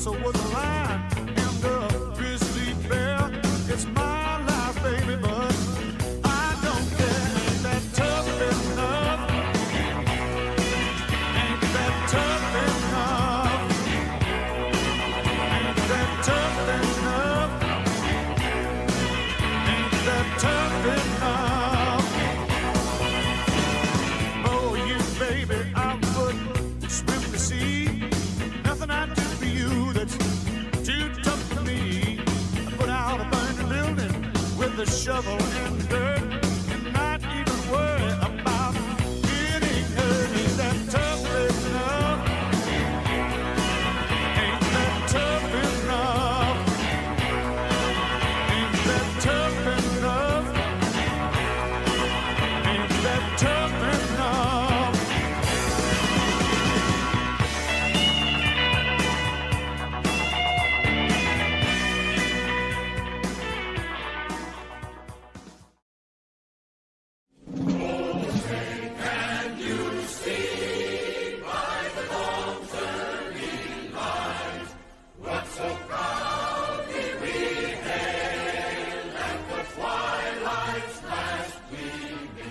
so was a lion and a grizzly bear. It's my life, baby, but I don't care. Ain't that tough enough? Ain't that tough enough? Ain't that tough enough? Ain't that tough enough? Oh, you baby, I would swim the sea. Nothing I'd do for you that's too tough for me. I put out a burning building with a shovel and dirt and not even worry about getting hurt. Ain't that tough enough? Ain't that tough enough? Ain't that tough enough? Ain't that tough enough?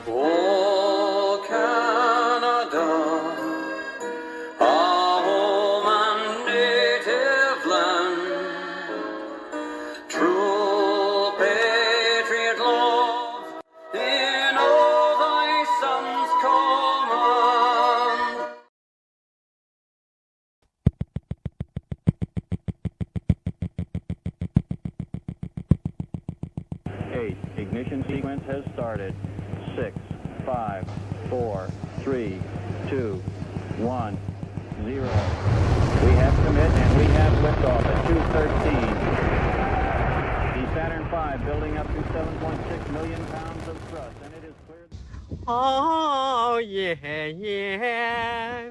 Oh, Canada, our home and native land, true patriot love in all thy sons command. Eight. Ignition sequence has started. 6, 5, 4, 3, 2, 1, 0. We have commit and we have liftoff at 2:13. The Saturn V building up to 7.6 million pounds of thrust, and it is cleared. Oh, yeah, yeah.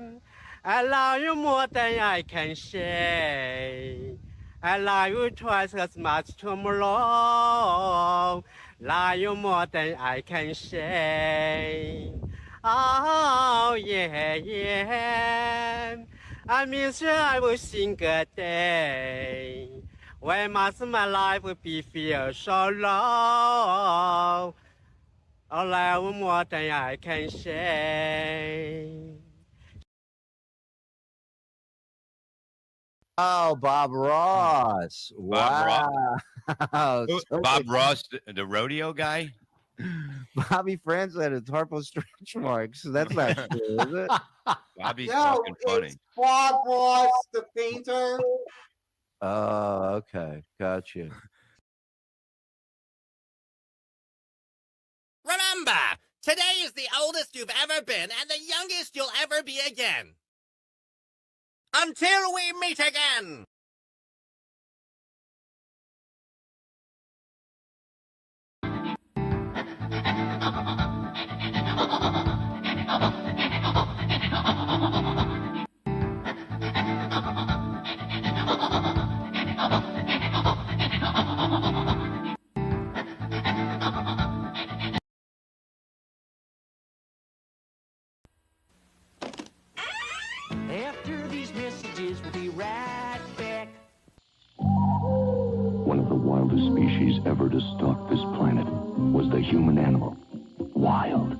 I love you more than I can say. I love you twice as much tomorrow. Love you more than I can say. Oh, yeah, yeah. I miss you every single day. Why must my life be feel so long? I love you more than I can say. Oh, Bob Ross. Bob Wow. So Bob good. Ross, the rodeo guy. Bobby Francis had a Tarpo stretch marks. That's not true, is it? Bobby's No, fucking funny. it's Bob Ross, the painter. Oh, okay. Gotcha. Remember, today is the oldest you've ever been and the youngest you'll ever be again. Until we meet again! After these messages, we'll be right back. One of the wildest species ever to stalk this planet was the human animal. Wild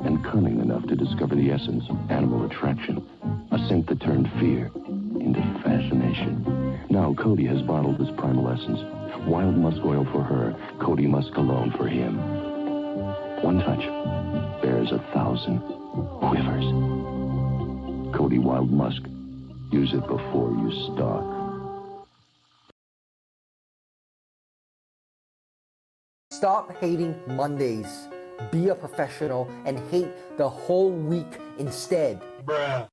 and cunning enough to discover the essence of animal attraction, a scent that turned fear into fascination. Now Cody has bottled this primal essence. Wild musk oil for her, Cody musk alone for him. One touch bears 1,000 quivers. Cody Wild Musk. Use it before you stalk. Stop hating Mondays. Be a professional and hate the whole week instead. Bruh.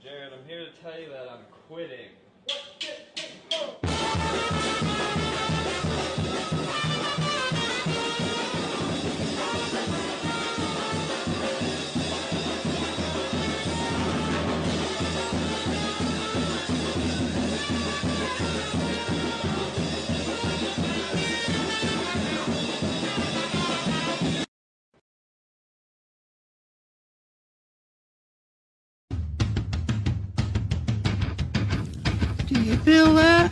Jared, I'm here to tell you that I'm quitting. Do you feel that?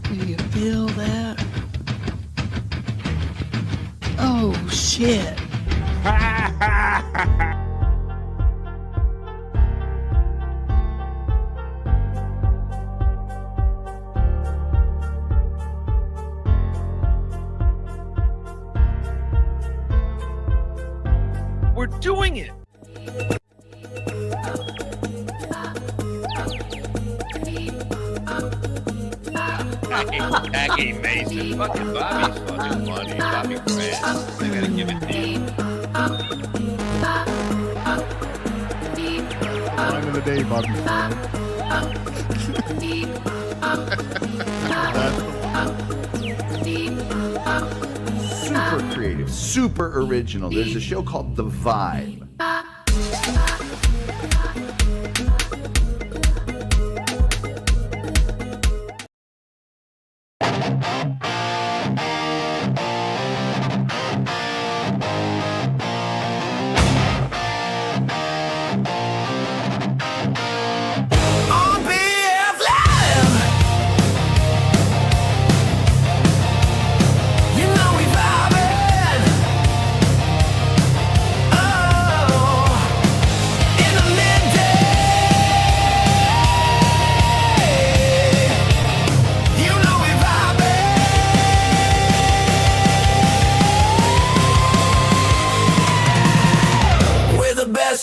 Do you feel that? Oh, shit. We're doing it. Jackie Mason, fucking Bobby's fucking funny. Bobby Grant, I gotta give it to you. Time of the day, Bobby. Super creative, super original. There's a show called The Vibe.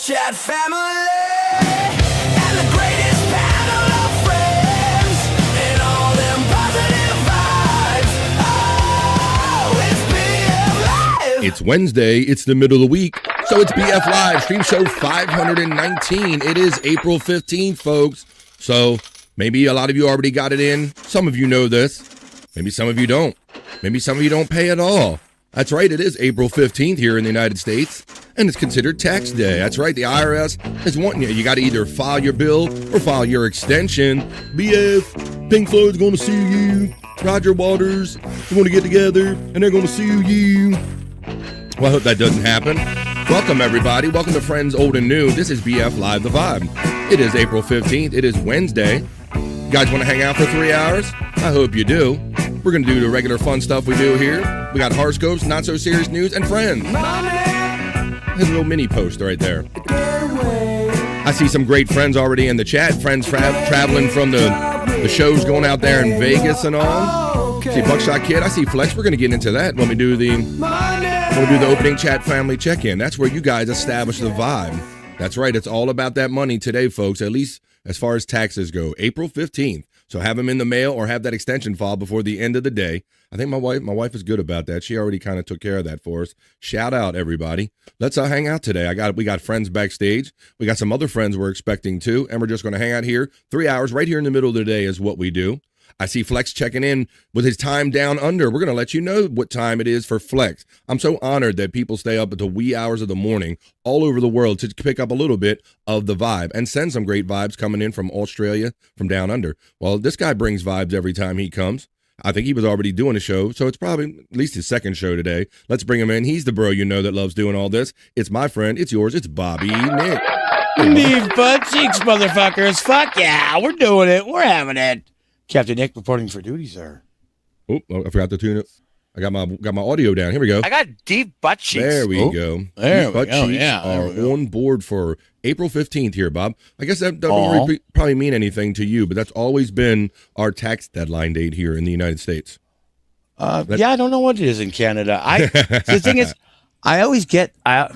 Chat family and the greatest panel of friends and all them positive vibes. Oh, it's BF Live. It's Wednesday. It's the middle of the week. So it's BF Live, stream show 519. It is April 15th, folks. So maybe a lot of you already got it in. Some of you know this. Maybe some of you don't. Maybe some of you don't pay at all. That's right, it is April 15th here in the United States, and it's considered tax day. That's right, the IRS is wanting you. You got to either file your bill or file your extension. BF, Pink Floyd's going to sue you. Roger Waters, they're going to get together, and they're going to sue you. Well, I hope that doesn't happen. Welcome, everybody. Welcome to Friends Old and New. This is BF Live The Vibe. It is April 15th. It is Wednesday. You guys want to hang out for 3 hours? I hope you do. We're going to do the regular fun stuff we do here. We got horoscopes, not so serious news, and friends. There's a little mini post right there. I see some great friends already in the chat. Friends traveling from the shows going out there in Vegas and all. See Buckshot Kid. I see Flex. We're going to get into that when we do the opening chat family check-in. That's where you guys establish the vibe. That's right. It's all about that money today, folks, at least as far as taxes go. April 15th. So have them in the mail or have that extension filed before the end of the day. I think my wife is good about that. She already kind of took care of that for us. Shout out, everybody. Let's hang out today. We got friends backstage. We got some other friends we're expecting too, and we're just going to hang out here 3 hours right here in the middle of the day is what we do. I see Flex checking in with his time down under. We're going to let you know what time it is for Flex. I'm so honored that people stay up at the wee hours of the morning all over the world to pick up a little bit of the vibe and send some great vibes coming in from Australia, from down under. Well, this guy brings vibes every time he comes. I think he was already doing a show, so it's probably at least his second show today. Let's bring him in. He's the bro you know that loves doing all this. It's my friend. It's yours. It's Bobby Nick. Beef butt cheeks, motherfuckers. Fuck yeah, we're doing it. We're having it. Captain Nick reporting for duty, sir. Oh, I forgot to tune it. I got my audio down. Here we go. I got deep butt cheeks. There we go. There deep butt we go. cheeks Yeah, are on board for April 15th here, Bob. I guess that doesn't really probably mean anything to you, but that's always been our tax deadline date here in the United States. Yeah, I don't know what it is in Canada. The thing is, I always get I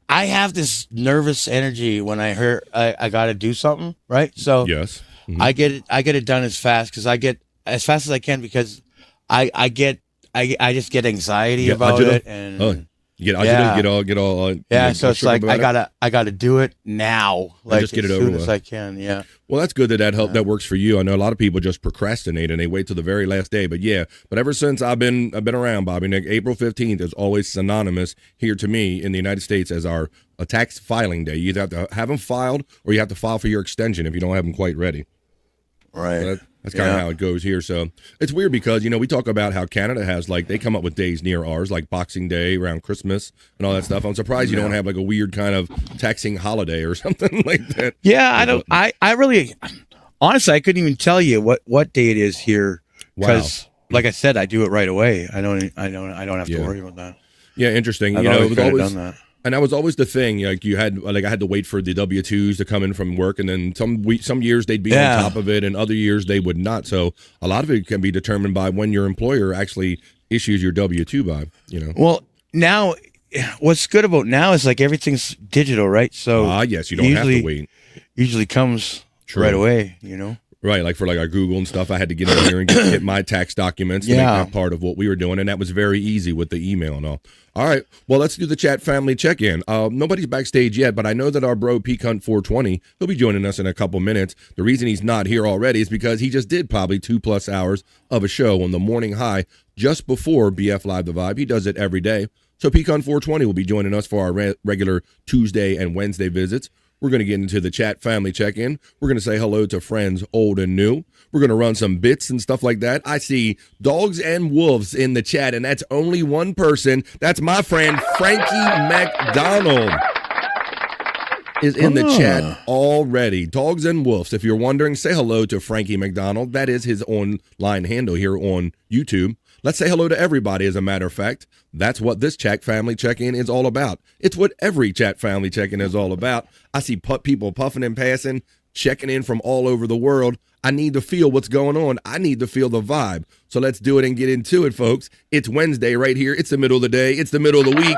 have this nervous energy when I hear I got to do something, right? So yes. Mm-hmm. I get it done as fast as I can because I just get anxiety about it, and Get all. Yeah, so it's like I gotta do it now, like just get it as over soon with. as I can. Yeah. Well, that's good that works for you. I know a lot of people just procrastinate and they wait till the very last day. But ever since I've been around, Bobby Nick, April 15th is always synonymous here to me in the United States as our tax filing day. You either have to have them filed or you have to file for your extension if you don't have them quite ready. Right. So that's kind of how it goes here. So it's weird because, we talk about how Canada has, they come up with days near ours, like Boxing Day, around Christmas, and all that stuff. I'm surprised you don't have, a weird kind of taxing holiday or something like that. Yeah, I don't. I really, honestly, I couldn't even tell you what day it is here. Because, like I said, I do it right away. I don't have to worry about that. Yeah, interesting. I've always done that. And that was always the thing. I had to wait for the W-2s to come in from work, and then some years they'd be on top of it, and other years they would not. So a lot of it can be determined by when your employer actually issues your W-2 by. Well, now what's good about now is everything's digital, right? So yes, you don't have to wait. Usually comes right away. Right, like for our Google and stuff, I had to get in here and get my tax documents to make that part of what we were doing, and that was very easy with the email and all. All right, well, let's do the chat family check-in. Nobody's backstage yet, but I know that our bro P-Cunt420, he'll be joining us in a couple minutes. The reason he's not here already is because he just did probably 2+ hours of a show on the morning high just before BF Live The Vibe. He does it every day. So P-Cunt420 will be joining us for our regular Tuesday and Wednesday visits. We're going to get into the chat family check-in. We're going to say hello to friends old and new. We're going to run some bits and stuff like that. I see dogs and wolves in the chat, and that's only one person. That's my friend Frankie McDonald is in the chat already. Dogs and wolves. If you're wondering, say hello to Frankie McDonald. That is his online handle here on YouTube. Let's say hello to everybody, as a matter of fact. That's what this chat family check-in is all about. It's what every chat family check-in is all about. I see people puffing and passing, checking in from all over the world. I need to feel what's going on. I need to feel the vibe. So let's do it and get into it, folks. It's Wednesday right here. It's the middle of the day. It's the middle of the week.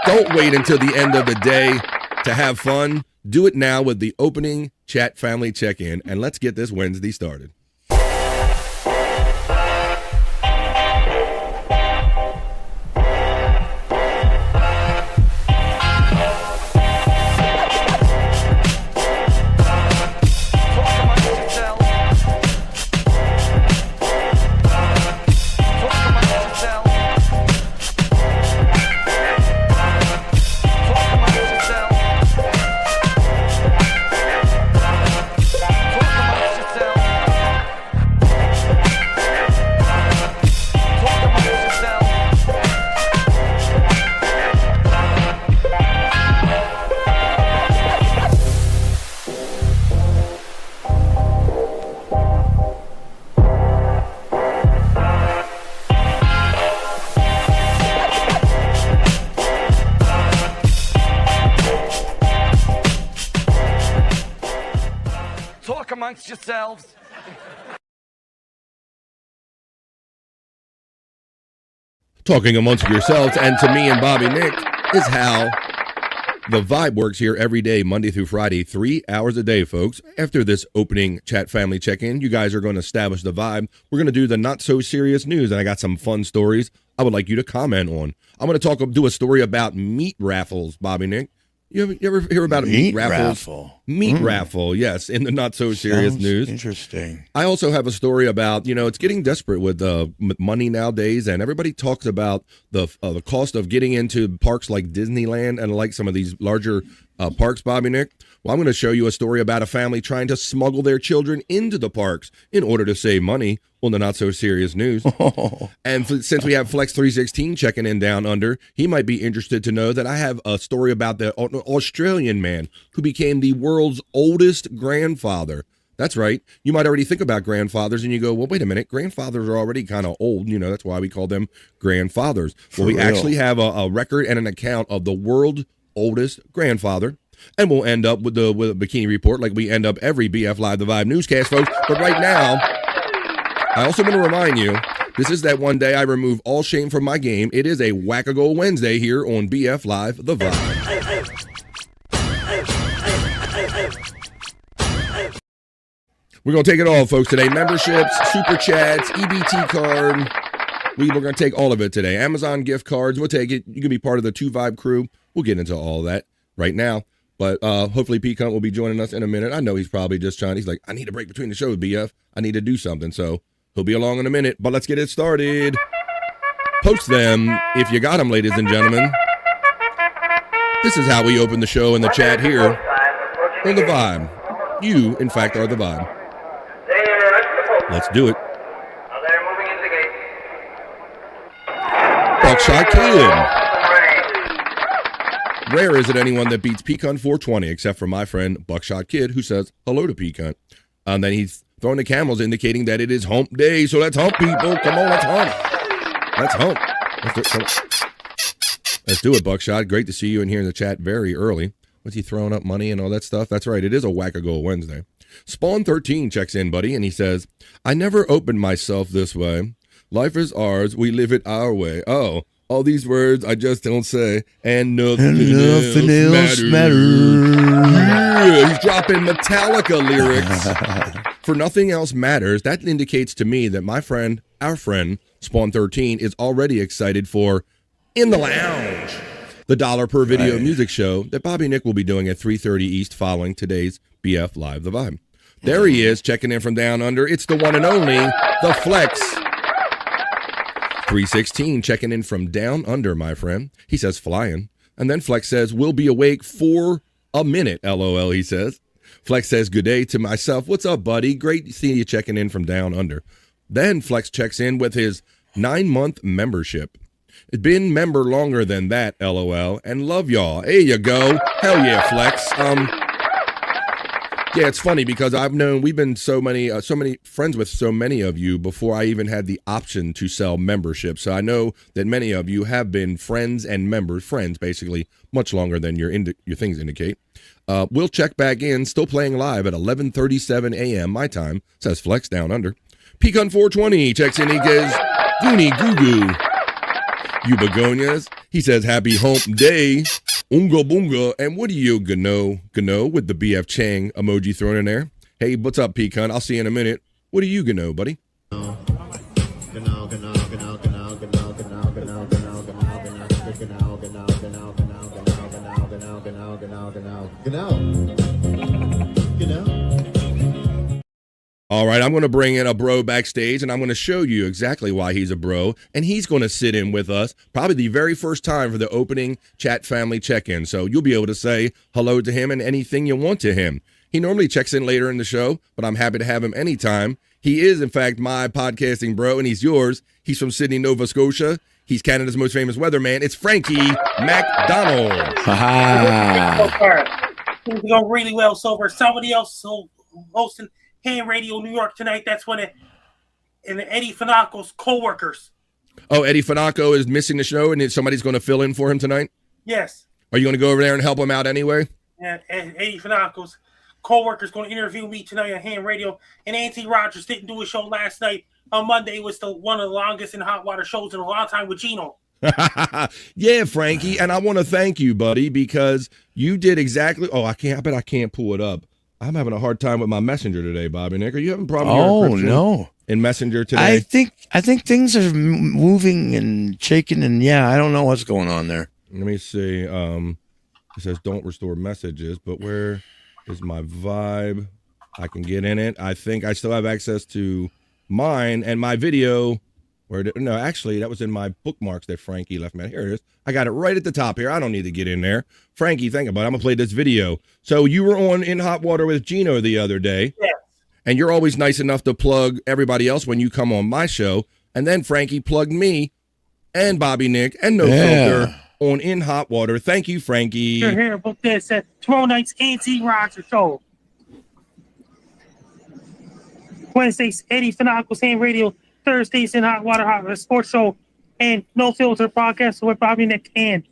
Don't wait until the end of the day to have fun. Do it now with the opening chat family check-in, and let's get this Wednesday started. amongst yourselves. Talking amongst yourselves and to me and Bobby Nick is how the vibe works here every day, Monday through Friday, 3 hours a day, folks. After this opening chat family check-in, you guys are going to establish the vibe. We're going to do the not so serious news, and I got some fun stories I would like you to comment on. I'm going to do a story about meat raffles, Bobby Nick. You ever hear about a meat raffle? Meat raffle, yes, in the not so serious news. Interesting. I also have a story about, it's getting desperate with money nowadays, and everybody talks about the cost of getting into parks like Disneyland and like some of these larger parks, Bobby Nick. Well, I'm going to show you a story about a family trying to smuggle their children into the parks in order to save money on the not so serious news. And since we have Flex 316 checking in down under, he might be interested to know that I have a story about the Australian man who became the world's oldest grandfather. That's right. You might already think about grandfathers and you go, well, wait a minute. Grandfathers are already kind of old. That's why we call them grandfathers. Well, we actually have a record and an account of the world's oldest grandfather. And we'll end up with a bikini report like we end up every BF Live The Vibe newscast, folks. But right now, I also want to remind you, this is that one day I remove all shame from my game. It is a Whack-A-Go Wednesday here on BF Live The Vibe. We're going to take it all, folks, today. Memberships, super chats, EBT card, We're going to take all of it today. Amazon gift cards, we'll take it. You can be part of the 2 Vibe crew. We'll get into all that right now. But hopefully Pete Cunt will be joining us in a minute. I know he's probably just he's like, I need a break between the shows, BF. I need to do something. So he'll be along in a minute. But let's get it started. Post them if you got them, ladies and gentlemen. This is how we open the show in the chat here on the Vibe. You, in fact, are the Vibe. Let's do it. Buckshot Kid. Rare is it anyone that beats Pecan 420, except for my friend Buckshot Kid, who says hello to Pecan. And then he's throwing the camels, indicating that it is hump day. So let's hump, people. Come on, let's hump. Let's hump. Let's do it, Buckshot. Great to see you in here in the chat very early. Was he throwing up money and all that stuff? That's right. It is a Whack-A-Go Wednesday. Spawn13 checks in, buddy, and he says, I never opened myself this way. Life is ours. We live it our way. Oh. All these words I just don't say, and nothing else matters. Yeah, he's dropping Metallica lyrics. For nothing else matters. That indicates to me that my friend, our friend, Spawn13, is already excited for In the Lounge, the $1 per video music show that Bobby Nick will be doing at 3:30 East following today's BF Live The Vibe. There he is, checking in from down under. It's the one and only, the Flex. 316 checking in from down under, my friend. He says flying. And then Flex says, we'll be awake for a minute, LOL, he says. Flex says, good day to myself. What's up, buddy? Great to see you checking in from down under. Then Flex checks in with his 9-month membership. It's been member longer than that, LOL, and love y'all. There you go. Hell yeah, Flex. Yeah, it's funny because we've been so many friends with so many of you before I even had the option to sell membership. So I know that many of you have been friends and members, friends basically, much longer than your things indicate. We'll check back in, still playing live at 11:37 a.m. my time, says Flex down under. Pecan 420 checks in, he goes, Goonie Goo Goo. You begonias. He says, happy hump day. Unga boonga. And what do you gano with the BF Chang emoji thrown in there? Hey, what's up, Pecan? I'll see you in a minute. What do you gano, buddy? All right, I'm going to bring in a bro backstage, and I'm going to show you exactly why he's a bro, and he's going to sit in with us probably the very first time for the opening chat family check-in, so you'll be able to say hello to him and anything you want to him. He normally checks in later in the show, but I'm happy to have him anytime. He is, in fact, my podcasting bro, and he's yours. He's from Sydney, Nova Scotia. He's Canada's most famous weatherman. It's Frankie MacDonald. Things are going really well so far. Somebody else hosting Ham Radio New York tonight. That's one of Eddie Fanaco's co-workers. Oh, Eddie Fanaco is missing the show, and somebody's going to fill in for him tonight? Yes. Are you going to go over there and help him out anyway? Yeah, Eddie Fanaco's co-worker's going to interview me tonight on Ham Radio. And Anthony Rogers didn't do a show last night. On Monday, it was one of the longest in hot water shows in a long time with Gino. Yeah, Frankie, and I want to thank you, buddy, because you did exactly. Oh, I bet I can't pull it up. I'm having a hard time with my Messenger today, Bobby Nick. Are you having problems? No. In Messenger today? I think things are moving and shaking, and yeah, I don't know what's going on there. Let me see. It says don't restore messages, but where is my Vibe? I can get in it. I think I still have access to mine and my video. No, actually, that was in my bookmarks that Frankie left me. Here it is. I got it right at the top here. I don't need to get in there. Frankie, think about it. I'm going to play this video. So you were on In Hot Water with Gino the other day. Yes. And you're always nice enough to plug everybody else when you come on my show. And then Frankie plugged me and Bobby Nick and No Filter on In Hot Water. Thank you, Frankie. You're here about this at tomorrow night's Anthony Rogers show. Wednesdays, Eddie Fanaco's Ham Radio. Thursdays in Hot Water Sports Show and No Filter Podcast with Bobby Nick and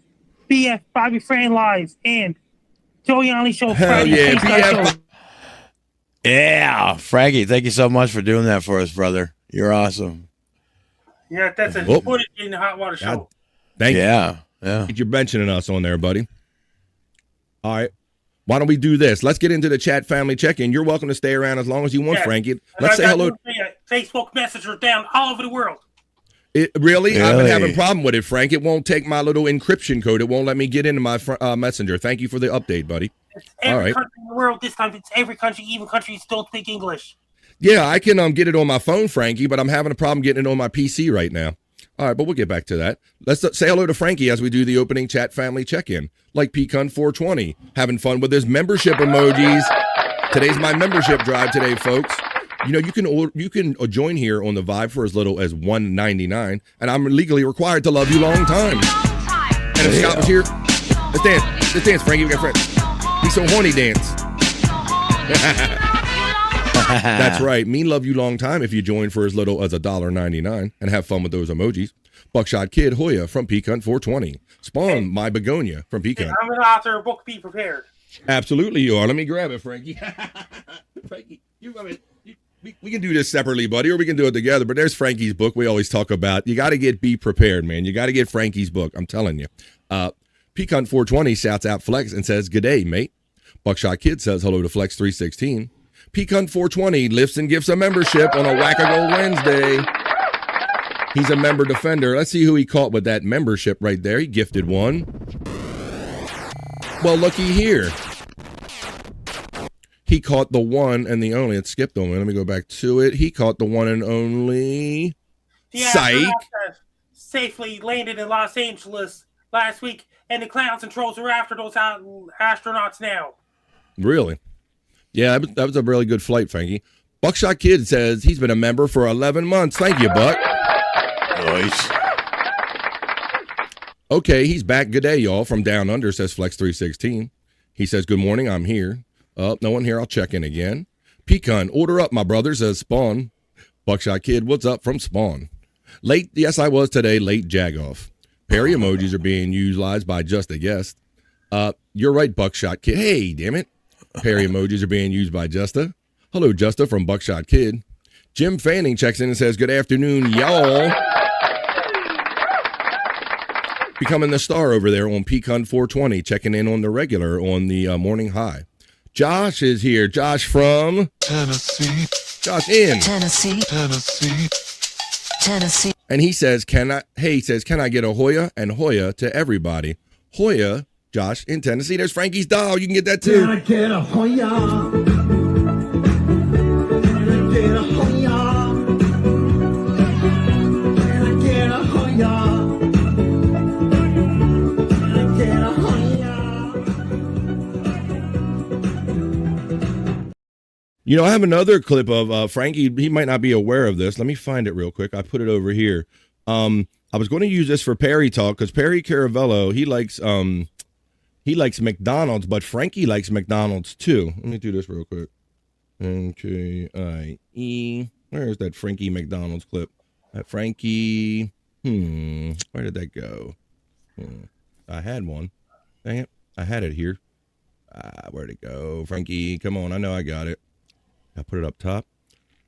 BF Bobby Fran Live and Joe Yanni Show. Hell yeah, BF. Yeah, Frankie, thank you so much for doing that for us, brother. You're awesome. Yeah, that's a footage in the Hot Water Show. Thank you. Yeah. You're mentioning us on there, buddy. All right. Why don't we do this? Let's get into the chat family check-in. You're welcome to stay around as long as you want, Frankie. Let's say hello. Facebook Messenger down all over the world. Really? I've been having a problem with it, Frank. It won't take my little encryption code. It won't let me get into my messenger. Thank you for the update, buddy. It's every country in the world this time. It's every country, even countries don't speak English. Yeah, I can get it on my phone, Frankie, but I'm having a problem getting it on my PC right now. All right, but we'll get back to that. Let's say hello to Frankie as we do the opening chat family check-in. Like Pecan 420, having fun with his membership emojis. Today's my membership drive today, folks. You know, you can join here on the Vibe for as little as $1.99, and I'm legally required to love you long time. And if Scott was here, let's dance, Frankie. We got friends. He's so horny, dance. That's right. Me love you long time if you join for as little as $1.99 and have fun with those emojis. Buckshot Kid Hoya from Pecan 420. Spawn My Begonia from Pecan. I'm an author. Book, be prepared. Absolutely, you are. Let me grab it, Frankie. Frankie, we can do this separately, buddy, or we can do it together. But there's Frankie's book we always talk about. You got to Be Prepared, man. You got to get Frankie's book. I'm telling you. Pecan 420 shouts out Flex and says, "Good day, mate." Buckshot Kid says hello to Flex 316. Pecan 420 lifts and gives a membership on a Whack-A-Go Wednesday. He's a member defender. Let's see who he caught with that membership right there. He gifted one. Well, looky here. He caught the one and the only. It skipped on me. Let me go back to it. He caught the one and only. Psych. Safely landed in Los Angeles last week, and the clowns and trolls are after those astronauts now. Really? Yeah, that was a really good flight, Frankie. Buckshot Kid says he's been a member for 11 months. Thank you, Buck. Nice. Okay, he's back. Good day, y'all. From Down Under, says Flex316. He says, good morning, I'm here. No one here. I'll check in again. Pecan, order up, my brother, says Spawn. Buckshot Kid, what's up from Spawn? Late, yes, I was today. Late Jagoff. Perry emojis are being utilized by Just a Guest. You're right, Buckshot Kid. Hey, damn it. Perry emojis are being used by Justa. Hello, Justa from Buckshot Kid. Jim Fanning checks in and says, good afternoon, y'all. Becoming the star over there on Pecan 420, checking in on the regular on the morning high. Josh is here. Josh from Tennessee. Josh in Tennessee. And he says, can I get a Hoya and Hoya to everybody? Hoya, Josh in Tennessee. There's Frankie's doll. You can get that too. Can I get a Hoya? Can I get a Hoya? Can I get a Hoya? You know, I have another clip of Frankie. He might not be aware of this. Let me find it real quick. I put it over here. I was going to use this for Perry Talk because Perry Caravello, he likes McDonald's, but Frankie likes McDonald's too. Let me do this real quick. MKIE. Where's that Frankie McDonald's clip? Frankie. Where did that go? I had one. Dang it. I had it here. Where'd it go? Frankie, come on. I know I got it. I put it up top.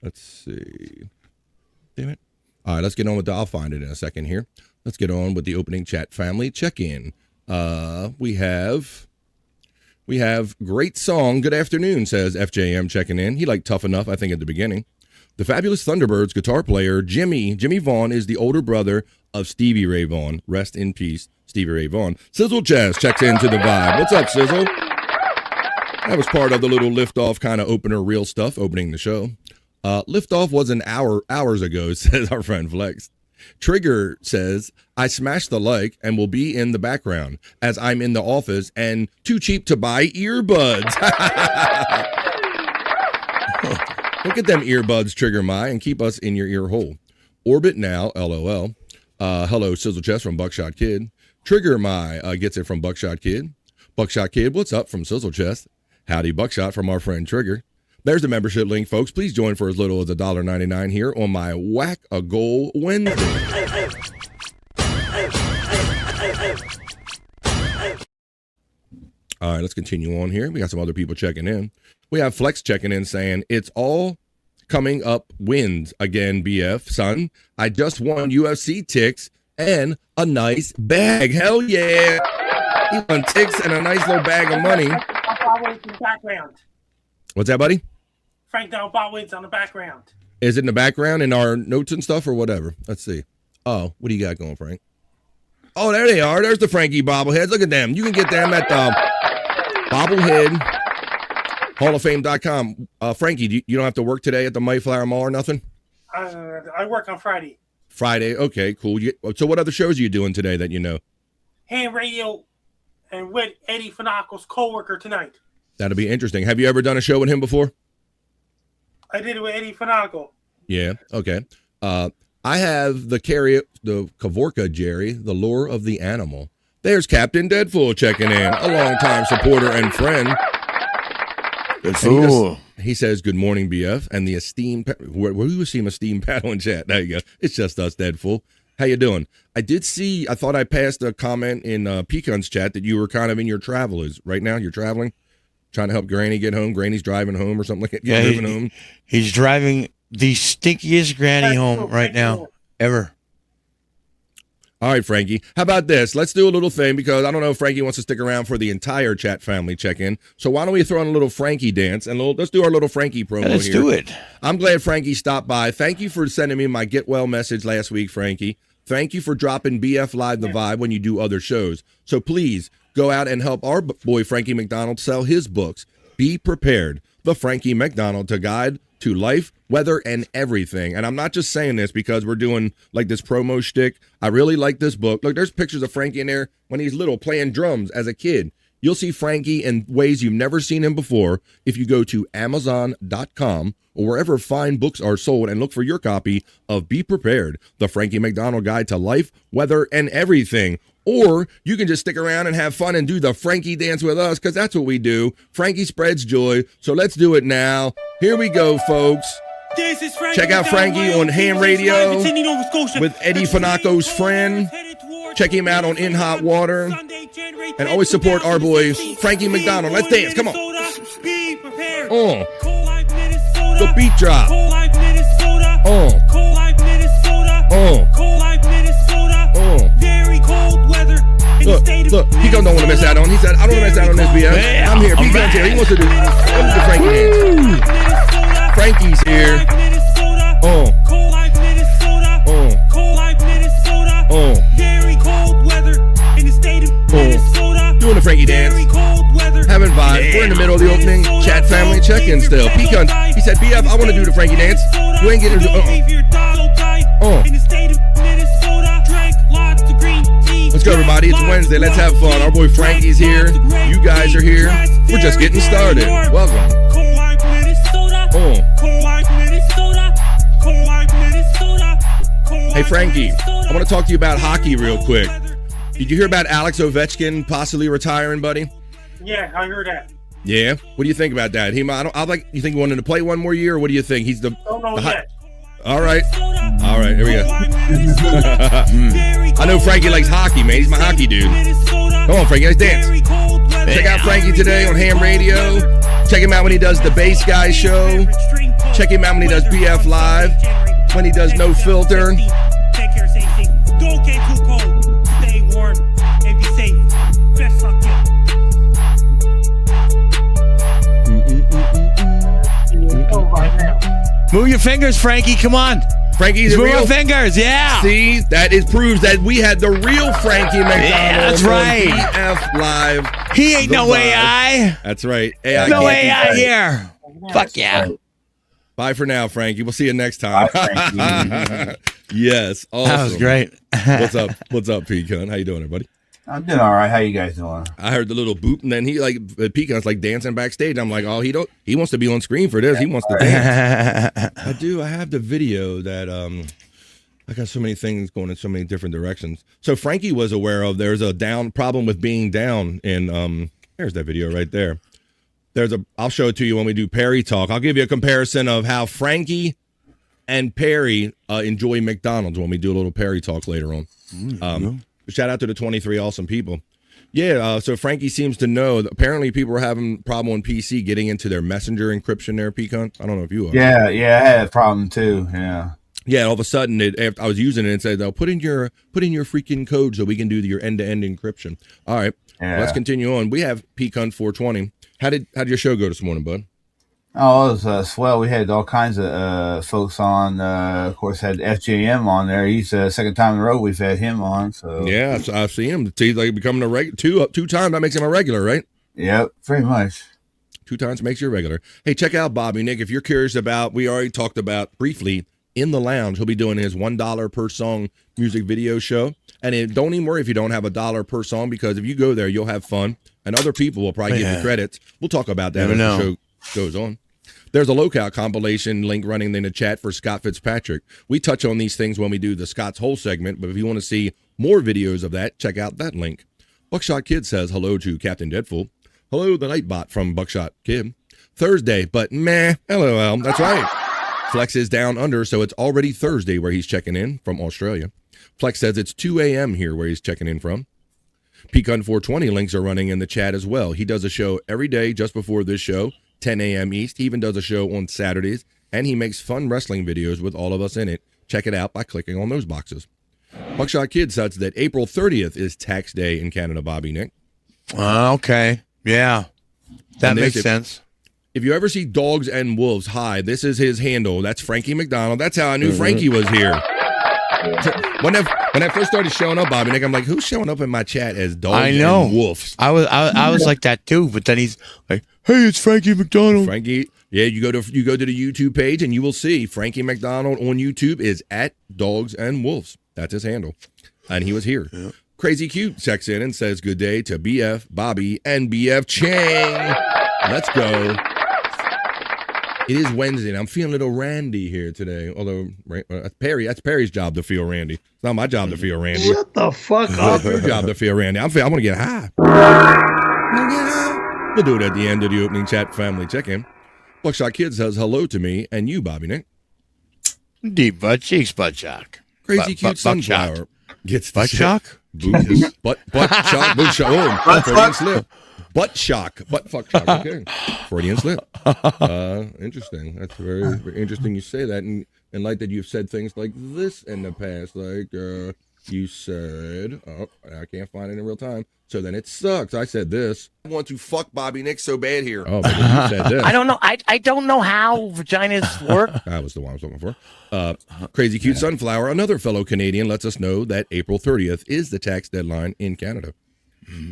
Let's see. Damn it. All right, let's get on with I'll find it in a second here. Let's get on with the opening chat family check-in. We have great song. Good afternoon, says FJM checking in. He liked Tough Enough, I think, at the beginning. The Fabulous Thunderbirds guitar player, Jimmy Vaughn, is the older brother of Stevie Ray Vaughan. Rest in peace, Stevie Ray Vaughan. Sizzle Jazz checks into the vibe. What's up, Sizzle? That was part of the little Liftoff kind of opener real stuff, opening the show. Liftoff was an hours ago, says our friend Flex. Trigger says, I smashed the like and will be in the background as I'm in the office and too cheap to buy earbuds. Look at them earbuds, Trigger My, and keep us in your ear hole. Orbit now, LOL. Hello, Sizzle Chest from Buckshot Kid. Trigger My gets it from Buckshot Kid. Buckshot Kid, what's up from Sizzle Chest? Howdy Buckshot from our friend Trigger. There's the membership link, folks. Please join for as little as $1.99 here on my Whack-A-Goal Wednesday. All right, let's continue on here. We got some other people checking in. We have Flex checking in saying, it's all coming up wins again, BF, son. I just won UFC ticks and a nice bag. Hell yeah. He won ticks and a nice little bag of money. What's that, buddy? Frank Down Botwoods on the background. Is it in the background in our notes and stuff or whatever? Let's see. Oh, what do you got going, Frank? Oh, there they are. There's the Frankie bobbleheads. Look at them. You can get them at bobbleheadhallofame.com. Frankie, you don't have to work today at the Mayflower Mall or nothing? I work on Friday. Friday. Okay, cool. So what other shows are you doing today that you know? Ham radio and with Eddie Finacco's co-worker tonight. That'll be interesting. Have you ever done a show with him before? I did it with Eddie Finacco. Yeah. Okay. I have the Kavorka Jerry, the lure of the animal. There's Captain Deadpool checking in, a longtime supporter and friend. He says, "Good morning, BF," and the esteemed. Where we see him esteemed panel in chat. There you go. It's just us, Deadpool. How you doing? I did see. I thought I passed a comment in Pecan's chat that you were kind of in your travels right now. You're traveling, trying to help Granny get home. Granny's driving home or something like that. Yeah, moving home. He's driving the stinkiest granny home right now ever. All right, Frankie. How about this? Let's do a little thing because I don't know if Frankie wants to stick around for the entire chat family check-in. So why don't we throw in a little Frankie dance and let's do our little Frankie promo here. Let's do it. I'm glad Frankie stopped by. Thank you for sending me my get well message last week, Frankie. Thank you for dropping BF Live the Vibe when you do other shows. So please go out and help our boy Frankie McDonald sell his books. Be Prepared, the Frankie McDonald to Guide to Life, Weather, and Everything. And I'm not just saying this because we're doing like this promo shtick. I really like this book. Look, there's pictures of Frankie in there when he's little playing drums as a kid. You'll see Frankie in ways you've never seen him before if you go to Amazon.com or wherever fine books are sold and look for your copy of Be Prepared, the Frankie McDonald Guide to Life, Weather, and Everything. Or you can just stick around and have fun and do the Frankie dance with us because that's what we do. Frankie spreads joy. So let's do it now. Here we go, folks. Check out Frankie on Ham Radio with Eddie Finacco's friend. Check him out on In Hot Water. And always support our boy, Frankie McDonald. Let's dance. Come on. The beat drop. Very cold weather. Look, Pico don't want to miss out on. He said, I don't want to miss out on this, BF. Yeah, I'm here. Pico's here. He wants to do the Frankie dance. Frankie's here. Very cold weather in the state of Minnesota. Doing the Frankie dance. Having vibes. We're in the middle of the opening chat family check-in still. Pecan, he said, BF, I want to do the Frankie dance. You ain't getting to do Let's go, everybody. It's Wednesday. Let's have fun. Our boy Frankie's here. You guys are here. We're just getting started. Welcome. Hey, Frankie, I want to talk to you about hockey real quick. Did you hear about Alex Ovechkin possibly retiring, buddy? Yeah, I heard that. Yeah? What do you think about that? You think he wanted to play one more year, or what do you think? He's the... Don't know yet. All right, here we go. I know Frankie likes hockey, man. He's my hockey dude. Come on, Frankie, let's dance. Check out Frankie today on Ham Radio. Check him out when he does the Bass Guy Show. Check him out when he does BF Live. When he does No Filter. Take care, safety. Don't get too cold. Stay warm and be safe. Best luck, Move your fingers, Frankie. Come on. Frankie's move real your fingers. Yeah. See, that proves that we had the real Frankie McDonald. Yeah, that's right. BF Live. He ain't no AI. That's right. AI no can't AI here. Fuck yeah. Bye for now, Frankie. We'll see you next time. Yes. Awesome. That was great. What's up, Pecan? How you doing, everybody? I'm doing all right. How you guys doing? I heard the little boop, and then he Pecan's like dancing backstage. I'm like, oh, he wants to be on screen for this. He wants to dance. I do. I have the video that I got so many things going in so many different directions. So Frankie was aware of there's a problem with being down in there's that video right there. I'll show it to you when we do Perry Talk. I'll give you a comparison of how Frankie and Perry enjoy McDonald's when we do a little Perry Talk later on. Shout out to the 23 awesome people. Yeah, so Frankie seems to know that apparently people are having a problem on PC getting into their messenger encryption there, Pecan. I don't know if you are. Yeah, I had a problem too. Yeah. Yeah, all of a sudden after I was using it, it said, "Oh, put in your freaking code so we can do your end-to-end encryption." All right, let's continue on. We have Pecan 420. How did your show go this morning, bud? Oh, it was swell. We had all kinds of folks on. Of course, had FJM on there. He's second time in a row we've had him on. So Yeah, I've seen him. He's like becoming a regular. Two times that makes him a regular, right? Yep, pretty much. 2 times makes you a regular. Hey, check out Bobby Nick. If you're curious about, we already talked about briefly in the lounge. He'll be doing his $1 per song music video show. And don't even worry if you don't have $1 per song, because if you go there, you'll have fun, and other people will probably give you credits. We'll talk about that as the show goes on. There's a Lookout compilation link running in the chat for Scott Fitzpatrick. We touch on these things when we do the Scott's Whole segment, but if you want to see more videos of that, check out that link. Buckshot Kid says hello to Captain Deadpool. Hello, the Nightbot from Buckshot Kid. Thursday, but meh, LOL. That's right. Flex is down under, so it's already Thursday where he's checking in from Australia. Flex says it's 2 a.m. here where he's checking in from. Pecan 420 links are running in the chat as well. He does a show every day just before this show, 10 a.m. East. He even does a show on Saturdays, and he makes fun wrestling videos with all of us in it. Check it out by clicking on those boxes. Buckshot Kid says that April 30th is tax day in Canada, Bobby Nick. Okay. Yeah. That makes sense. If you ever see Dogs and Wolves, hi, this is his handle. That's Frankie McDonald. That's how I knew Frankie was here. When I first started showing up, Bobby Nick, I'm like, who's showing up in my chat as Dogs and Wolves? I was like that too, but then he's like, hey, it's Frankie McDonald. Frankie, yeah, you go to the YouTube page and you will see Frankie McDonald on YouTube is at Dogs and Wolves. That's his handle. And he was here. Yeah. Crazy Cute checks in and says good day to BF, Bobby, and BF Chang. Let's go. It is Wednesday, and I'm feeling a little randy here today. Although, that's Perry's job to feel randy. It's not my job to feel randy. Shut the fuck up. It's your job to feel randy. I want to get high. We'll do it at the end of the opening chat family check-in. Buckshot Kid says hello to me and you, Bobby Nick. Deep butt cheeks, butt shock. Crazy Cute Sunflower gets the butt shock. Butt shock, boot shock. Oh, Freudian slip. Butt shock, butt fuck shock. Okay, Freudian slip. Interesting. That's very, very interesting. You say that, and like that, you've said things like this in the past. Like you said, oh, I can't find it in real time. So then it sucks. I said this. I want to fuck Bobby Nick so bad here. Oh, but then you said this. I don't know. I don't know how vaginas work. That was the one I was looking for. Crazy Cute Sunflower, another fellow Canadian, lets us know that April 30th is the tax deadline in Canada.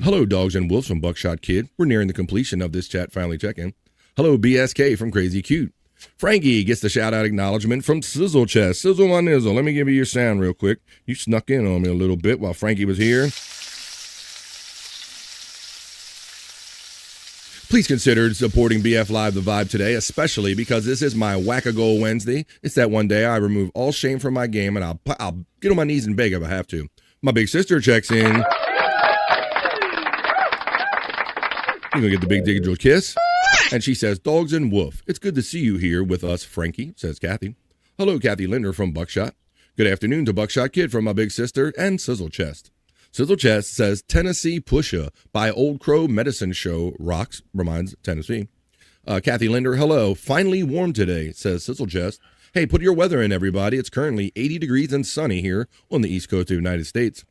Hello, Dogs and Wolves from Buckshot Kid. We're nearing the completion of this chat family check-in. Hello, BSK from Crazy Cute. Frankie gets the shout-out acknowledgement from Sizzle Chest. Sizzle my nizzle. Let me give you your sound real quick. You snuck in on me a little bit while Frankie was here. Please consider supporting BF Live The Vibe today, especially because this is my Whack-A-Goal Wednesday. It's that one day I remove all shame from my game, and I'll get on my knees and beg if I have to. My big sister checks in. You're going to get the big digital kiss. And she says, Dogs and Wolf, it's good to see you here with us, Frankie, says Kathy. Hello, Kathy Linder from Buckshot. Good afternoon to Buckshot Kid from my big sister and Sizzle Chest. Sizzle Chest says, Tennessee Pusha by Old Crow Medicine Show rocks, reminds Tennessee. Kathy Linder, hello. Finally warm today, says Sizzle Chest. Hey, put your weather in, everybody. It's currently 80 degrees and sunny here on the East Coast of the United States.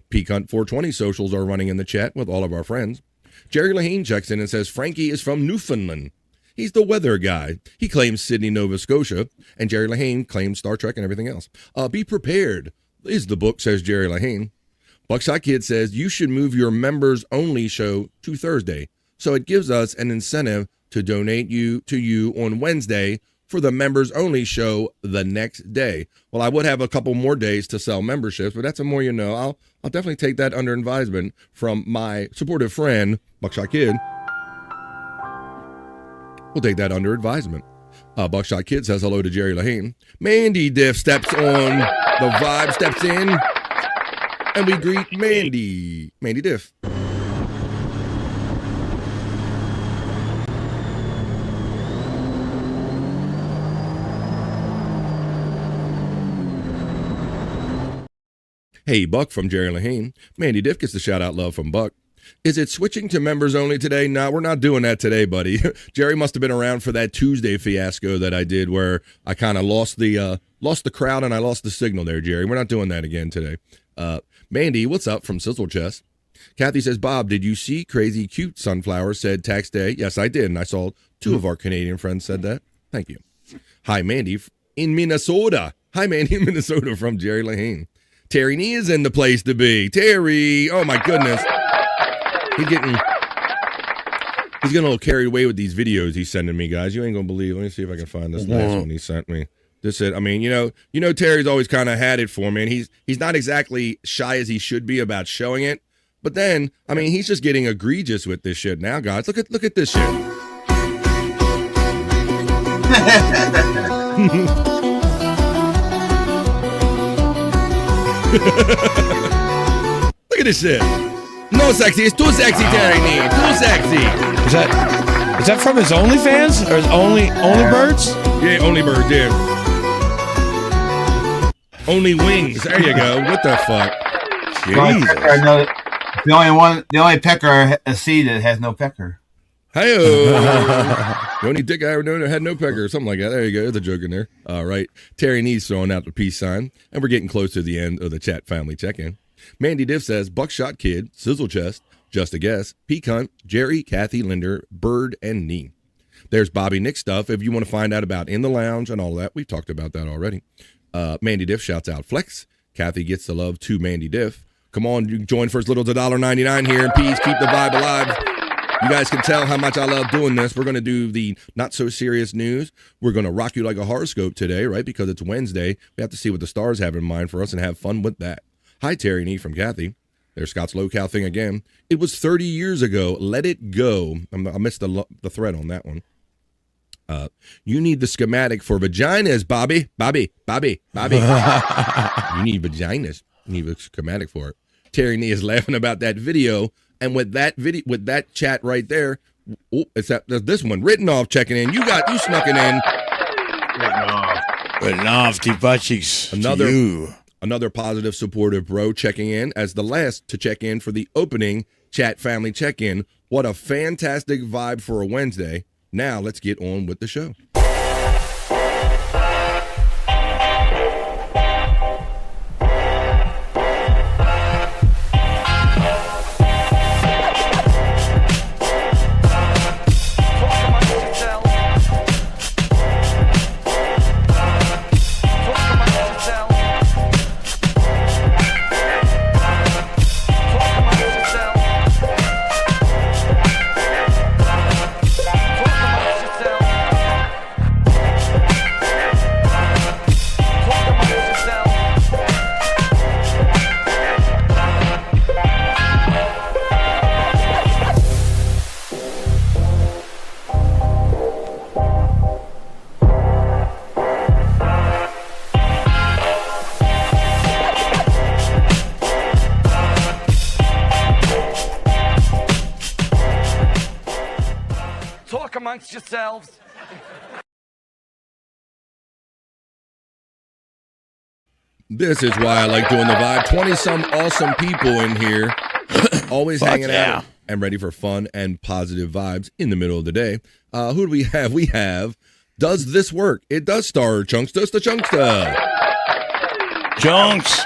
Peacunt 420 socials are running in the chat with all of our friends. Jerry Lahane checks in and says, Frankie is from Newfoundland. He's the weather guy. He claims Sydney, Nova Scotia, and Jerry Lahane claims Star Trek and everything else. Be prepared is the book, says Jerry Lahane. Buckshot Kid says, you should move your members-only show to Thursday, so it gives us an incentive to donate to you on Wednesday for the members-only show the next day. Well, I would have a couple more days to sell memberships, but that's the more you know. I'll definitely take that under advisement from my supportive friend, Buckshot Kid. We'll take that under advisement. Buckshot Kid says hello to Jerry Lahane. Mandy Diff steps on the vibe, steps in. And we greet Mandy Diff. Hey, Buck from Jerry Lahane. Mandy Diff gets the shout-out love from Buck. Is it switching to members only today? No, we're not doing that today, buddy. Jerry must have been around for that Tuesday fiasco that I did where I kind of lost the crowd and I lost the signal there, Jerry. We're not doing that again today. Mandy, what's up from Sizzle Chest? Kathy says, Bob, did you see Crazy Cute Sunflower said tax day? Yes, I did, and I saw 2 of our Canadian friends said that. Thank you. Hi, Mandy in Minnesota. Hi, Mandy in Minnesota from Jerry Lahane. Terry Nee is in the place to be. Terry, oh my goodness. He's getting a little carried away with these videos he's sending me, guys. You ain't gonna believe. Let me see if I can find this last one he sent me. This is, I mean, you know, Terry's always kind of had it for me, and he's not exactly shy as he should be about showing it. But then, I mean, he's just getting egregious with this shit now, guys. Look at this shit. Look at this shit. No sexy. It's too sexy, Terry Nee. Too sexy. Is that from his OnlyFans or his only birds? Yeah, only birds. Yeah. Only wings. There you go. What the fuck? Jesus. The only pecker a seed that has no pecker. Hey, the only dick I ever known that had no pecker or something like that. There you go. There's a joke in there. All right. Terry Nee's throwing out the peace sign, and we're getting close to the end of the chat family check-in. Mandy Diff says, Buckshot Kid, Sizzle Chest, Just a Guess, Peak Hunt, Jerry, Kathy, Linder, Bird, and Nee. There's Bobby Nick stuff if you want to find out about In the Lounge and all that. We've talked about that already. Mandy Diff shouts out Flex. Kathy gets the love to Mandy Diff. Come on, you join for as little as $1.99 here, and please keep the vibe alive. You guys can tell how much I love doing this. We're going to do the not-so-serious news. We're going to rock you like a horoscope today, right? Because it's Wednesday. We have to see what the stars have in mind for us and have fun with that. Hi, Terry Nee from Kathy. There's Scott's low-cal thing again. It was 30 years ago. Let it go. I missed the thread on that one. You need the schematic for vaginas, Bobby. Bobby. You need vaginas. You need a schematic for it. Terry Nee is laughing about that video. And with that chat right there, there's this one. Written off checking in. You snuck it in. Written off, the butt cheeks. Another positive, supportive bro checking in as the last to check in for the opening chat family check-in. What a fantastic vibe for a Wednesday. Now let's get on with the show. Amongst yourselves. This is why I like doing the vibe. 20-some awesome people in here, always hanging out and ready for fun and positive vibes in the middle of the day. Who do we have? We have Does This Work? It does star Chunksta the Chunksta. Chunks.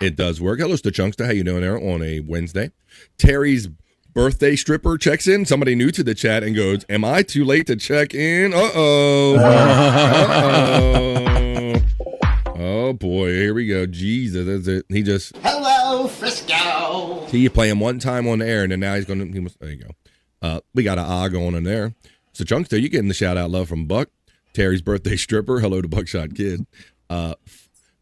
It does work. Hello, Chunksta. How you doing there on a Wednesday? Terry's birthday stripper checks in. Somebody new to the chat and goes, am I too late to check in? Uh-oh. Oh, boy. Here we go. Jesus. That's it. He just... Hello, Frisco. See, you play him one time on the air, and then now he's going to... There you go. We got an ah going in there. So, Chunkster, you getting the shout-out love from Buck. Terry's birthday stripper. Hello to Buckshot Kid.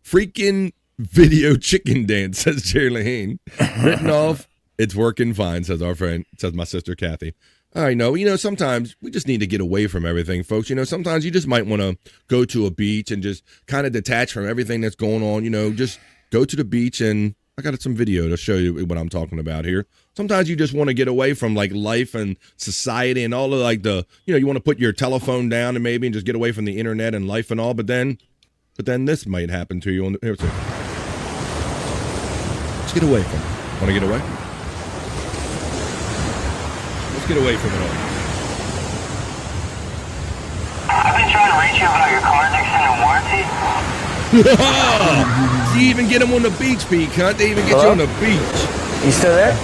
Freaking video chicken dance, says Jerry Lahane. Written off. It's working fine, says our friend, says my sister Kathy. I know, sometimes we just need to get away from everything, folks. Sometimes you just might want to go to a beach and just kind of detach from everything that's going on. Just go to the beach, and I got some video to show you what I'm talking about here. Sometimes you just want to get away from like life and society and all of like you want to put your telephone down and maybe just get away from the internet and life and all. But then this might happen to you. Let's get away from it. Want to get away? Let's get away from it all. I've been trying to reach you about your car's extended warranty. See, you even get them on the beach, Pete, huh? They even get you on the beach. You still there?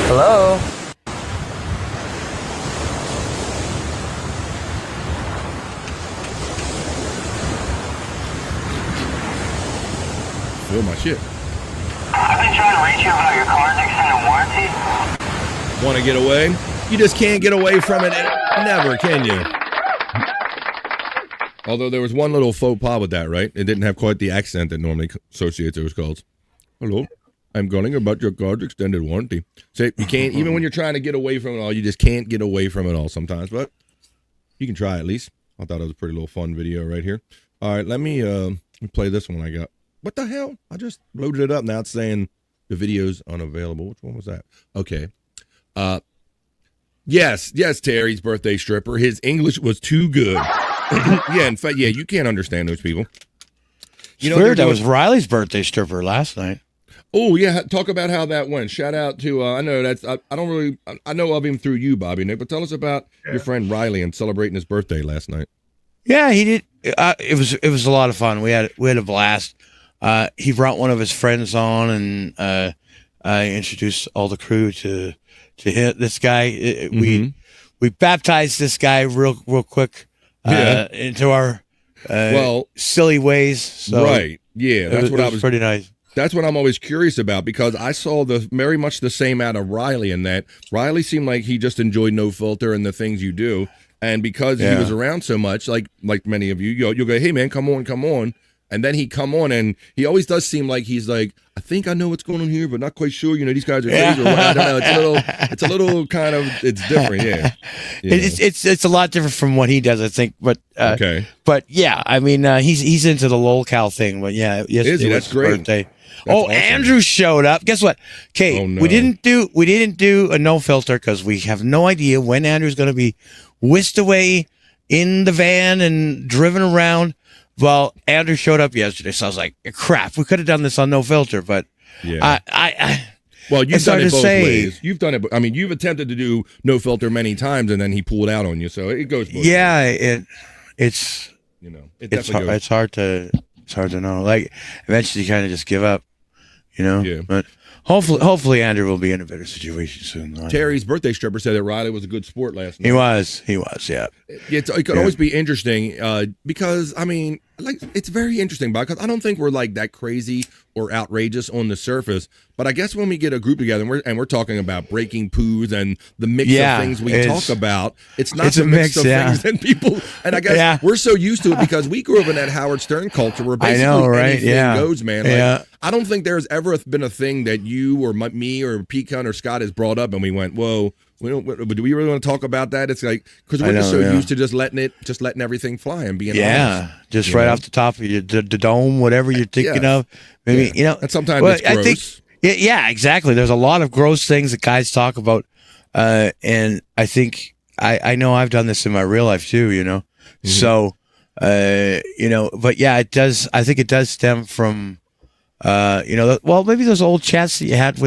Hello? Oh, my shit. I've been trying to reach you about your car's extended warranty. Want to get away? You just can't get away from it. Never, can you? Although there was one little faux pas with that, right? It didn't have quite the accent that normally associates those calls. Hello, I'm calling about your car's extended warranty. Say, you can't, even when you're trying to get away from it all, you just can't get away from it all sometimes, but you can try at least. I thought it was a pretty little fun video right here. All right, let me play this one I got. What the hell? I just loaded it up. Now it's saying the video's unavailable. Which one was that? Okay. Yes, Terry's birthday stripper. His English was too good. Yeah, in fact, yeah, you can't understand those people. You know, weird. That was Riley's birthday stripper last night. Oh yeah, talk about how that went. Shout out to I know that's I don't really I know of him through you, Bobby Nick, but tell us about your friend Riley and celebrating his birthday last night. Yeah, he did. It was a lot of fun. We had a blast. He brought one of his friends on, and I introduced all the crew to him. This guy. We baptized this guy real quick into our silly ways. So right. Yeah, that's what I was pretty nice. That's what I'm always curious about, because I saw very much the same out of Riley, in that Riley seemed like he just enjoyed No Filter and the things you do. And because he was around so much, like many of you, you'll go, hey man, come on. And then he come on, and he always does seem like he's like, I think I know what's going on here, but not quite sure. You know, these guys are crazy. Or what. I don't know. It's a little kind of, it's different. Yeah. It's a lot different from what he does, I think. But okay. But yeah, I mean, he's into the lolcow thing. But yeah, yesterday was his birthday. That's awesome. Andrew showed up. Guess what? Okay, we didn't do a no filter because we have no idea when Andrew's going to be whisked away in the van and driven around. Well, Andrew showed up yesterday, so I was like, crap, we could have done this on no filter, but well, you've done it both ways. You've done it. I mean, you've attempted to do no filter many times, and then he pulled out on you, so it goes both ways. It's you know, it's hard to know. Like, eventually you kind of just give up, you know. Yeah. But hopefully Andrew will be in a better situation soon. Terry's birthday stripper said that Riley was a good sport last night. He was, yeah. It could always be interesting because, I mean, like, it's very interesting, because I don't think we're like that crazy or outrageous on the surface. But I guess when we get a group together and we're talking about breaking poos and the mix of things we talk about, it's not the mix of things and people. And I guess we're so used to it because we grew up in that Howard Stern culture where basically anything goes, man. Like, I don't think there's ever been a thing that you or me or Pete Cunt or Scott has brought up and we went, whoa, do we really want to talk about that? It's like, because we're just so used to just letting everything fly and being honest. Just right off the top of the dome, whatever you're thinking of. Maybe, you know. And sometimes it's gross. I think, exactly. There's a lot of gross things that guys talk about. And I think, I know I've done this in my real life too, you know. So, you know, but yeah, it does. I think it does stem from, you know, maybe those old chats that you had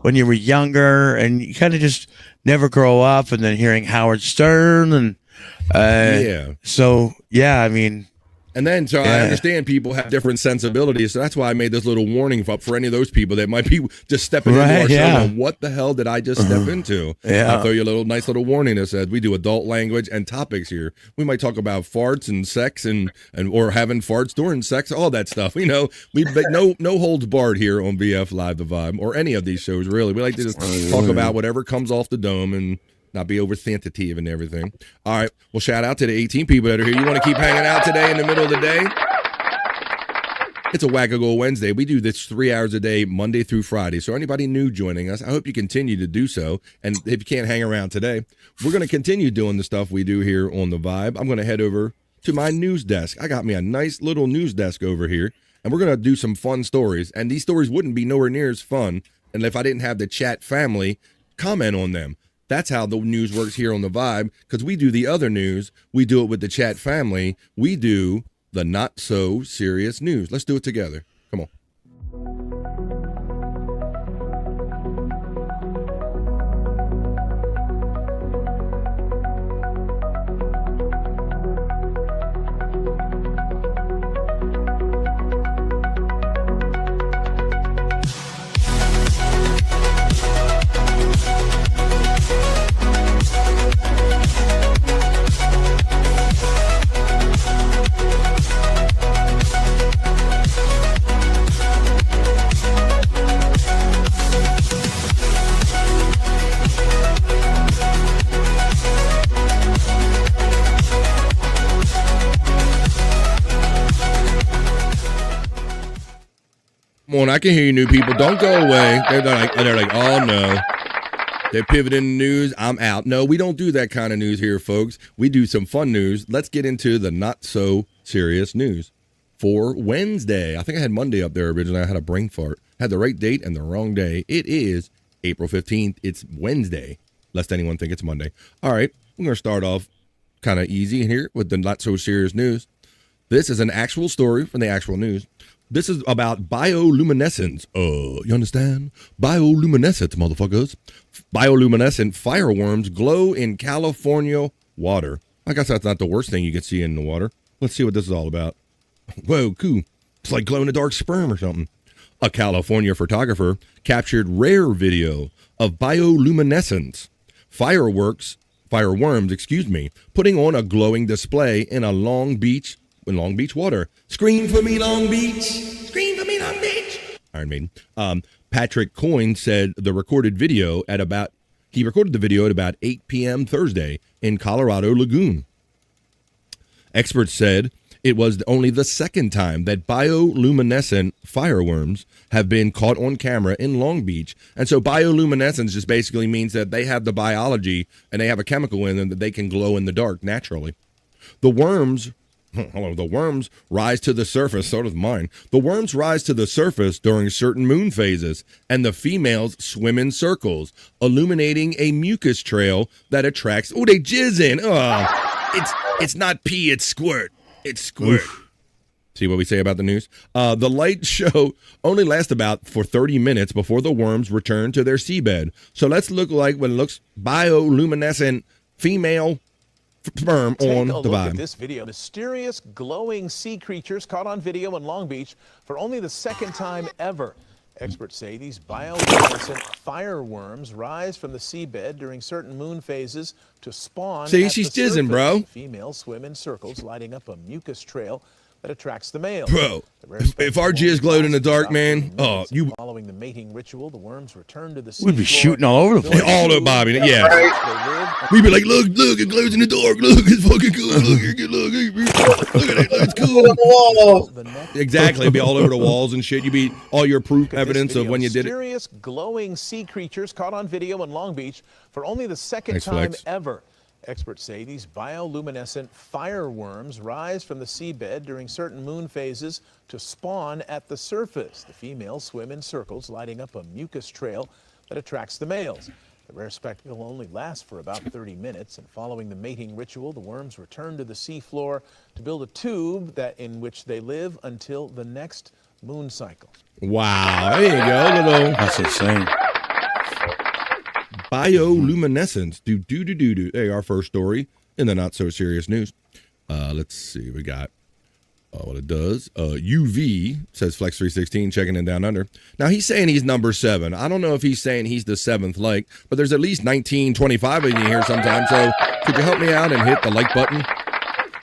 when you were younger and you kind of just never grow up, and then hearing Howard Stern and, so yeah, I mean, and then, so I understand people have different sensibilities, so that's why I made this little warning for any of those people that might be just stepping into our show. And what the hell did I just step into? I'll throw you a nice little warning that says we do adult language and topics here. We might talk about farts and sex and or having farts during sex, all that stuff. You know, we no holds barred here on BF Live the Vibe or any of these shows. Really, we like to just talk about whatever comes off the dome and not be over-sensitive and everything. All right. Well, shout out to the 18 people that are here. You want to keep hanging out today in the middle of the day? It's a Wackago Wednesday. We do this 3 hours a day, Monday through Friday. So anybody new joining us, I hope you continue to do so. And if you can't hang around today, we're going to continue doing the stuff we do here on The Vibe. I'm going to head over to my news desk. I got me a nice little news desk over here, and we're going to do some fun stories. And these stories wouldn't be nowhere near as fun and if I didn't have the chat family comment on them. That's how the news works here on The Vibe, because we do the other news. We do it with the chat family. We do the not so serious news. Let's do it together. Come on. on, I can hear you, new people. Don't go away. They're like, oh no. They're pivoting the news. I'm out. No, we don't do that kind of news here, folks. We do some fun news. Let's get into the not so serious news for Wednesday. I think I had Monday up there originally. I had a brain fart. Had the right date and the wrong day. It is April 15th. It's Wednesday, lest anyone think it's Monday. All right, we're going to start off kind of easy here with the not so serious news. This is an actual story from the actual news. This is about bioluminescence. You understand? Bioluminescence, motherfuckers. Bioluminescent fireworms glow in California water. I guess that's not the worst thing you can see in the water. Let's see what this is all about. Whoa, cool. It's like glow-in-the-dark sperm or something. A California photographer captured rare video of bioluminescence fireworms, putting on a glowing display in Long Beach water. Scream for me, Long Beach. Scream for me, Long Beach. Iron Maiden. Patrick Coyne said he recorded the video at about 8 p.m. Thursday in Colorado Lagoon. Experts said it was only the second time that bioluminescent fireworms have been caught on camera in Long Beach. And so bioluminescence just basically means that they have the biology and they have a chemical in them that they can glow in the dark naturally. The worms rise to the surface, so does mine. The worms rise to the surface during certain moon phases, and the females swim in circles, illuminating a mucus trail that attracts. Oh, they jizz in. It's not pee, it's squirt. It's squirt. Oof. See what we say about the news? The light show only lasts for 30 minutes before the worms return to their seabed. So let's look like what looks bioluminescent female sperm on the Take a look vibe. at this video. Mysterious glowing sea creatures caught on video in Long Beach for only the second time ever. Experts say these bioluminescent fireworms rise from the seabed during certain moon phases to spawn. See, at she's the jizzing, surface. bro. Females swim in circles, lighting up a mucus trail that attracts the males. Bro, if our jizz glowed in the dark, man, Following the mating ritual, the worms return to the We'd be seafloor. shooting all over the place. all up, Bobby. Yeah. We'd be like, look, it glows in the dark. Look, it's fucking cool. Look at it. It's cool. Exactly. It'd be all over the walls and shit. You'd be all your proof evidence of when you did it. Mysterious glowing sea creatures caught on video in Long Beach for only the second Thanks, time Flex. ever. Experts say these bioluminescent fireworms rise from the seabed during certain moon phases to spawn at the surface. The females swim in circles, lighting up a mucus trail that attracts the males. The rare spectacle only lasts for about 30 minutes, and following the mating ritual, the worms return to the seafloor to build a tube in which they live until the next moon cycle. Wow. There you go. That's insane. Bioluminescence. Do. Hey, our first story in the not so serious news. Let's see. We got what it does. UV says Flex 316 checking in down under. Now he's saying he's number 7. I don't know if he's saying he's the 7th like, but there's at least 1925 of you here sometimes. So could you help me out and hit the like button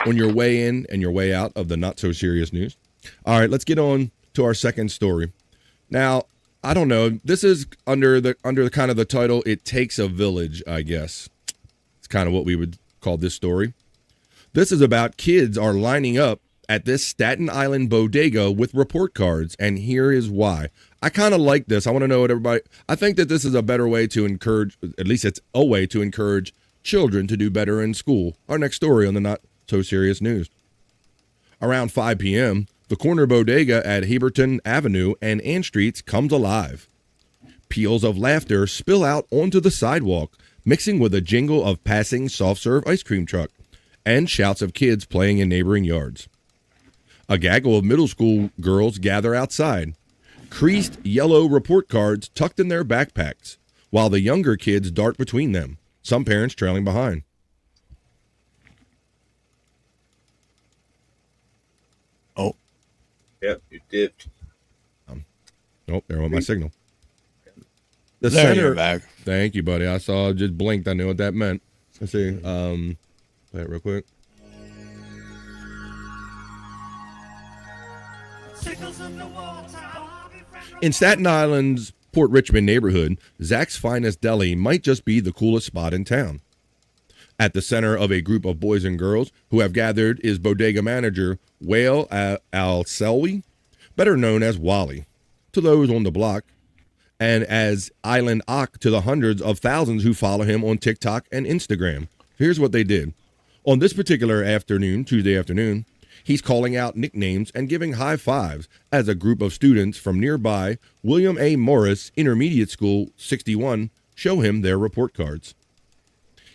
on your way in and your way out of the not so serious news? All right, let's get on to our second story. Now, I don't know. This is under the kind of the title, It Takes a Village, I guess. It's kind of what we would call this story. This is about kids are lining up at this Staten Island bodega with report cards, and here is why. I kind of like this. I want to know what everybody... I think that this is a better way to encourage, at least it's a way to encourage children to do better in school. Our next story on the Not So Serious News. Around 5 p.m., the corner bodega at Heberton Avenue and Ann Streets comes alive. Peals of laughter spill out onto the sidewalk, mixing with a jingle of passing soft-serve ice cream truck and shouts of kids playing in neighboring yards. A gaggle of middle school girls gather outside, creased yellow report cards tucked in their backpacks, while the younger kids dart between them, some parents trailing behind. Oh. Yep, you dipped. Nope, there went my signal. The There center. you're back. Thank you, buddy. I saw, just blinked. I knew what that meant. Let's see. Play it real quick. In Staten Island's Port Richmond neighborhood, Zach's Finest Deli might just be the coolest spot in town. At the center of a group of boys and girls who have gathered is bodega manager Wael Al-Selwi, better known as Wally. to those on the block, and as Island Ock to the hundreds of thousands who follow him on TikTok and Instagram. Here's what they did. On this particular afternoon, Tuesday afternoon, he's calling out nicknames and giving high fives as a group of students from nearby William A. Morris Intermediate School 61 show him their report cards.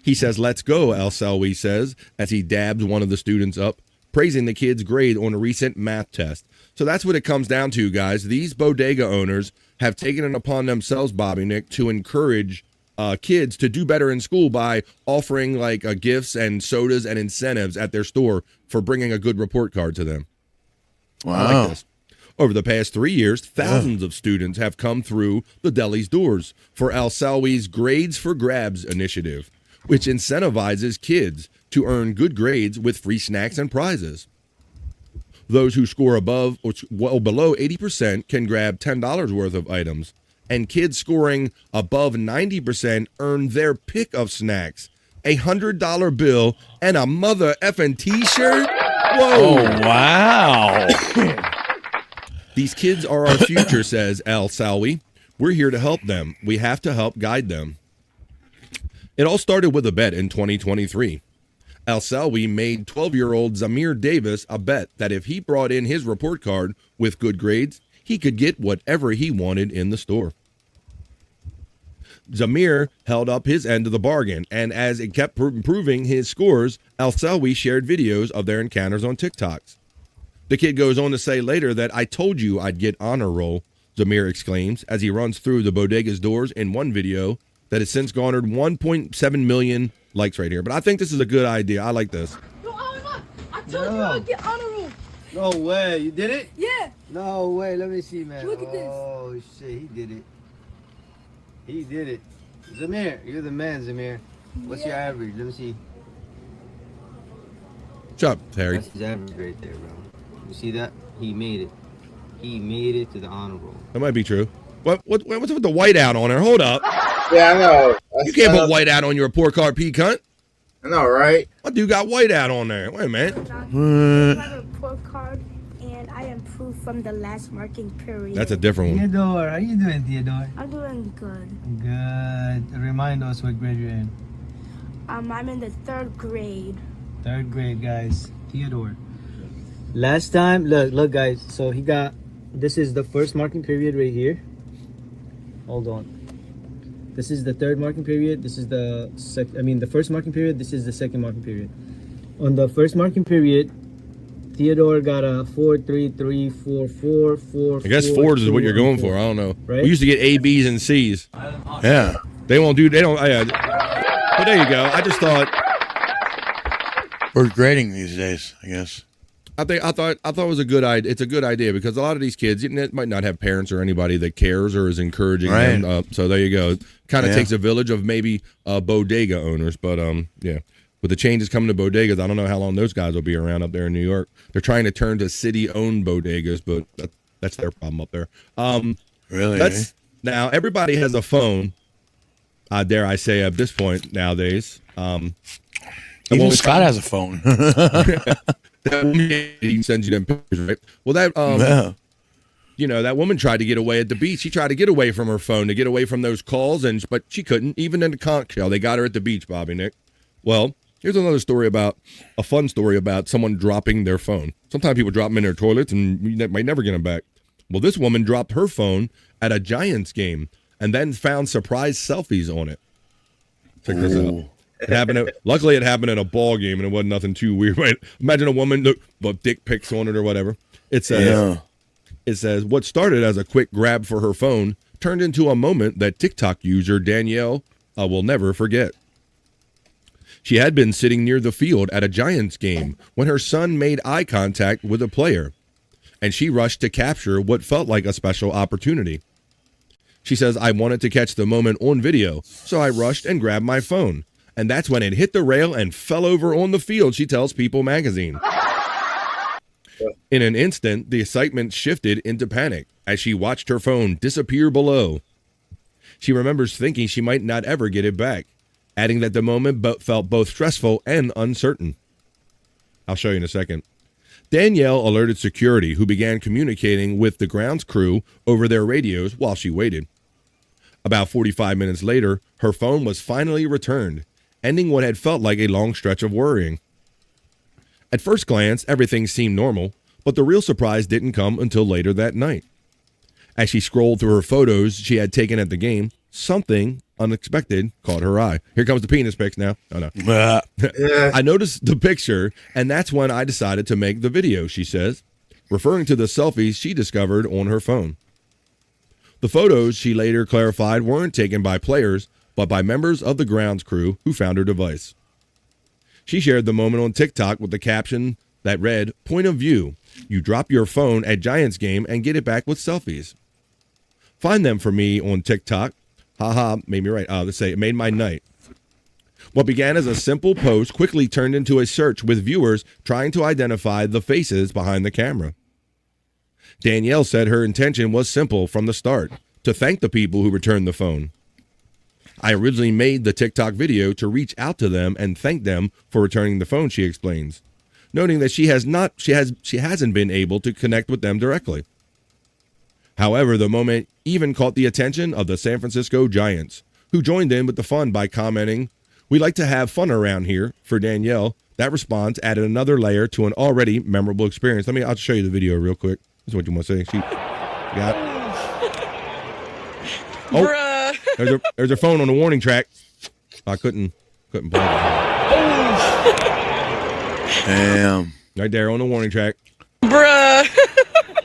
He says, "Let's go," Al Selby says, as he dabs one of the students up, praising the kid's grade on a recent math test. So that's what it comes down to, guys. These bodega owners have taken it upon themselves, Bobby Nick, to encourage kids to do better in school by offering like gifts and sodas and incentives at their store for bringing a good report card to them. Wow. I like this. Over the past 3 years, thousands of students have come through the deli's doors for Al Salwi's Grades for Grabs initiative, which incentivizes kids to earn good grades with free snacks and prizes. Those who score above or well below 80% can grab $10 worth of items, and kids scoring above 90% earn their pick of snacks, a $100 bill, and a mother effing t-shirt. Whoa! Oh, wow. These kids are our future, says Al Salwi. We're here to help them. We have to help guide them. It all started with a bet in 2023. Al Salwi made 12-year-old Zamir Davis a bet that if he brought in his report card with good grades, he could get whatever he wanted in the store. Zamir held up his end of the bargain, and as it kept improving his scores, Al Salwi shared videos of their encounters on TikToks. The kid goes on to say later that "I told you I'd get honor roll," Zamir exclaims as he runs through the bodega's doors in one video that has since garnered 1.7 million likes right here. But I think this is a good idea. I like this. No, I told you I'd get honor roll. No way. You did it? Yeah. No way. Let me see, man. Look at this. Oh, shit. He did it. He did it. Zamir, you're the man, Zamir. What's your average? Let me see. What's up, Harry? That's his average right there, bro. You see that? He made it. He made it to the honor roll. That might be true. What's with the whiteout on there? Hold up. Yeah, I know. You can't put whiteout on your report card, P cunt. I know, right? What dude got whiteout on there? Wait a minute. My report card, and I improved from the last marking period. That's a different one. Theodore, how you doing, Theodore? I'm doing good. Good. Remind us what grade you're in. I'm in the 3rd grade. 3rd grade, guys. Theodore. Last time, look, guys. So he got. This is the first marking period right here. Hold on. This is the 3rd marking period. This is the the first marking period. This is the 2nd marking period. On the first marking period, Theodore got a 4, 3, 3, 4, 4, 4. I guess 4s is what you're going for. I don't know. Right? We used to get A, B's, and C's. Yeah. They won't do. They don't. But there you go. I just thought. We're grading these days, I guess. I thought it was a good idea. It's a good idea because a lot of these kids might not have parents or anybody that cares or is encouraging them. So there you go. Kind of takes a village of maybe bodega owners, but yeah. With the changes coming to bodegas, I don't know how long those guys will be around up there in New York. They're trying to turn to city-owned bodegas, but that's their problem up there. Really? Now everybody has a phone. Dare I say at this point nowadays? Even Scott has a phone. He sends you them pictures, right? Well, that that woman tried to get away at the beach. She tried to get away from her phone, to get away from those calls, but she couldn't. Even in the conch shell, they got her at the beach, Bobby Nick. Well, here's another story a fun story about someone dropping their phone. Sometimes people drop them in their toilets and you might never get them back. Well, this woman dropped her phone at a Giants game and then found surprise selfies on it. Check this out. Luckily, it happened at a ball game, and it wasn't nothing too weird. Right? Imagine a woman with dick pics on it or whatever. It says, what started as a quick grab for her phone turned into a moment that TikTok user Danielle will never forget. She had been sitting near the field at a Giants game when her son made eye contact with a player, and she rushed to capture what felt like a special opportunity. She says, I wanted to catch the moment on video, so I rushed and grabbed my phone. And that's when it hit the rail and fell over on the field, she tells People magazine. In an instant, the excitement shifted into panic as she watched her phone disappear below. She remembers thinking she might not ever get it back, adding that the moment felt both stressful and uncertain. I'll show you in a second. Danielle alerted security, who began communicating with the grounds crew over their radios while she waited. About 45 minutes later, her phone was finally returned, ending what had felt like a long stretch of worrying. At first glance, everything seemed normal, but the real surprise didn't come until later that night. As she scrolled through her photos she had taken at the game, something unexpected caught her eye. Here comes the penis pics now. Oh, no. I noticed the picture, and that's when I decided to make the video, she says, referring to the selfies she discovered on her phone. The photos, she later clarified, weren't taken by players, but by members of the grounds crew who found her device. She shared the moment on TikTok with the caption that read, "Point of view, you drop your phone at Giants game and get it back with selfies. Find them for me on TikTok. Haha, made me right. Let's say it made my night." What began as a simple post quickly turned into a search with viewers trying to identify the faces behind the camera. Danielle said her intention was simple from the start, to thank the people who returned the phone. I originally made the TikTok video to reach out to them and thank them for returning the phone, she explains, noting that she hasn't been able to connect with them directly. However, the moment even caught the attention of the San Francisco Giants, who joined in with the fun by commenting, "We like to have fun around here." For Danielle, that response added another layer to an already memorable experience. I'll show you the video real quick. This is what you want to say. She got. Oh, bruh. There's her phone on the warning track. I couldn't play it. Damn. Right there on the warning track. Bruh.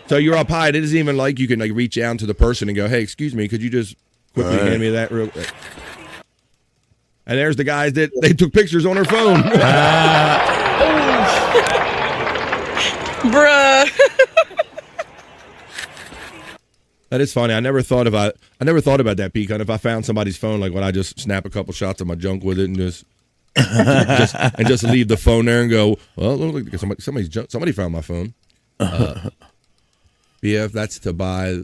So you're up high. It isn't even like you can reach out to the person and go, "Hey, excuse me, could you just quickly hand me that real quick?" And there's the guys that they took pictures on her phone. Bruh. That is funny. I never thought about that, Pecan. If I found somebody's phone, like, would I just snap a couple shots of my junk with it and just leave the phone there and go, "Well, it looks like somebody found my phone." BF, that's to buy.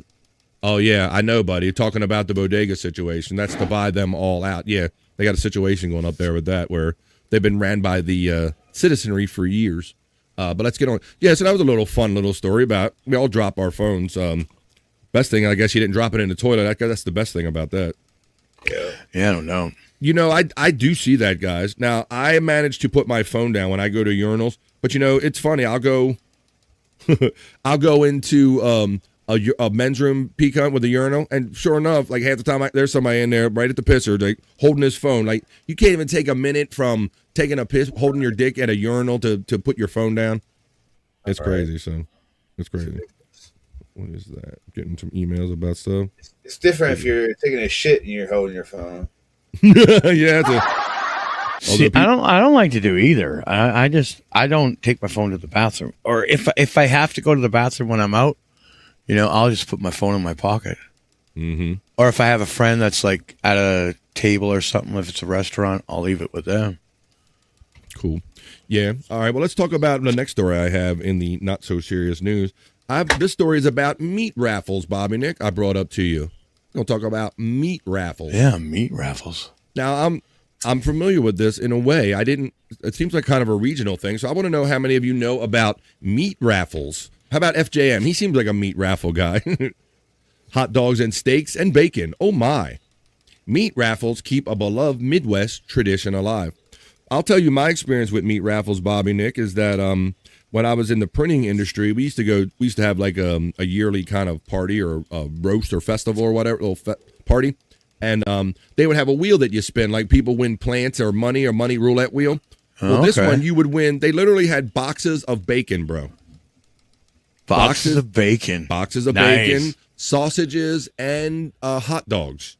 Oh yeah, I know, buddy. You're talking about the bodega situation. That's to buy them all out. Yeah, they got a situation going up there with that where they've been ran by the citizenry for years. But let's get on. Yeah, so that was a little fun little story about we all drop our phones. Best thing, I guess, you didn't drop it in the toilet. That's the best thing about that. Yeah, I don't know. You know, I do see that, guys. Now, I manage to put my phone down when I go to urinals, but it's funny. I'll go into a men's room, Pecan, with a urinal, and sure enough, like half the time there's somebody in there right at the pisser, like holding his phone. Like you can't even take a minute from taking a piss, holding your dick at a urinal to put your phone down. It's crazy. So it's crazy. What is that? Getting some emails about stuff. It's different if you're taking a shit and you're holding your phone. Yeah. See, I don't like to do either. I don't take my phone to the bathroom, or if I have to go to the bathroom when I'm out, I'll just put my phone in my pocket. Mm-hmm. Or if I have a friend that's like at a table or something, if it's a restaurant, I'll leave it with them. Cool. Yeah. All right. Well, let's talk about the next story I have in the not so serious news. This story is about meat raffles, Bobby Nick. I brought up to you. We'll talk about meat raffles. Yeah, meat raffles. Now, I'm familiar with this in a way. It seems like kind of a regional thing. So I want to know how many of you know about meat raffles. How about FJM? He seems like a meat raffle guy. Hot dogs and steaks and bacon. Oh my. Meat raffles keep a beloved Midwest tradition alive. I'll tell you my experience with meat raffles, Bobby Nick, is that when I was in the printing industry, we used to have like a yearly kind of party or a roast or festival or whatever, little party. And they would have a wheel that you spin, like people win plants or money roulette wheel. Well, this one you would win. They literally had boxes of bacon, bro. Boxes of bacon. Boxes of bacon, sausages, and hot dogs.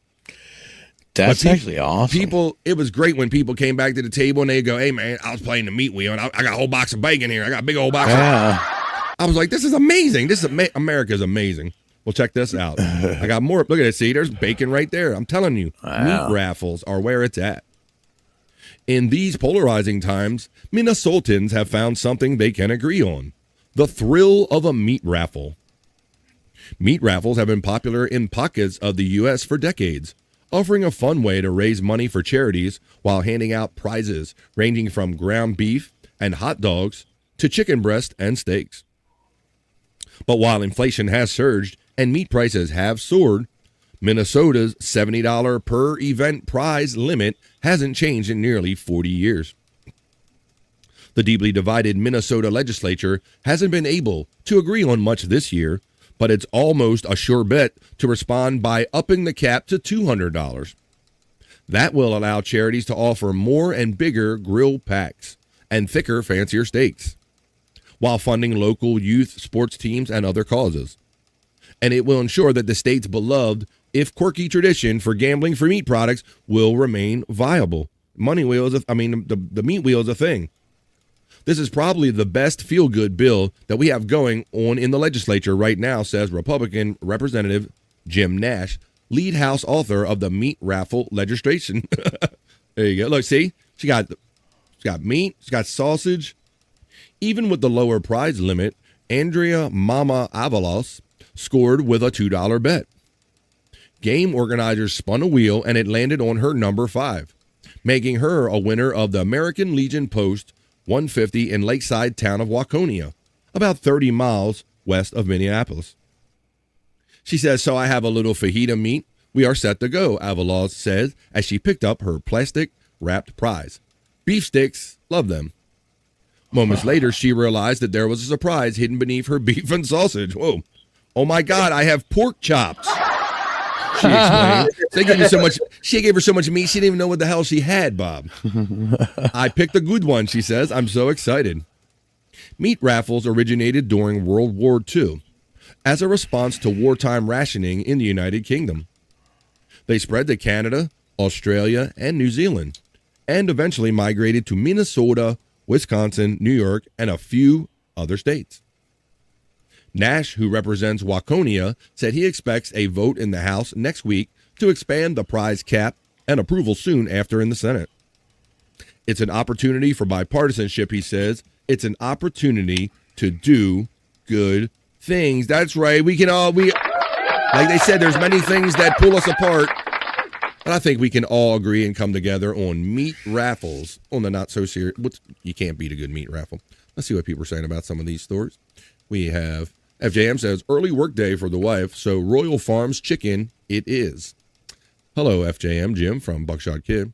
That's actually awesome. It was great when people came back to the table and they'd go, "Hey, man, I was playing the meat wheel, and I got a whole box of bacon here. I got a big old box." I was like, "This is amazing. America's amazing." Well, check this out. I got more. Look at it. See, there's bacon right there. I'm telling you, meat raffles are where it's at. In these polarizing times, Minnesotans have found something they can agree on: the thrill of a meat raffle. Meat raffles have been popular in pockets of the U.S. for decades, offering a fun way to raise money for charities while handing out prizes ranging from ground beef and hot dogs to chicken breast and steaks. But while inflation has surged and meat prices have soared, Minnesota's $70 per event prize limit hasn't changed in nearly 40 years. The deeply divided Minnesota legislature hasn't been able to agree on much this year, but it's almost a sure bet to respond by upping the cap to $200. That will allow charities to offer more and bigger grill packs and thicker, fancier steaks, while funding local youth sports teams and other causes. And it will ensure that the state's beloved, if quirky, tradition for gambling for meat products will remain viable. The meat wheel is a thing. This is probably the best feel-good bill that we have going on in the legislature right now, says Republican Representative Jim Nash, lead House author of the meat raffle legislation. There you go. Look, see? She got meat. She got sausage. Even with the lower prize limit, Andrea Mama Avalos scored with a $2 bet. Game organizers spun a wheel, and it landed on her number 5, making her a winner of the American Legion Post 150 in lakeside town of Waconia, about 30 miles west of Minneapolis. She says, "So I have a little fajita meat. We are set to go," Avalos says as she picked up her plastic-wrapped prize. Beef sticks, love them. Moments later, she realized that there was a surprise hidden beneath her beef and sausage. Whoa. "Oh my God, I have pork chops," she explained. She gave her so much meat, she didn't even know what the hell she had, Bob. "I picked a good one," she says. "I'm so excited." Meat raffles originated during World War II as a response to wartime rationing in the United Kingdom. They spread to Canada, Australia, and New Zealand, and eventually migrated to Minnesota, Wisconsin, New York, and a few other states. Nash, who represents Waconia, said he expects a vote in the House next week to expand the prize cap and approval soon after in the Senate. "It's an opportunity for bipartisanship," he says. "It's an opportunity to do good things." That's right. Like they said, there's many things that pull us apart. But I think we can all agree and come together on meat raffles on the not so serious. You can't beat a good meat raffle. Let's see what people are saying about some of these stories. We have FJM says, "Early work day for the wife, so Royal Farms chicken it is." Hello, FJM. Jim from Buckshot Kid.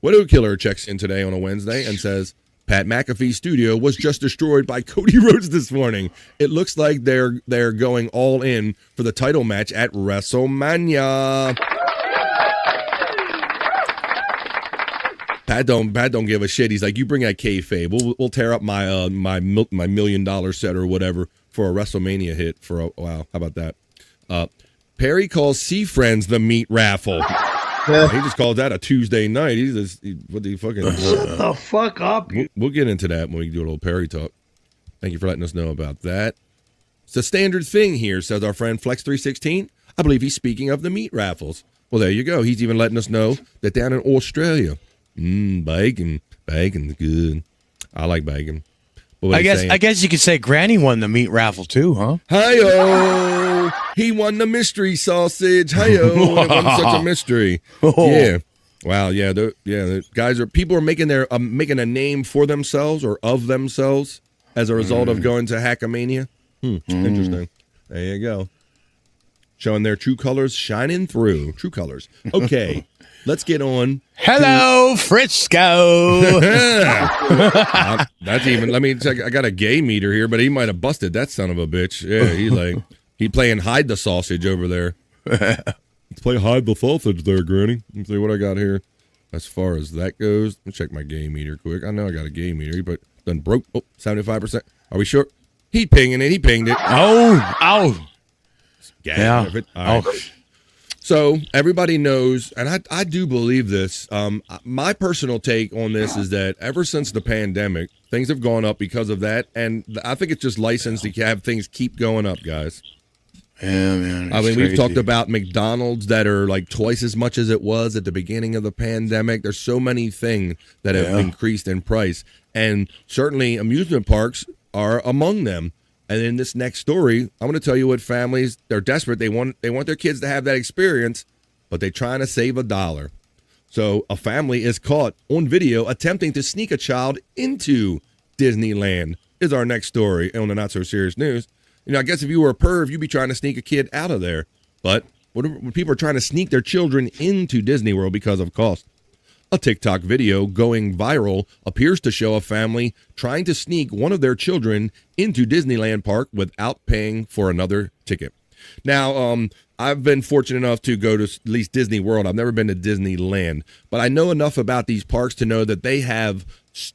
Widow Killer checks in today on a Wednesday and says, "Pat McAfee's studio was just destroyed by Cody Rhodes this morning. It looks like they're going all in for the title match at WrestleMania." Pat don't give a shit. He's like, "You bring that kayfabe. We'll tear up my my $1 million set or whatever for a WrestleMania hit for a wow. How about that?" Perry calls Sea Friends the meat raffle. He just called that a Tuesday night. What the fucking shut the fuck up. We'll get into that when we do a little Perry talk. Thank you for letting us know about that. It's a standard thing here, says our friend Flex316. I believe he's speaking of the meat raffles. Well, there you go. He's even letting us know that down in Australia, bacon. Bacon's good. I like bacon. I guess you could say Granny won the meat raffle too, huh? Hi-yo! He won the mystery sausage. Hi-yo! It wasn't such a mystery. Oh. Yeah. Wow. Yeah. People are making making a name for themselves or of themselves as a result of going to Hackamania. Interesting. There you go. Showing their true colors shining through. True colors. Okay. Let's get on. Hello, Frisco. That's even. Let me check. I got a gay meter here, but he might have busted that son of a bitch. Yeah, he's playing hide the sausage over there. Let's play hide the sausage there, Granny. Let's see what I got here. As far as that goes, let me check my gay meter quick. I know I got a gay meter, but then broke. 75%. Are we sure? He pinging it. He pinged it. Oh. Yeah. All right. So everybody knows, and I do believe this. My personal take on this is that ever since the pandemic, things have gone up because of that, and I think it's just licensed to have things keep going up, guys. Yeah, man. I mean, we've talked about McDonald's that are like twice as much as it was at the beginning of the pandemic. There's so many things that have increased in price, and certainly amusement parks are among them. And in this next story, I'm going to tell you what families, they're desperate. They want their kids to have that experience, but they're trying to save $1. So a family is caught on video attempting to sneak a child into Disneyland is our next story on the not so serious news. You know, I guess if you were a perv, you'd be trying to sneak a kid out of there. But when people are trying to sneak their children into Disney World because of cost. A TikTok video going viral appears to show a family trying to sneak one of their children into Disneyland Park without paying for another ticket. Now, I've been fortunate enough to go to at least Disney World. I've never been to Disneyland, but I know enough about these parks to know that they have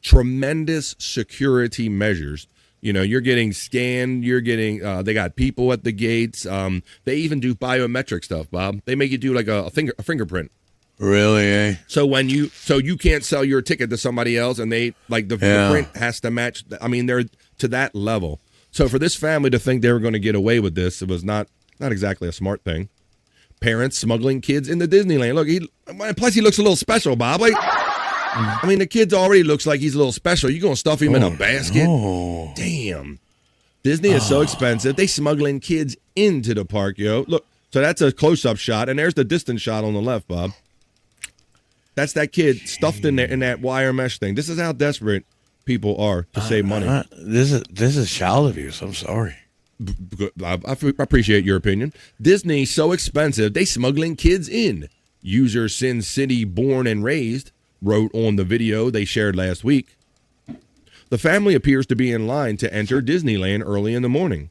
tremendous security measures. You know, you're getting scanned, you're getting, they got people at the gates. They even do biometric stuff, Bob. They make you do like a fingerprint. Really, eh? So you can't sell your ticket to somebody else, and they like the print has to match. I mean, they're to that level. So for this family to think they were going to get away with this, it was not exactly a smart thing. Parents smuggling kids into Disneyland. Look, plus he looks a little special, Bob. Like, I mean, the kid already looks like he's a little special. You gonna stuff him in a basket? No. Damn. Disney is so expensive. They smuggling kids into the park, yo. Look, so that's a close-up shot, and there's the distance shot on the left, Bob. That's that kid stuffed in there in that wire mesh thing. This is how desperate people are to save money. This is child abuse. I'm sorry. I appreciate your opinion. Disney so expensive, they smuggling kids in. User Sin City Born and Raised wrote on the video they shared last week. The family appears to be in line to enter Disneyland early in the morning.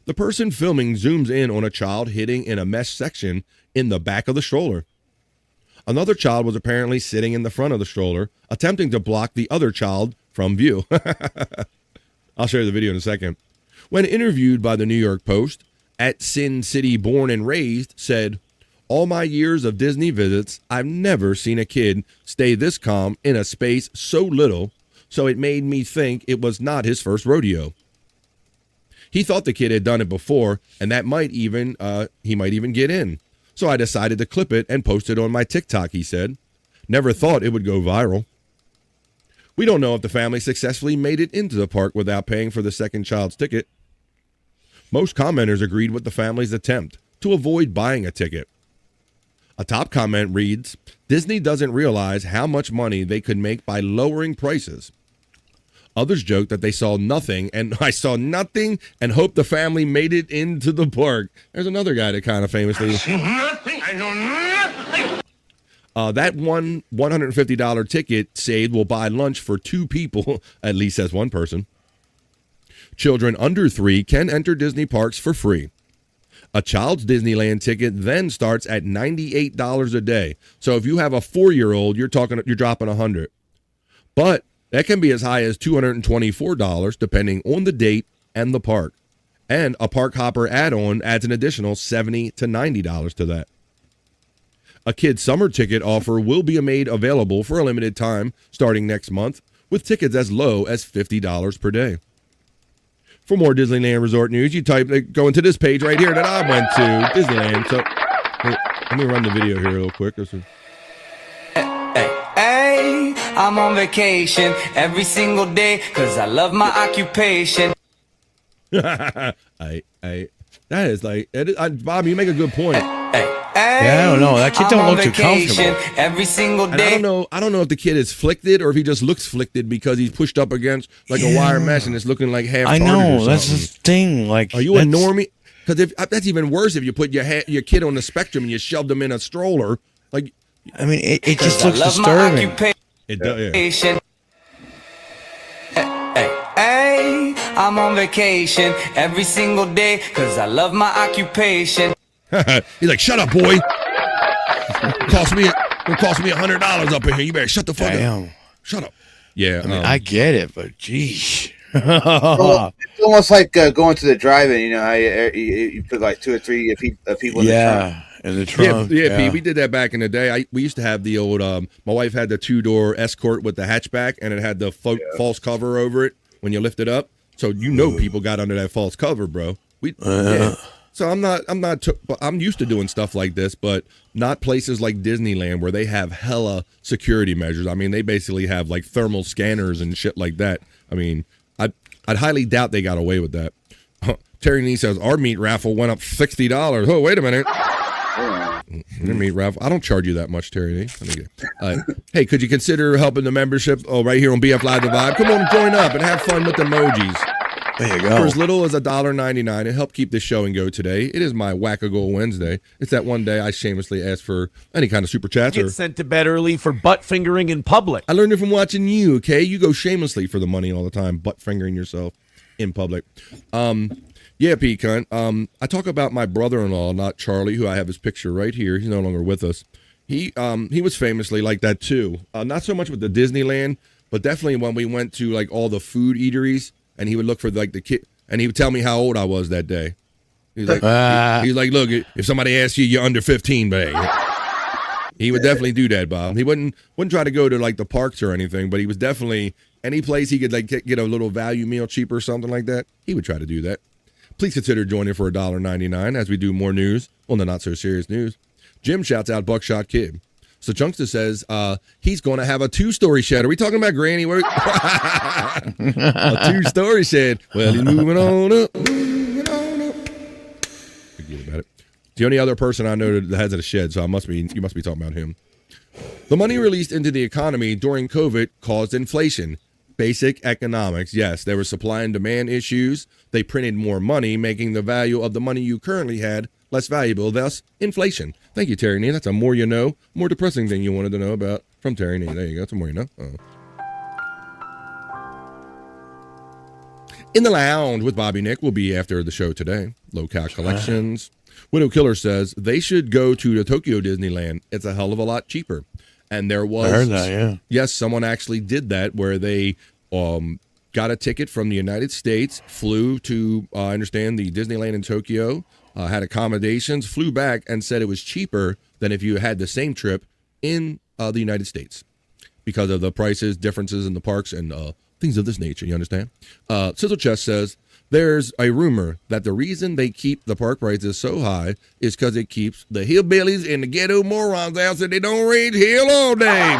The person filming zooms in on a child hitting in a mesh section in the back of the stroller. Another child was apparently sitting in the front of the stroller, attempting to block the other child from view. I'll show you the video in a second. When interviewed by the New York Post, at Sin City Born and Raised said, "All my years of Disney visits, I've never seen a kid stay this calm in a space so little, so it made me think it was not his first rodeo." He thought the kid had done it before, and that he might even get in. So I decided to clip it and post it on my TikTok, he said. Never thought it would go viral. We don't know if the family successfully made it into the park without paying for the second child's ticket. Most commenters agreed with the family's attempt to avoid buying a ticket. A top comment reads, "Disney doesn't realize how much money they could make by lowering prices." Others joked that they saw nothing, and I saw nothing and hope the family made it into the park. There's another guy that kind of famously... I know nothing. That one $150 ticket saved will buy lunch for 2 people, at least as one person. Children under 3 can enter Disney parks for free. A child's Disneyland ticket then starts at $98 a day. So if you have a 4-year-old, you're dropping $100. But that can be as high as $224 depending on the date and the park. And a Park Hopper add-on adds an additional $70 to $90 to that. A kid's summer ticket offer will be made available for a limited time starting next month, with tickets as low as $50 per day. For more Disneyland Resort news, you go into this page right here that I went to, Disneyland. So let me run the video here real quick. Hey, I'm on vacation every single day because I love my occupation. That is like, Bob, you make a good point. Yeah, I don't know. That kid don't look too comfortable. Every single day. And I don't know if the kid is flicked or if he just looks flicked because he's pushed up against like a wire mesh and it's looking like half. I know that's the thing. Like, are you a normie? Because that's even worse if you put your kid on the spectrum and you shoved him in a stroller. Like, I mean, it just looks disturbing. It does. Yeah. Hey, I'm on vacation every single day because I love my occupation. He's like, "Shut up, boy! It cost me $100 up in here. You better shut the fuck up. Shut up." Yeah, I mean, I get it, but geez. Well, it's almost like going to the drive-in. You know how you put like 2 or 3 people in the trunk. In the trunk. Yeah, Pete, we did that back in the day. We used to have the old. My wife had the 2-door Escort with the hatchback, and it had the false cover over it when you lift it up. So people got under that false cover, bro. So I'm used to doing stuff like this, but not places like Disneyland where they have hella security measures. I mean, they basically have like thermal scanners and shit like that. I mean, I'd highly doubt they got away with that. Terry Nee says, "Our meat raffle went up $60. Oh, wait a minute. Let me meet Ralph. I don't charge you that much, Terry. Hey, could you consider helping the membership? Oh, right here on BF Live The Vibe. Come on, join up and have fun with the emojis. There you go. For as little as $1.99 and help keep this show and go today. It is my Whack-A-Goal Wednesday. It's that one day I shamelessly ask for any kind of super chats. Get sent to bed early for butt fingering in public. I learned it from watching you, okay? You go shamelessly for the money all the time, butt fingering yourself in public. Yeah, P. Cunt. I talk about my brother-in-law, not Charlie, who I have his picture right here. He's no longer with us. He was famously like that too. Not so much with the Disneyland, but definitely when we went to like all the food eateries. And he would look for like the kid, and he would tell me how old I was that day. He's like, he's like, look, if somebody asks you, you're under 15, babe. He would definitely do that, Bob. He wouldn't try to go to like the parks or anything, but he was definitely any place he could like get a little value meal cheaper or something like that. He would try to do that. Please consider joining for $1.99 as we do more news on the Not So Serious News. Jim shouts out Buckshot Kid. So Chunkster says he's going to have a 2-story shed. Are we talking about Granny? A 2-story shed. Well, he's moving on up. Forget about it. The only other person I know that has a shed, so you must be talking about him. The money released into the economy during COVID caused inflation. Basic economics. Yes, there were supply and demand issues. They printed more money, making the value of the money you currently had less valuable, thus inflation. Thank you, Terry Nee. That's a more you know, more depressing thing you wanted to know about from Terry Nee. There you go. That's a more you know. In the Lounge with Bobby Nick will be after the show today. Low-cal collections. Widow Killer says they should go to the Tokyo Disneyland. It's a hell of a lot cheaper. And there was, I heard that, yeah. Yes, someone actually did that where they got a ticket from the United States, flew to, I understand, the Disneyland in Tokyo, had accommodations, flew back, and said it was cheaper than if you had the same trip in the United States because of the prices, differences in the parks, and things of this nature. You understand? Sizzle Chest says there's a rumor that the reason they keep the park prices so high is because it keeps the hillbillies and the ghetto morons out so they don't raid hell all day.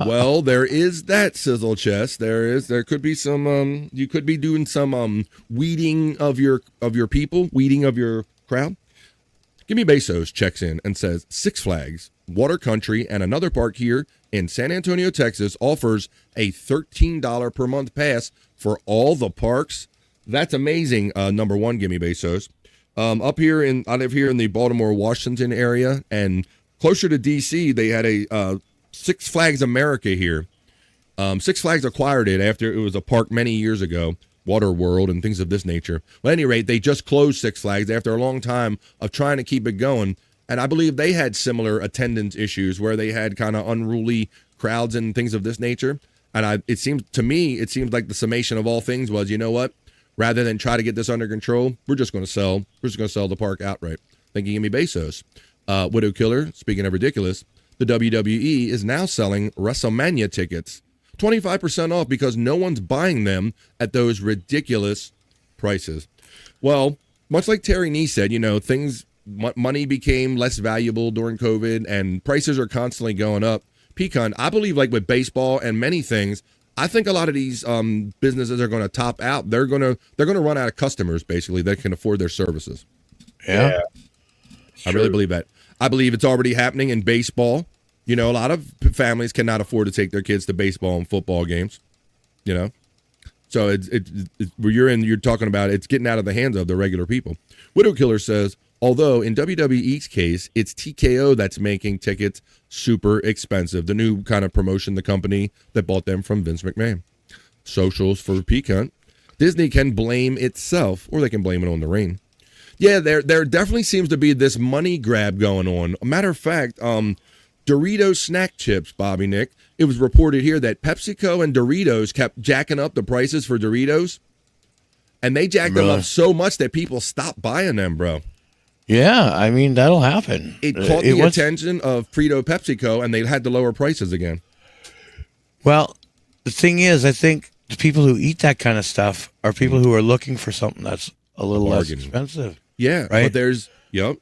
Well, there is that, Sizzle Chest. There could be some you could be doing some weeding of your people, weeding of your crowd. Gimme Bezos checks in and says Six Flags, Water Country, and another park here in San Antonio, Texas offers a $13 per month pass for all the parks. That's amazing. Number one, Gimme Bezos. I live here in the Baltimore, Washington area, and closer to DC, they had a Six Flags America here. Six Flags acquired it after it was a park many years ago, Water World and things of this nature. Well, at any rate, they just closed Six Flags after a long time of trying to keep it going. And I believe they had similar attendance issues where they had kind of unruly crowds and things of this nature. And it seems like the summation of all things was, you know what? Rather than try to get this under control, we're just going to sell the park outright. Thank you, Gimme Bezos. Widow Killer, speaking of ridiculous, the WWE is now selling WrestleMania tickets 25% off because no one's buying them at those ridiculous prices. Well, much like Terry Nee said, money became less valuable during COVID and prices are constantly going up. Pecan, I believe like with baseball and many things, I think a lot of these businesses are going to top out. They're going to run out of customers basically that can afford their services. Yeah. I really believe that. I believe it's already happening in baseball. A lot of families cannot afford to take their kids to baseball and football games. So you're talking about it's getting out of the hands of the regular people. Widow Killer says, although in WWE's case, it's TKO that's making tickets super expensive. The new kind of promotion, the company that bought them from Vince McMahon. Socials for Pecan. Disney can blame itself, or they can blame it on the rain. Yeah, there definitely seems to be this money grab going on. A matter of fact, Doritos snack chips, Bobby Nick. It was reported here that PepsiCo and Doritos kept jacking up the prices for Doritos. And they jacked them up so much that people stopped buying them, bro. Yeah, I mean, that'll happen. It caught the attention of Frito PepsiCo, and they had to lower prices again. Well, the thing is, I think the people who eat that kind of stuff are people who are looking for something that's a little less expensive. Yeah, right? But there's, yep.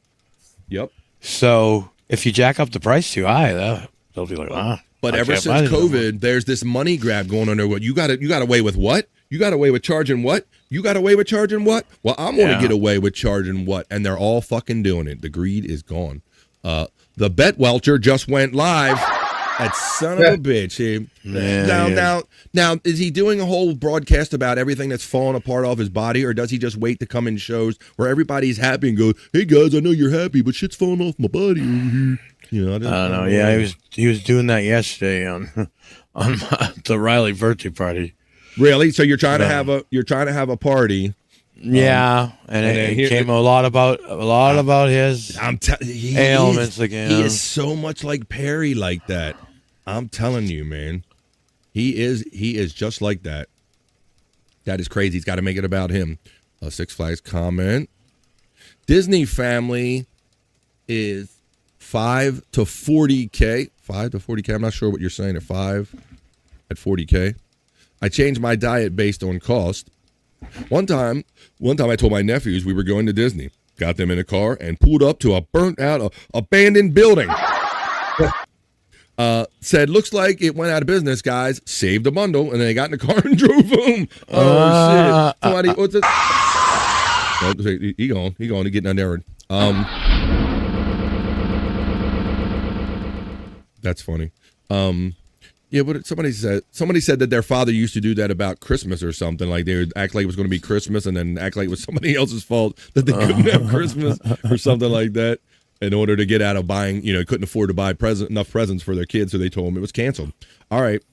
So if you jack up the price too high, they'll be like, But ever since COVID, there's this money grab going on there. You got away with what? You got away with charging what? You got away with charging what? Well, I'm going to get away with charging what? And they're all fucking doing it. The greed is gone. The Bet Welcher just went live. That son of a bitch. Now, is he doing a whole broadcast about everything that's falling apart off his body, or does he just wait to come in shows where everybo's happy and go, "Hey guys, I know you're happy, but shit's falling off my body over here"? You know, I don't know. Yeah, he was doing that yesterday on the Riley birthday party. Really? So you're trying to have a party? Yeah, and it came a lot about his ailments again. He is so much like Perry like that. I'm telling you, man. He is just like that. That is crazy. He's got to make it about him. Six Flags comment. Disney family is 5 to 40K. 5 to 40K. I'm not sure what you're saying at 5 at 40K. I changed my diet based on cost. One time I told my nephews we were going to Disney. Got them in a car and pulled up to a burnt out, abandoned building. Said, looks like it went out of business, guys. Saved a bundle, and then they got in the car and drove home. Oh, shit. Somebody, what's it? Oh, he going. He getting on there. That's funny. Yeah, but somebody said that their father used to do that about Christmas or something. Like they would act like it was going to be Christmas and then act like it was somebody else's fault that they couldn't have Christmas or something like that. In order to get out of buying, couldn't afford to buy enough presents for their kids, so they told him it was canceled. All right.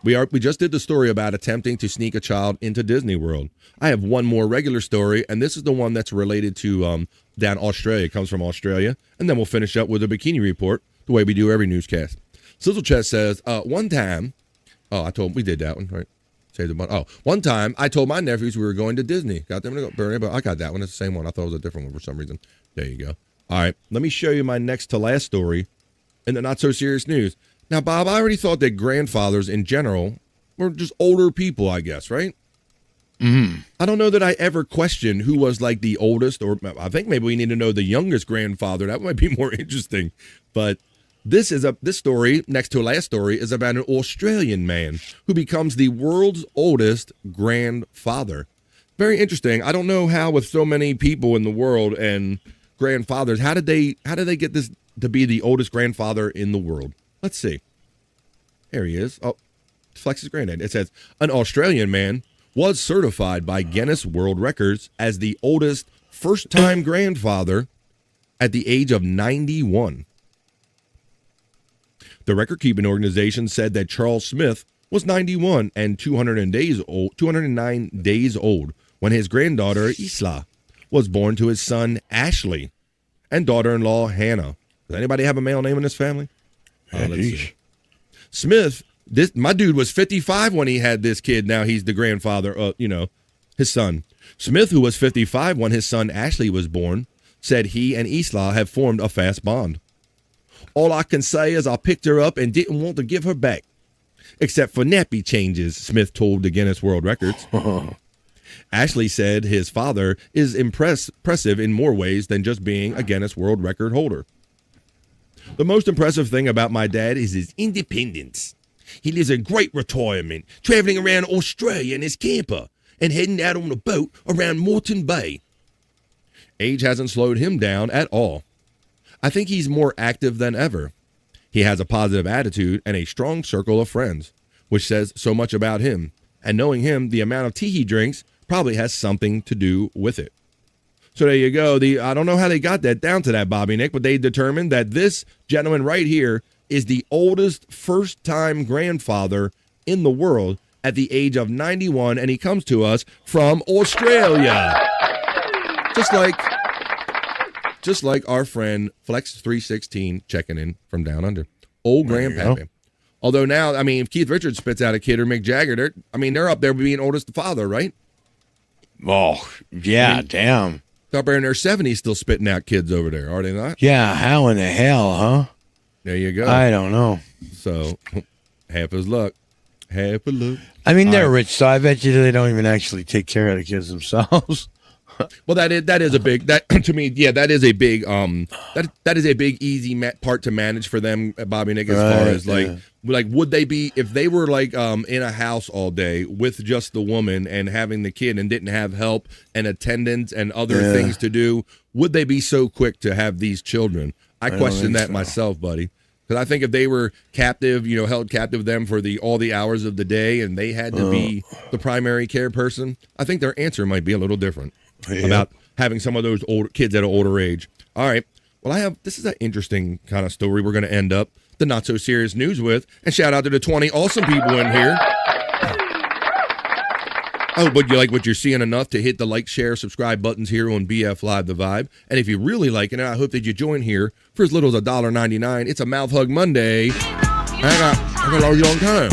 We just did the story about attempting to sneak a child into Disney World. I have one more regular story, and this is the one that's related to down Australia. It comes from Australia. And then we'll finish up with a bikini report, the way we do every newscast. Sizzle Chest says, one time, we did that one, right? Save the money. One time I told my nephews we were going to Disney. Got them to go, Bernie, but I got that one. It's the same one. I thought it was a different one for some reason. There you go. All right, let me show you my next to last story in the not so serious news. Now, Bob, I already thought that grandfathers in general were just older people, I guess, right? Mm-hmm. I don't know that I ever questioned who was like the oldest, or I think maybe we need to know the youngest grandfather. That might be more interesting. But this story, next to last story, is about an Australian man who becomes the world's oldest grandfather. Very interesting. I don't know how with so many people in the world and grandfathers, how did they get this to be the oldest grandfather in the world? Let's see. There he is. Oh, Flex's granddad. It says, an Australian man was certified by Guinness World Records as the oldest first-time grandfather at the age of 91. The record-keeping organization said that Charles Smith was 91 and 209 days old when his granddaughter, Isla, was born to his son, Ashley, and daughter-in-law, Hannah. Does anybody have a male name in this family? Let's see. Smith, my dude was 55 when he had this kid. Now he's the grandfather, his son. Smith, who was 55 when his son, Ashley, was born, said he and Isla have formed a fast bond. All I can say is I picked her up and didn't want to give her back, except for nappy changes, Smith told the Guinness World Records. Ashley said his father is impressive in more ways than just being a Guinness World Record holder. The most impressive thing about my dad is his independence. He lives a great retirement, traveling around Australia in his camper and heading out on a boat around Moreton Bay. Age hasn't slowed him down at all. I think he's more active than ever. He has a positive attitude and a strong circle of friends, which says so much about him. And knowing him, the amount of tea he drinks probably has something to do with it. So there you go. I don't know how they got that down to that, Bobby Nick, but they determined that this gentleman right here is the oldest first-time grandfather in the world at the age of 91, and he comes to us from Australia. Just like our friend Flex316 checking in from down under. Old grandpappy. Although now, if Keith Richards spits out a kid or Mick Jagger, they're up there being oldest father, right? Oh, yeah, damn. They're up there in their 70s still spitting out kids over there, are they not? Yeah, how in the hell, huh? There you go. I don't know. So, half his luck. Half a look. They're rich, so I bet you they don't even actually take care of the kids themselves. Well, that is a big to me. Yeah, that is a big that is a big easy part to manage for them, Bobby Nick. As far as like would they be if they were like in a house all day with just the woman and having the kid and didn't have help and attendants and other things to do? Would they be so quick to have these children? I question that myself, buddy. Because I think if they were captive, held captive them for all the hours of the day, and they had to be the primary care person, I think their answer might be a little different about having some of those older kids at an older age. All right. Well, this is an interesting kind of story we're going to end up the not so serious news with, and shout out to the 20 awesome people in here. Oh, but you like what you're seeing enough to hit the like, share, subscribe buttons here on BF Live The Vibe. And if you're really liking it, I hope that you join here for as little as $1.99. It's a Mouth Hug Monday. I got a long time.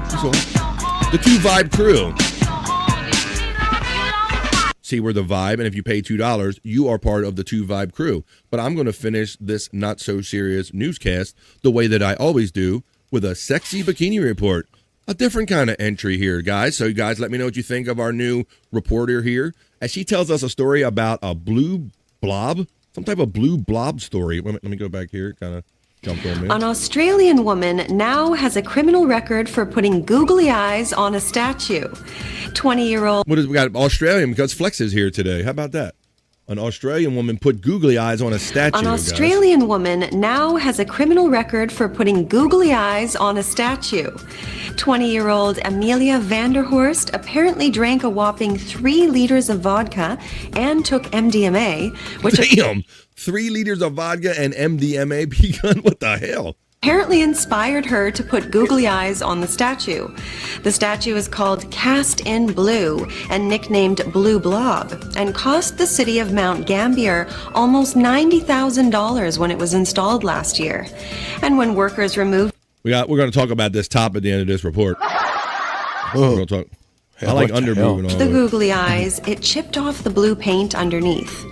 So, the Two Vibe crew. See, we're the Vibe, and if you pay $2, you are part of the Two Vibe crew. But I'm going to finish this not so serious newscast the way that I always do, with a sexy bikini report. A different kind of entry here, guys. So you guys let me know what you think of our new reporter here as she tells us a story about a blue blob, some type of blue blob story. Let me go back here. Kind of jumped on me. An Australian woman now has a criminal record for putting googly eyes on a statue. 20-year-old. We got Australian because Flex is here today. How about that? An Australian woman put googly eyes on a statue. An Australian woman now has a criminal record for putting googly eyes on a statue. 20-year-old Amelia Vanderhorst apparently drank a whopping 3 liters of vodka and took MDMA, which 3 liters of vodka and MDMA begun. What the hell? Apparently inspired her to put googly eyes on the statue. The statue is called Cast in Blue and nicknamed Blue Blob, and cost the city of Mount Gambier almost $90,000 when it was installed last year. And when workers removed... We're going to talk about this top at the end of this report. We're going to talk. I like undermoving all the googly eyes, it chipped off the blue paint underneath.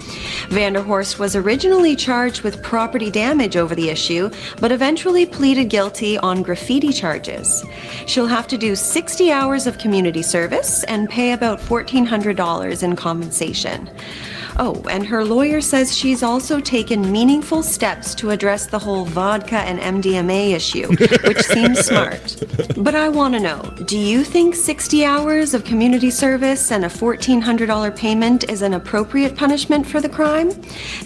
Vanderhorst was originally charged with property damage over the issue, but eventually pleaded guilty on graffiti charges. She'll have to do 60 hours of community service and pay about $1,400 in compensation. Oh, and her lawyer says she's also taken meaningful steps to address the whole vodka and MDMA issue, which seems smart. But I want to know, do you think 60 hours of community service and a $1,400 payment is an appropriate punishment for the crime?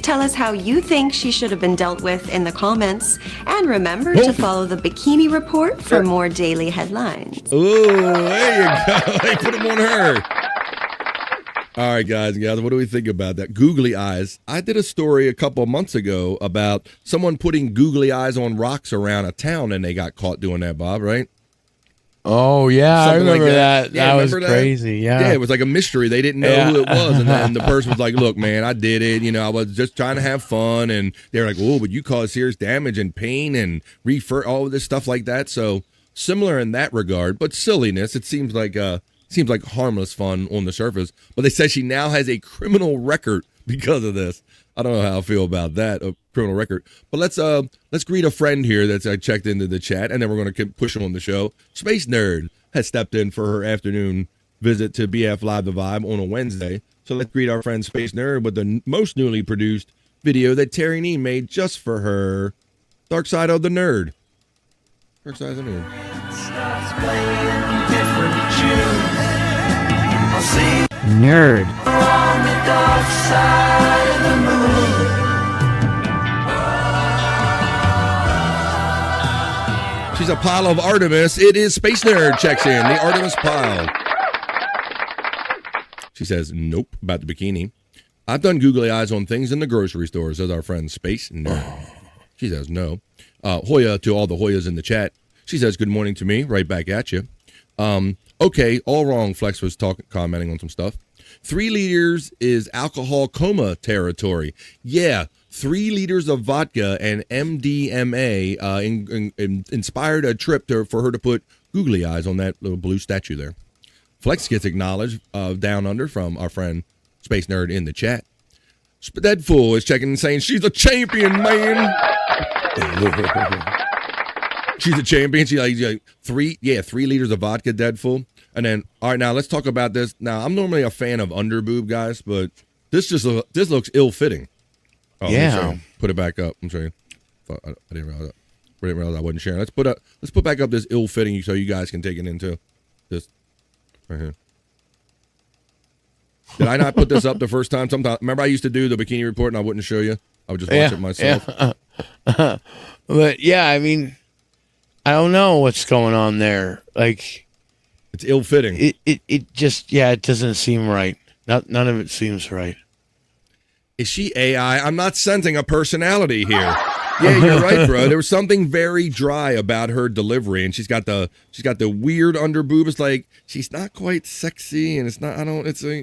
Tell us how you think she should have been dealt with in the comments. And remember to follow the Bikini Report for more daily headlines. Ooh, there you go. Hey, put them on her. All right, guys and gals, what do we think about that? Googly eyes. I did a story a couple of months ago about someone putting googly eyes on rocks around a town, and they got caught doing that, Bob, right? Oh, yeah, Something I remember like that. Yeah, that was remember crazy, yeah. Yeah, it was like a mystery. They didn't know who it was, and then the person was like, look, man, I did it. I was just trying to have fun, and they're like, oh, but you caused serious damage and pain and all of this stuff like that. So similar in that regard, but silliness. It seems like harmless fun on the surface, but they say she now has a criminal record because of this. I don't know how I feel about that, a criminal record. But let's greet a friend here that's checked into the chat, and then we're going to push him on the show. Space Nerd has stepped in for her afternoon visit to BF Live The Vibe on a Wednesday. So let's greet our friend Space Nerd with the most newly produced video that Terry Nee made just for her. Dark Side of the Nerd. Dark Side of the Nerd. Nerd. On the dark side of the moon. She's a pile of Artemis. It is Space Nerd checks in. The Artemis pile. She says, nope, about the bikini. I've done googly eyes on things in the grocery store, says our friend Space Nerd. She says, no. Hoya, to all the Hoyas in the chat. She says, good morning to me. Right back at you. Okay, all wrong. Flex was commenting on some stuff. 3 liters is alcohol coma territory. Yeah, 3 liters of vodka and MDMA inspired a trip for her to put googly eyes on that little blue statue there. Flex gets acknowledged down under from our friend Space Nerd in the chat. That fool is checking and saying she's a champion, man. She's a champion. She's like 3 liters of vodka dead full. And then, all right, now let's talk about this. Now, I'm normally a fan of underboob guys, but this looks ill-fitting. Oh, yeah. Put it back up. I'm sorry. I didn't realize I wasn't sharing. Let's put back up this ill-fitting so you guys can take it into this right here. Did I not put this up the first time? Sometimes, remember I used to do the bikini report and I wouldn't show you? I would just watch it myself. Yeah. But yeah, I mean, I don't know what's going on there. Like, it's ill-fitting. It just, it doesn't seem right. None of it seems right. Is she AI? I'm not sensing a personality here. Yeah, you're right, bro. There was something very dry about her delivery, and she's got the weird under boob. It's like she's not quite sexy, and it's not.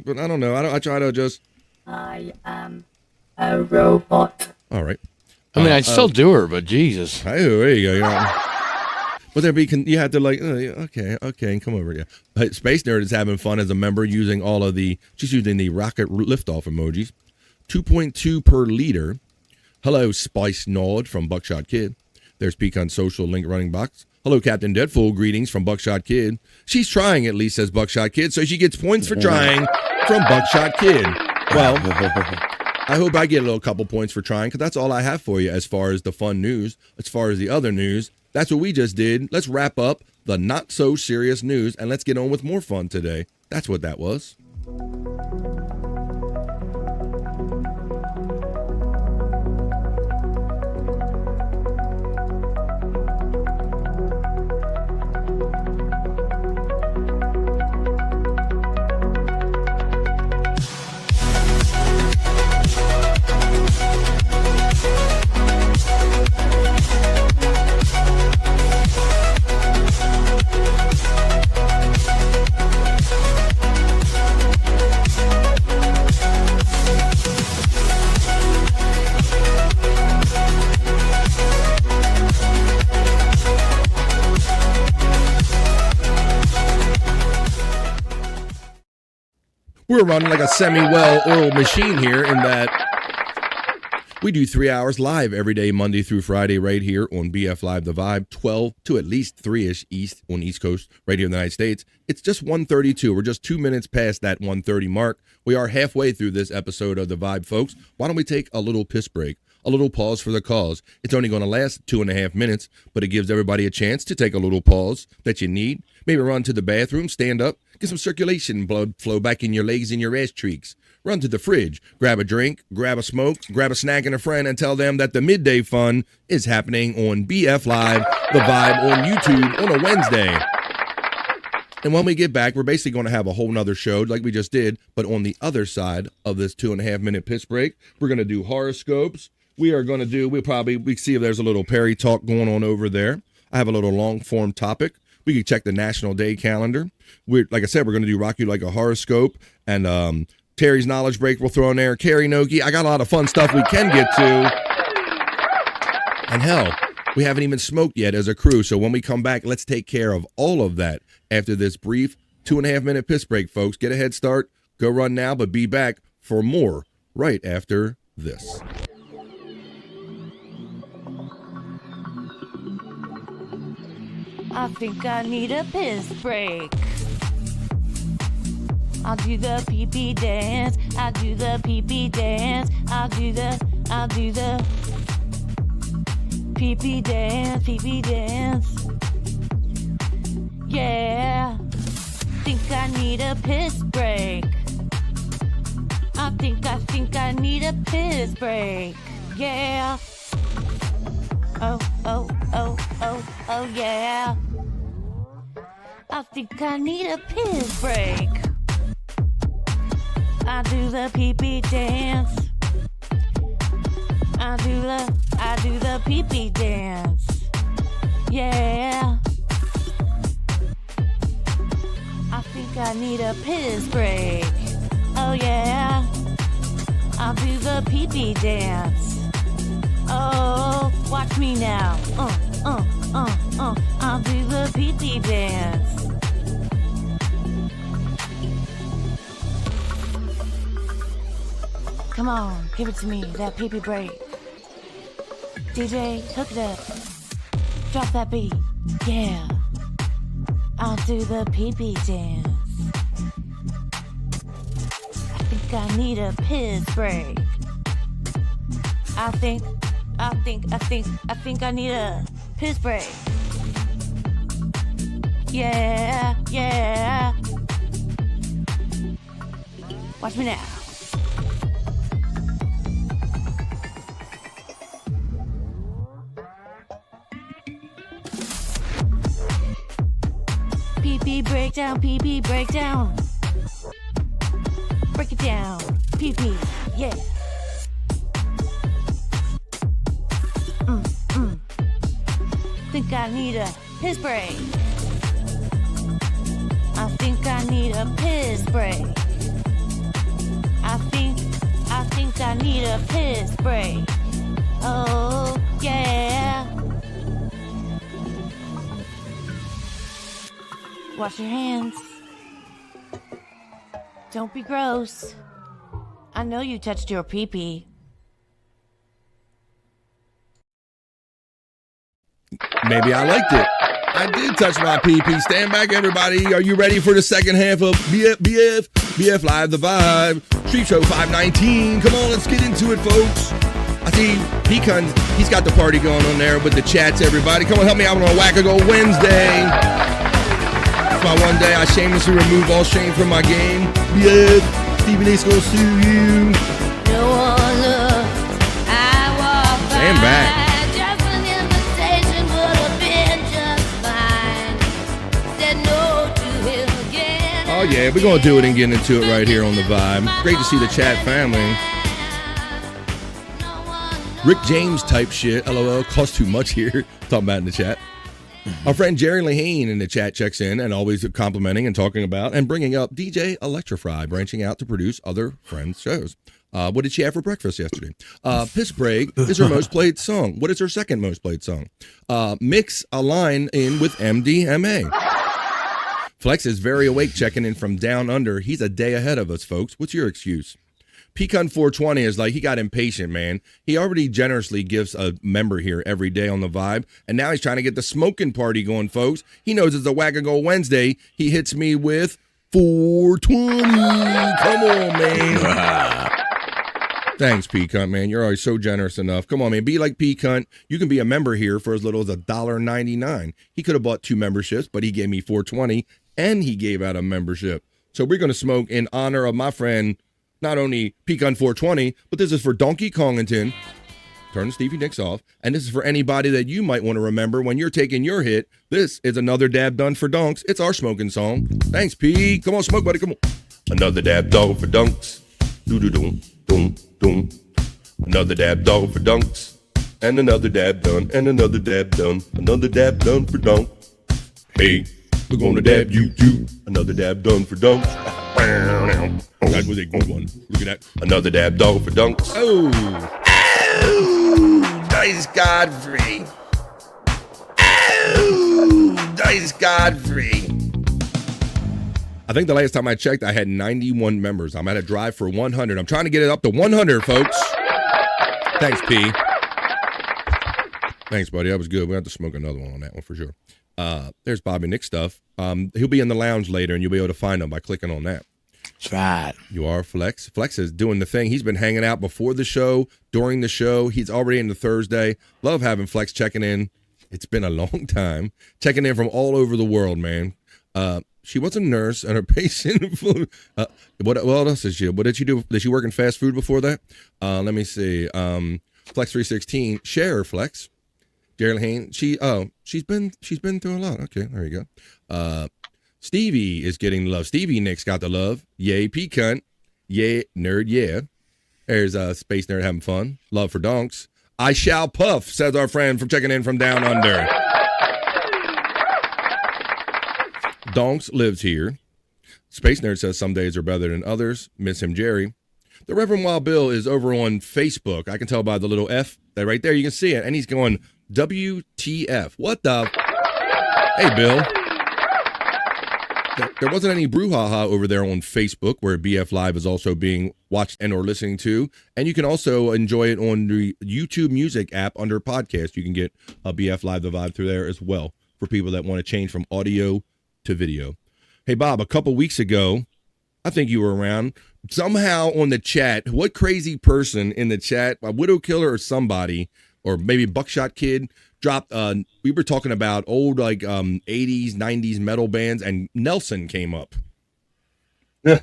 But I don't know. I try to just. I am a robot. All right. I mean, I'd still do her, but Jesus. Hey, there you go. You know. But you have to like, okay, come over here. Space Nerd is having fun as a member she's using the rocket liftoff emojis. 2.2 per liter. Hello, Spice Nod from Buckshot Kid. There's Pecan Social Link Running Box. Hello, Captain Deadpool. Greetings from Buckshot Kid. She's trying, at least, says Buckshot Kid, so she gets points for trying from Buckshot Kid. Well, I hope I get a little couple points for trying, because that's all I have for you as far as the fun news. As far as the other news, that's what we just did. Let's wrap up the not-so-serious news, and let's get on with more fun today. That's what that was. We're running like a semi-well-oiled machine here in that we do 3 hours live every day, Monday through Friday, right here on BF Live The Vibe, 12 to at least 3-ish East on East Coast, right here in the United States. It's just 1:32. We're just 2 minutes past that 1:30 mark. We are halfway through this episode of The Vibe, folks. Why don't we take a little piss break? A little pause for the cause. It's only going to last 2.5 minutes, but it gives everybody a chance to take a little pause that you need. Maybe run to the bathroom, stand up, get some circulation, blood flow back in your legs and your ass cheeks. Run to the fridge, grab a drink, grab a smoke, grab a snack and a friend, and tell them that the midday fun is happening on BF Live, The Vibe on YouTube on a Wednesday. And when we get back, we're basically going to have a whole nother show like we just did, but on the other side of this 2.5 minute piss break, we're going to do horoscopes. We are going to do, we see if there's a little Perry talk going on over there. I have a little long form topic. We can check the National Day calendar. Like I said, we're going to do Rock You Like a Horoscope. And Terry's Knowledge Break we'll throw in there. Carrie Nogi. I got a lot of fun stuff we can get to. And hell, we haven't even smoked yet as a crew. So when we come back, let's take care of all of that after this brief 2.5 minute piss break, folks. Get a head start. Go run now, but be back for more right after this. I think I need a piss break. I'll do the pee-pee dance. I'll do the pee-pee dance. I'll do the pee-pee dance, pee-pee dance. Yeah. Think I need a piss break. I think I need a piss break. Yeah. Oh, yeah. I think I need a piss break. I do the pee-pee dance. I do the pee-pee dance. Yeah. I think I need a piss break. Oh yeah. I'll do the pee-pee dance. Oh, watch me now. I'll do the pee-pee dance. Come on, give it to me, that pee-pee break. DJ, hook it up. Drop that beat. Yeah. I'll do the pee-pee dance. I think I need a piss break. I think I need a piss break. Yeah, yeah. Watch me now. Pee-pee breakdown, pee-pee breakdown. Break it down, pee-pee, yeah. Think I need a piss break. I think I need a piss break. I think I need a piss break. Oh, yeah. Wash your hands. Don't be gross. I know you touched your pee-pee. Maybe I liked it. I did touch my pee-pee. Stand back, everybody. Are you ready for the second half of BF Live, the Vibe? Street Show 519. Come on, let's get into it, folks. I see Pecan, he's got the party going on there with the chats, everybody. Come on, help me out on a Wackago Wednesday. It's my one day I shamelessly remove all shame from my game. BF, Stevie Nate's gonna sue you. No one looked. I walked by. Stand back. Just an invitation would have been just fine. Said no to him again. Oh yeah, we're gonna do it and get into it right here on the Vibe. Great to see the chat family. Rick James type shit. LOL, costs too much here. Talking about in the chat. Our friend Jerry Lahane in the chat checks in and always complimenting and talking about and bringing up DJ Electrify, branching out to produce other friends' shows. What did she have for breakfast yesterday? Piss Break is her most played song. What is her second most played song? Mix a line in with MDMA. Flex is very awake checking in from down under. He's a day ahead of us, folks. What's your excuse? Pecan 420 is like, he got impatient, man. He already generously gives a member here every day on the Vibe, and now he's trying to get the smoking party going, folks. He knows it's a Wackago Wednesday. He hits me with 420. Come on, man. Thanks, Pecan, man. You're always so generous enough. Come on, man. Be like Pecan. You can be a member here for as little as $1.99. He could have bought 2 memberships, but he gave me 420, and he gave out a membership. So we're going to smoke in honor of my friend, not only Pecan 420, but this is for Donkey Kongington. Turn Stevie Nicks off. And this is for anybody that you might want to remember when you're taking your hit. This is another dab done for Donks. It's our smoking song. Thanks, Pete. Come on, smoke, buddy. Come on. Another dab dog for Dunks. Doo-doo-doom, doom, doom. Another dab dog for Dunks. And another dab done. And another dab done. Another dab done for Dunk. Hey, we're gonna dab you too. Another dab done for Dunks. That was a good one. Look at that. Another dab dog for Dunks. Oh, nice Godfrey. Oh, nice Godfrey. I think the last time I checked, I had 91 members. I'm at a drive for 100. I'm trying to get it up to 100, folks. Thanks, P. Thanks, buddy. That was good. We have to smoke another one on that one for sure. There's Bobby Nick stuff. He'll be in the lounge later, and you'll be able to find him by clicking on that. That's right. You are Flex. Flex is doing the thing. He's been hanging out before the show, during the show. He's already into Thursday. Love having Flex checking in. It's been a long time. Checking in from all over the world, man. She was a nurse and her patient. What else is she? What did she do? Did she work in fast food before that? Let me see. Flex 316. Share Flex. Gerald Hain. She's been through a lot. Okay, there you go. Stevie is getting love. Stevie Nick's got the love. Yay, Pecan. Yay, nerd, yeah. There's Space Nerd having fun. Love for Donks. I shall puff, says our friend from checking in from down under. Donks lives here. Space Nerd says some days are better than others. Miss him, Jerry. The Reverend Wild Bill is over on Facebook. I can tell by the little F. That right there, you can see it. And he's going, WTF. What the? Hey, Bill. There wasn't any brouhaha over there on Facebook, where BF Live is also being watched and or listening to. And you can also enjoy it on the YouTube Music app under podcast. You can get a BF Live The Vibe through there as well. for people that want to change from audio to video. Hey, Bob, a couple weeks ago, I think you were around, somehow on the chat, what crazy person in the chat, a widow killer or somebody, or maybe Buckshot Kid, dropped, we were talking about old, like, 80s, 90s metal bands, and Nelson came up.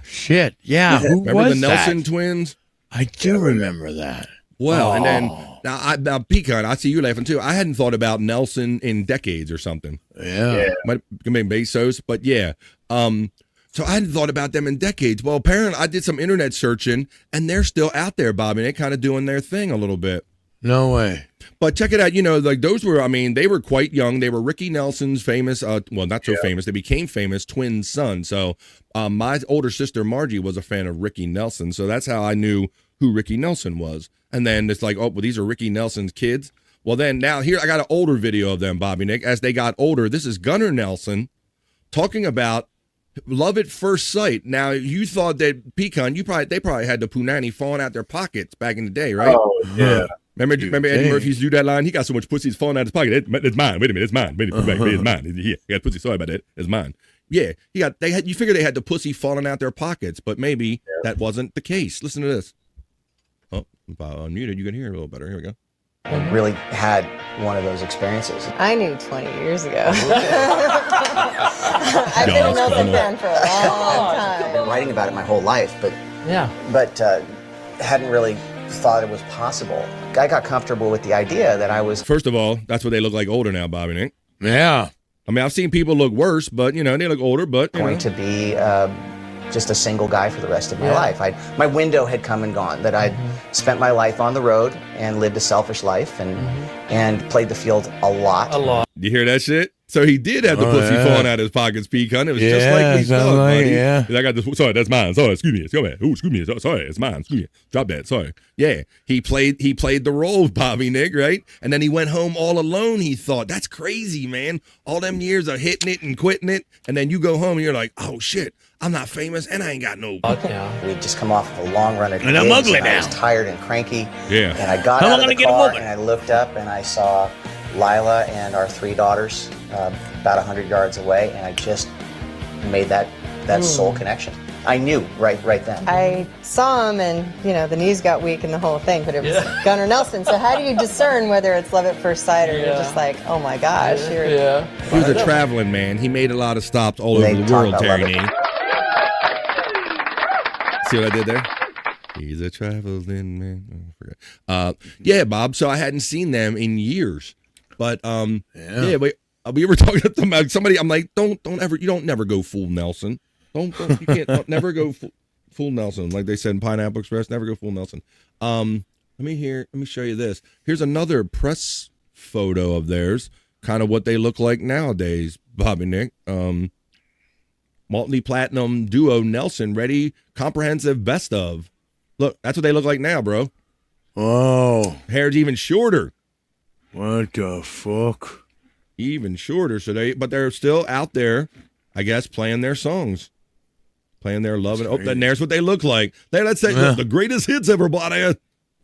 Shit, yeah. Who Remember was the Nelson that? twins? I do remember that. Well, and then, now Pecan, I see you laughing too. I hadn't thought about Nelson in decades or something. Yeah. Might have been Bezos, but yeah. So I hadn't thought about them in decades. Well, apparently I did some internet searching, and they're still out there, Bobby. They're kind of doing their thing a little bit. No way. But check it out. You know, like those were, I mean, they were quite young. They were Ricky Nelson's famous, well, not so famous. They became famous twin sons. So my older sister, Margie, was a fan of Ricky Nelson. So that's how I knew who Ricky Nelson was. And then it's like, oh, well, these are Ricky Nelson's kids. Well, then now here, I got an older video of them, Bobby Nick, as they got older. This is Gunnar Nelson talking about love at first sight. Now, you thought that Pecan, they probably had the punani falling out their pockets back in the day, right? Oh, yeah. Remember Eddie Murphy's do that line? He got so much pussy it's falling out his pocket. It's mine. Wait a minute, it's mine. Wait a minute, it's mine. Yeah, I got pussy. Sorry about that. It's mine. Yeah, you figure they had the pussy falling out their pockets, but maybe that wasn't the case. Listen to this. Oh, if I unmuted, you can hear it a little better. Here we go. I really had one of those experiences. I knew 20 years ago. I've been a Nelson fan for a long time. I've been writing about it my whole life, but hadn't really thought it was possible. I got comfortable with the idea that I was. First of all, that's what they look like older now, Bobby Nick. Yeah. I mean, I've seen people look worse, but they look older. But going to be just a single guy for the rest of my life. My window had come and gone. That I'd spent my life on the road and lived a selfish life and played the field a lot. You hear that shit? So he did have the pussy falling out of his pockets, Pecan. It was just like we thought, buddy. Yeah. I got this. Sorry, that's mine. Sorry, excuse me. Excuse me. Sorry, it's mine. Excuse me. Drop that. Sorry. Yeah, he played the role of Bobby Nick, right? And then he went home all alone. He thought, that's crazy, man. All them years of hitting it and quitting it, and then you go home and you're like, oh shit, I'm not famous and I ain't got no. We'd just come off of a long run of and I'm ugly now. I was tired and cranky. Yeah. And I got out of the car and I looked up and I saw Lila and our 3 daughters about 100 yards away, and I just made that soul connection. I knew right then. I saw him, and the knees got weak and the whole thing, but it was Gunnar Nelson. So how do you discern whether it's love at first sight or you're just like, oh my gosh? He was a traveling man. He made a lot of stops all over the world, Terry. See what I did there? He's a traveling man. Oh, I forgot. Yeah, Bob. So I hadn't seen them in years. But we were talking to them about somebody. I'm like, don't never go full Nelson. You can't never go full Nelson. Like they said in Pineapple Express, never go full Nelson. Let me show you this. Here's another press photo of theirs, kind of what they look like nowadays, Bobby Nick. Multi-platinum duo Nelson, ready, comprehensive best of. Look, that's what they look like now, bro. Oh, hair's even shorter. What the fuck? Even shorter. But they're still out there, I guess, playing their songs, playing their love. And there's what they look like. Let's say the greatest hits, everybody.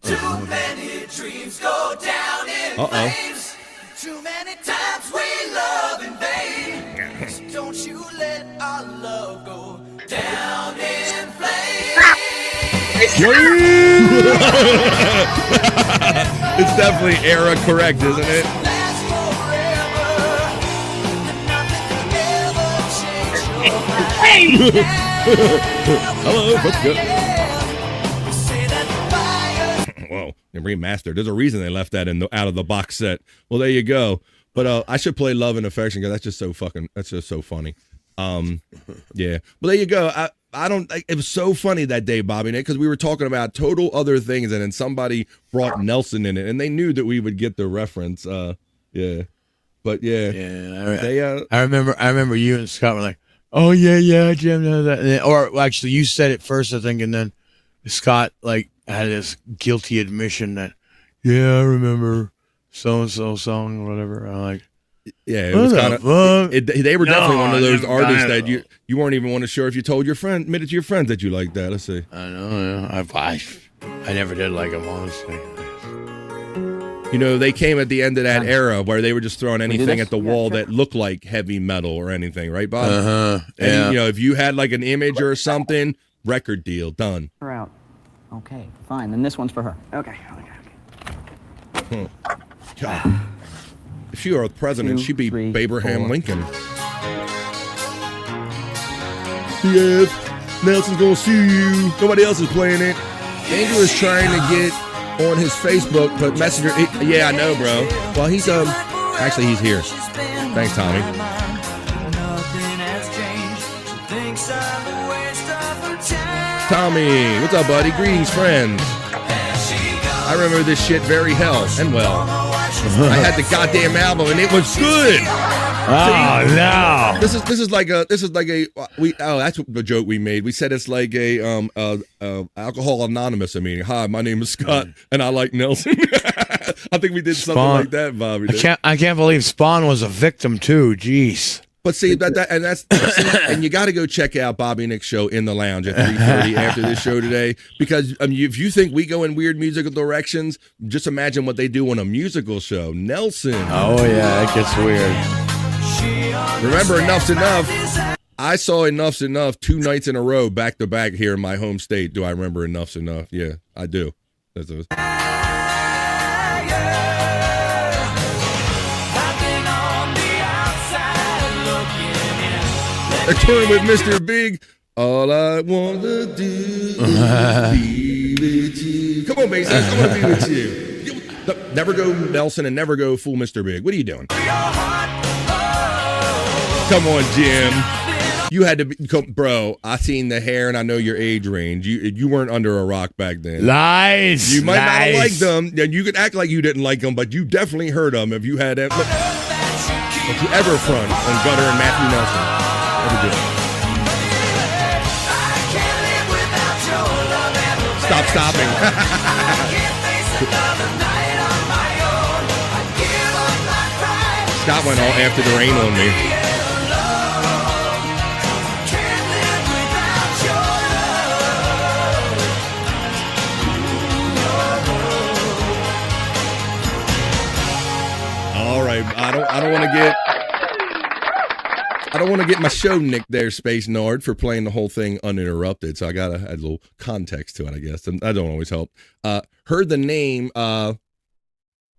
Too many dreams go down in flames. Too many times we love in vain. So don't you let our love go down in flames. It's definitely era correct, isn't it? Hello, what's good? Whoa, and remastered. There's a reason they left that out of the box set. Well, there you go. But I should play Love and Affection because that's just so funny. Yeah. Well, there you go. It was so funny that day, Bobby Nick, because we were talking about total other things, and then somebody brought Nelson in it, and they knew that we would get the reference. Yeah. But yeah. I remember you and Scott were like, oh yeah, Jim knows that. Or actually, you said it first, I think, and then Scott had this guilty admission that, yeah, I remember so and so song or whatever. I'm like, yeah, it was kind of. They were definitely one of those artists that you weren't even want to sure if you told admitted to your friends that you liked that. Let's see. I know. Yeah. I never did like him, honestly. You know, they came at the end of that era where they were just throwing anything this? at the wall that looked like heavy metal or anything, right, Bob? Uh-huh. And, Yeah. you know, if you had like an image or something, record deal, done. Her out. Okay, fine. Then this one's for her. Okay. God. If she were the president, 2, she'd be 3, Abraham 4. Lincoln. Yes, Nelson's gonna sue you. Nobody else is playing it. Andrew is trying to get on his Facebook, but Messenger. Yeah, I know, bro. Well, he's actually he's here. Thanks, Tommy. Tommy, what's up, buddy? Greetings, friends. I remember this shit very hell and well. I had the goddamn album and it was good. Oh no! This is like a that's the joke we made. We said it's like a Alcohol Anonymous meeting. Hi, my name is Scott and I like Nelson. I think we did something like that, Bobby. I can't believe Spawn was a victim too. Jeez. But see and you got to go check out Bobby Nick's show in the lounge at 3:30 after this show today, because if you think we go in weird musical directions, just imagine what they do on a musical show. Nelson. Oh yeah, it gets weird. Remember Enough's Enough? I saw Enough's Enough 2 nights in a row back to back here in my home state. Do I remember Enough's Enough? Yeah, I do. That's it. A tour with Mr. Big. All I want to do is be with you. Come on, Mason. I want to be with you. Never go Nelson and never go fool Mr. Big. What are you doing? Come on, Jim. You had to be, bro. I seen the hair and I know your age range. You weren't under a rock back then. Lies. You might not have liked them, and you could act like you didn't like them, but you definitely heard them if you had that. If you ever front on Gutter and Matthew Nelson, ever do. Stop stopping. Scott went all after the rain on me. All right, I don't want to get my show nicked there, Space Nord, for playing the whole thing uninterrupted. So I gotta add a little context to it, I guess. And that don't always help. Heard the name of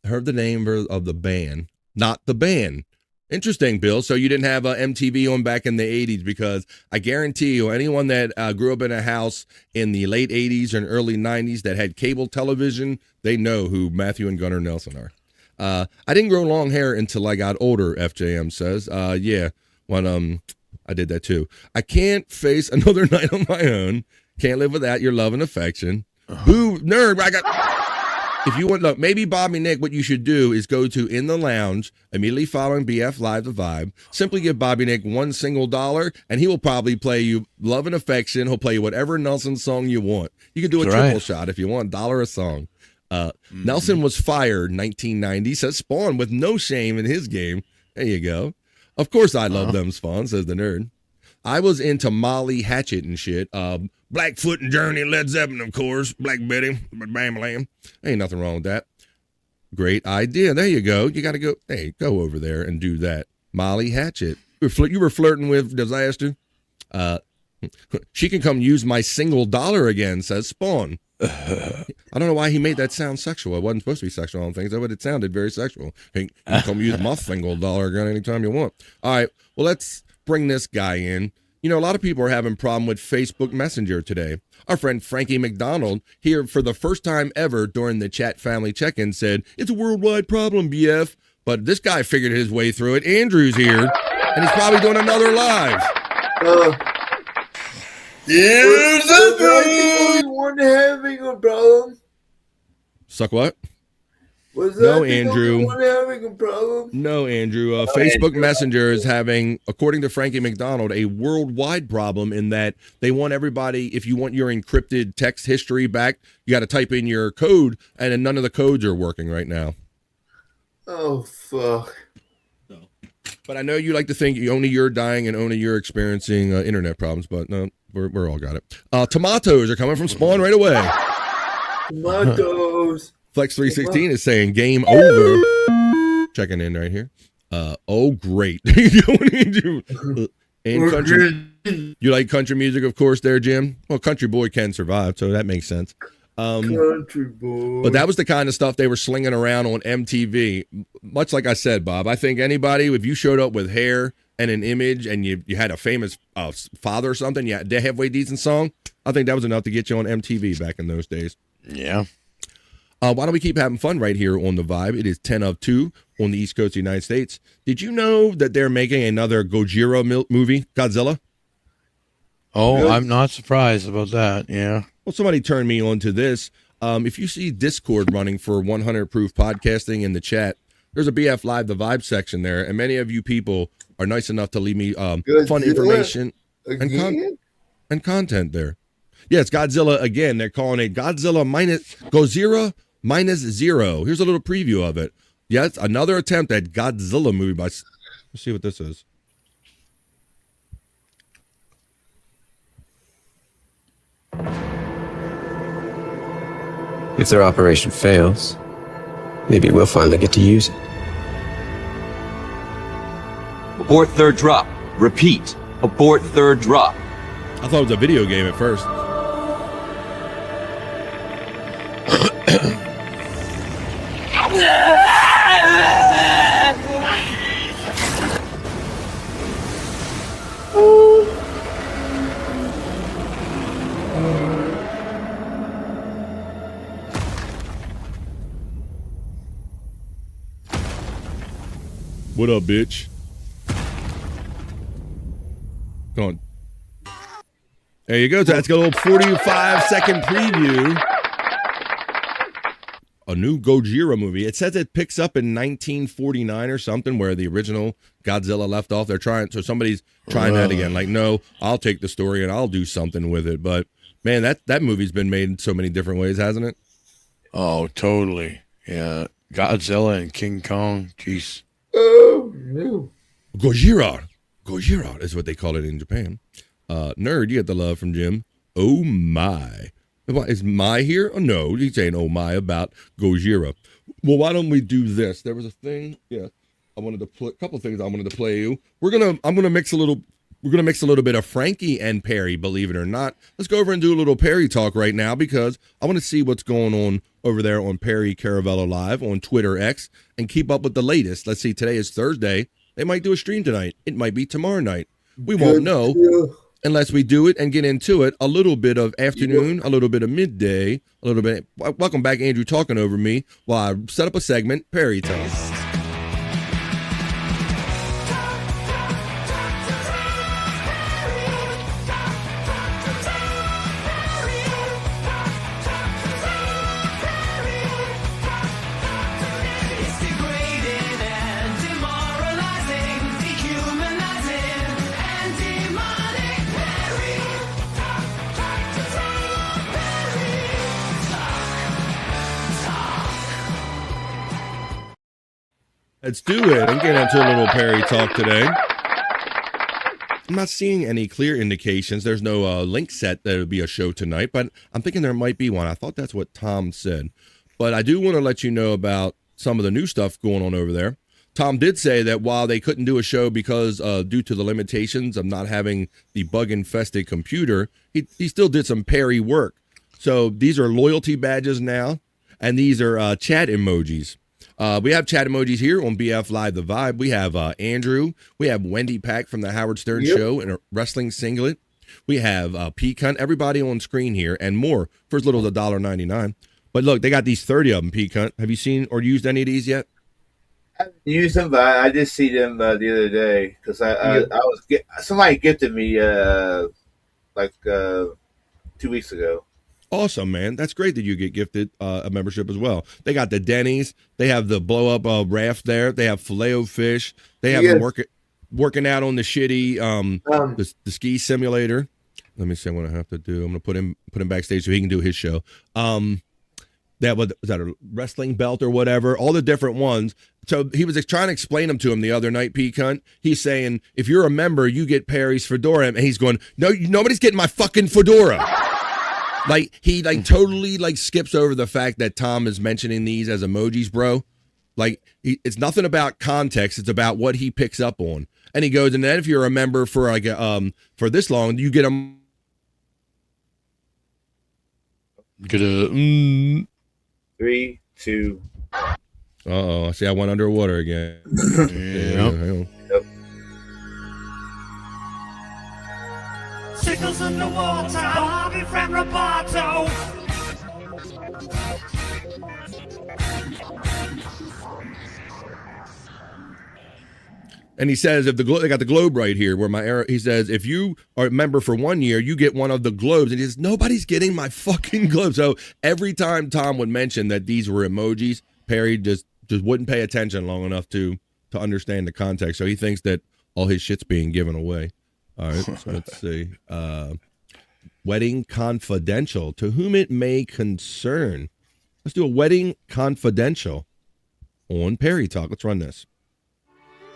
the band, not the band. Interesting, Bill. So you didn't have MTV on back in the 80s, because I guarantee you anyone that grew up in a house in the late 80s and early 90s that had cable television, they know who Matthew and Gunnar Nelson are. I didn't grow long hair until I got older, FJM says. Yeah, when I did that too. I can't face another night on my own. Can't live without your love and affection. Boo, nerd. If you want, look, maybe Bobby Nick, what you should do is go to In the Lounge, immediately following BF Live The Vibe. Simply give Bobby Nick $1 single, and he will probably play you Love and Affection. He'll play you whatever Nelson song you want. You can do a triple shot if you want, $1 a song. Nelson was fired 1990, says Spawn, with no shame in his game. There you go. Of course I love them, Spawn, says the nerd. I was into Molly Hatchet and shit. Blackfoot and Journey, Led Zeppelin, of course. Black Betty, Bam Lamb. Ain't nothing wrong with that. Great idea. There you go. You got to go. Hey, go over there and do that. Molly Hatchet. You were flirting with Disaster. She can come use my single dollar again, says Spawn. I don't know why he made that sound sexual. It wasn't supposed to be sexual on things, but it sounded very sexual. Hey, you can come use my single dollar again anytime you want. All right, well, let's bring this guy in. You know, a lot of people are having a problem with Facebook Messenger today. Our friend Frankie McDonald here for the first time ever during the chat family check-in said, it's a worldwide problem, BF. But this guy figured his way through it. Andrew's here, and he's probably doing another live. Here's the one having a problem. Suck what? Was that No, the Andrew. only one having a problem? No, Andrew. Facebook Messenger is having, according to Frankie McDonald, a worldwide problem in that they want everybody, if you want your encrypted text history back, you got to type in your code, and then none of the codes are working right now. Oh, fuck. But I know you like to think only you're dying and only you're experiencing internet problems, but no, we're all got it. Tomatoes are coming from Spawn right away. Tomatoes. Flex316 is saying game over. Checking in right here. Oh, great. And country. You like country music, of course, there, Jim? Well, country boy can survive, so that makes sense. Country boy. But that was the kind of stuff they were slinging around on MTV. Much like I said, Bob, I think anybody, if you showed up with hair and an image and you had a famous father or something, you had a halfway decent song, I think that was enough to get you on MTV back in those days. Yeah. Why don't we keep having fun right here on The Vibe? It is 10 of 2 on the East Coast of the United States. Did you know that they're making another Gojira movie, Godzilla? Oh, Really? I'm not surprised about that. Yeah. Well, somebody turned me on to this. If you see Discord running for 100 Proof Podcasting in the chat, there's a BF Live The Vibe section there, and many of you people are nice enough to leave me fun information and content there. Yeah, it's Godzilla again. They're calling it Gojira -0. Here's a little preview of it. Yes, another attempt at Godzilla movie by. Let's see what this is. If their operation fails, maybe we'll finally get to use it. Abort third drop. Repeat. Abort third drop. I thought it was a video game at first. What up, bitch? Go on. There you go. That's got a little 45-second preview. A new Gojira movie. It says it picks up in 1949 or something, where the original Godzilla left off. Somebody's trying that again. Like, no, I'll take the story and I'll do something with it. But man, that movie's been made in so many different ways, hasn't it? Oh, totally. Yeah. Godzilla and King Kong. Jeez. Oh, no. Gojira is what they call it in Japan. Nerd, you get the love from Jim. Oh my. Is my here? Oh, no, he's saying oh my about Gojira. Well, why don't we do this? There was a thing. Yeah. I wanted to play a couple things I wanted to play you. We're gonna mix a little bit of Frankie and Perry, believe it or not. Let's go over and do a little Perry talk right now, because I want to see what's going on over there on Perry Caravello Live on Twitter X and keep up with the latest. Let's see, today is Thursday. They might do a stream tonight. It might be tomorrow night. We won't know unless we do it and get into it. A little bit of afternoon, a little bit of midday, a little bit. Welcome back, Andrew, talking over me while I set up a segment, Perry Talk. Let's do it. I'm getting into a little Perry talk today. I'm not seeing any clear indications. There's no link set that would be a show tonight, but I'm thinking there might be one. I thought that's what Tom said. But I do want to let you know about some of the new stuff going on over there. Tom did say that while they couldn't do a show because due to the limitations of not having the bug-infested computer, he still did some Perry work. So these are loyalty badges now, and these are chat emojis. We have chat emojis here on BF Live The Vibe. We have Andrew. We have Wendy Pack from the Howard Stern Show in a wrestling singlet. We have Pete Cunt. Everybody on screen here and more for as little as $1.99. But look, they got these 30 of them, Pete Cunt. Have you seen or used any of these yet? I haven't used them, but I did see them the other day because somebody gifted me 2 weeks ago. Awesome, man. That's great that you get gifted a membership as well. They got the Denny's. They have the blow-up raft there. They have Filet-O-Fish. They have them working out on the shitty the ski simulator. Let me see what I have to do. I'm going to put him backstage so he can do his show. Was that a wrestling belt or whatever? All the different ones. So he was trying to explain them to him the other night, P. Cunt. He's saying, if you're a member, you get Perry's fedora. And he's going, no, nobody's getting my fucking fedora. Like he totally skips over the fact that Tom is mentioning these as emojis, bro. Like it's nothing about context; it's about what he picks up on. And he goes, and then if you're a member for for this long, you get a 3, 2. Uh-oh, see, I went underwater again. Yep. Sickles in the water, Bobby from Roboto. And he says, if they got the globe right here, where my arrow, he says, if you are a member for 1 year, you get one of the globes. And he says, nobody's getting my fucking globe. So every time Tom would mention that these were emojis, Perry just wouldn't pay attention long enough to understand the context. So he thinks that all his shit's being given away. All right, so let's see. Wedding confidential, to whom it may concern. Let's do a wedding confidential on Perry Talk. Let's run this.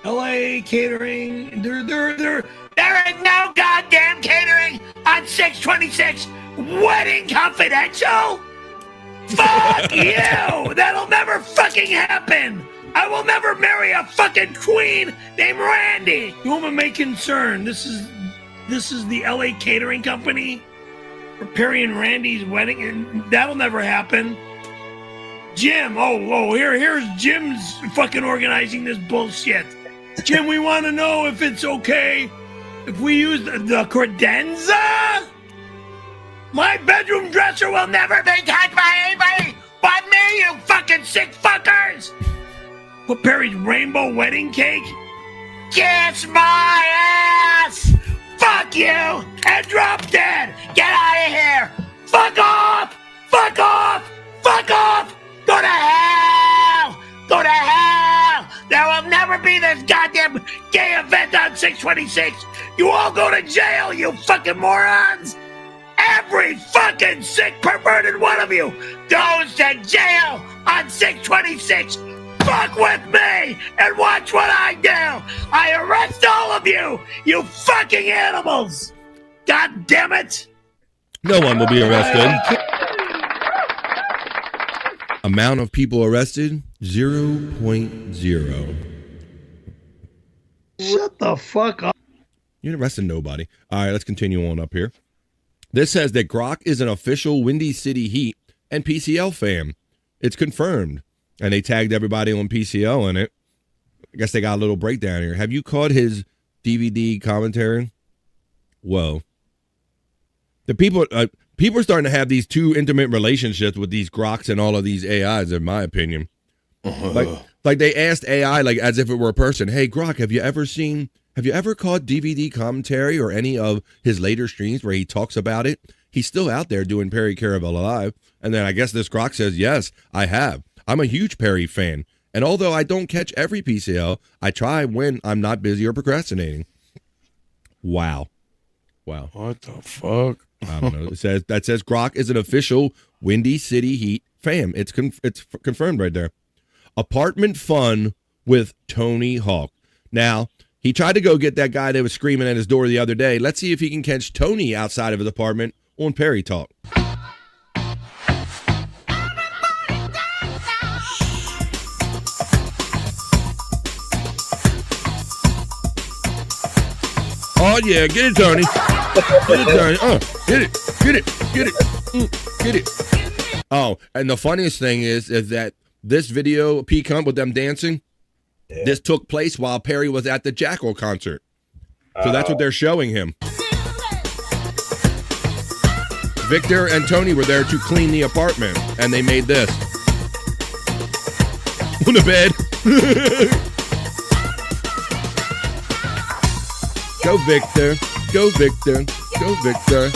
LA catering. There ain't no goddamn catering on 626 Wedding Confidential. Fuck you! That'll never fucking happen. I will never marry a fucking queen named Randy. To whom it may concern, this is the LA catering company for Perry and Randy's wedding, and that'll never happen. Jim, here's Jim's fucking organizing this bullshit. Jim, we want to know if it's okay if we use the credenza. My bedroom dresser will never be touched by anybody but me, you fucking sick fuckers. Put Perry's rainbow wedding cake. Kiss my ass. Fuck you and drop dead. Get out of here. Fuck off. Fuck off. Fuck off. Go to hell. Go to hell. There will never be this goddamn gay event on 626. You all go to jail, you fucking morons. Every fucking sick, perverted one of you goes to jail on 626. Fuck with me and watch what I do. I arrest all of you, you fucking animals. God damn it. No one will be arrested. Amount of people arrested, 0.0. Shut the fuck up. You didn't arrest nobody. All right, let's continue on up here. This says that Grok is an official Windy City Heat and PCL fan. It's confirmed. And they tagged everybody on PCL in it. I guess they got a little breakdown here. Have you caught his DVD commentary? Whoa. The people are starting to have these two intimate relationships with these Groks and all of these AIs, in my opinion. Like they asked AI, like as if it were a person, hey, Grok, have you ever caught DVD commentary or any of his later streams where he talks about it? He's still out there doing Perry Caravel Live. And then I guess this Grok says, yes, I have. I'm a huge Perry fan. And although I don't catch every PCL, I try when I'm not busy or procrastinating. Wow. What the fuck? I don't know. It says Grok is an official Windy City Heat fan. It's confirmed right there. Apartment fun with Tony Hawk. Now, he tried to go get that guy that was screaming at his door the other day. Let's see if he can catch Tony outside of his apartment on Perry Talk. Oh, yeah, get it, Tony. Get it, Tony. Get it. Oh, and the funniest thing is that this video, P-Cunt, with them dancing, this took place while Perry was at the Jackal concert. So that's what they're showing him. Victor and Tony were there to clean the apartment, and they made this. On the bed. Go, Victor. Go, Victor. Go, Victor.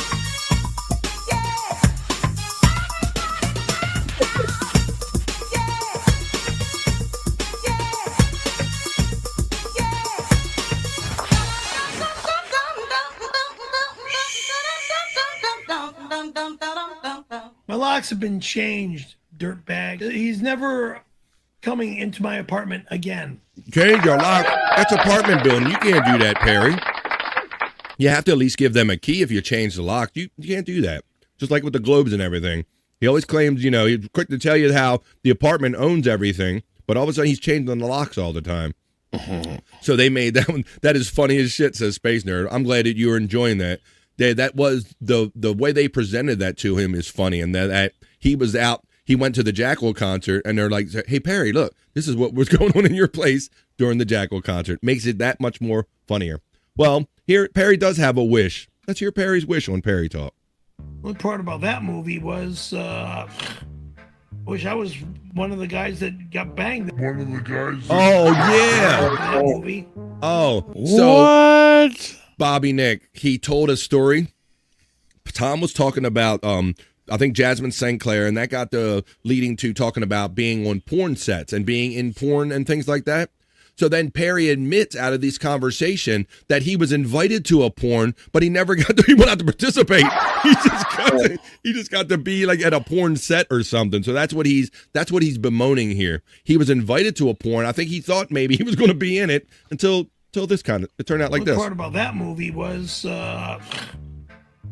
My locks have been changed, dirtbag. He's never coming into my apartment again. Change your lock. That's apartment building. You can't do that, Perry. You have to at least give them a key if you change the lock. You can't do that. just like with the globes and everything. He always claims, you know, he's quick to tell you how the apartment owns everything, but all of a sudden he's changing the locks all the time. So they made that one. That is funny as shit, says Space Nerd. I'm glad that you were enjoying that. That was the way they presented that to him is funny, and that he was out. He went to the Jackal concert, and they're like, "Hey Perry, look, this is what was going on in your place during the Jackal concert." Makes it that much more funnier. Well, here Perry does have a wish. Let's hear Perry's wish on Perry Talk. The part about that movie was, wish I was one of the guys that got banged. One of the guys. Oh yeah. That movie. Oh, so what? Bobby Nick, he told a story. Tom was talking about I think Jasmine St. Clair, and that got the leading to talking about being on porn sets and being in porn and things like that. So then Perry admits out of this conversation that he was invited to a porn, but he never got to, he went out to participate. He just got to be like at a porn set or something. So that's what he's bemoaning here. He was invited to a porn. I think he thought maybe he was going to be in it until this kind of, it turned out like this. The part about that movie was,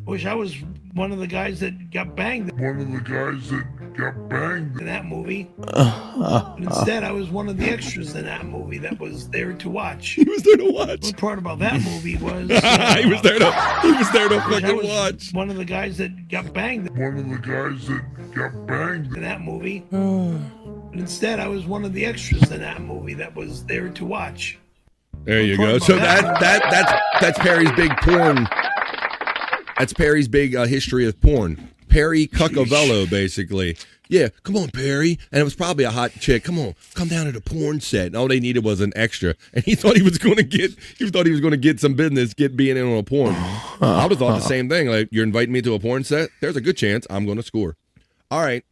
wish I was one of the guys that got banged. One of the guys that got banged in that movie. But instead, I was one of the extras in that movie that was there to watch. He was there to watch. The part about that movie was he was there to fucking watch. One of the guys that got banged. One of the guys that got banged in that movie. But instead, I was one of the extras in that movie that was there to watch. There you go. So that's Perry's big porn. That's Perry's big history of porn. Perry Cuccavello, basically. Yeah, come on, Perry. And it was probably a hot chick. Come on, come down to the porn set. And all they needed was an extra. And he thought he was going to get some business, being in on a porn. I would have thought the same thing. Like, you're inviting me to a porn set? There's a good chance I'm going to score. All right.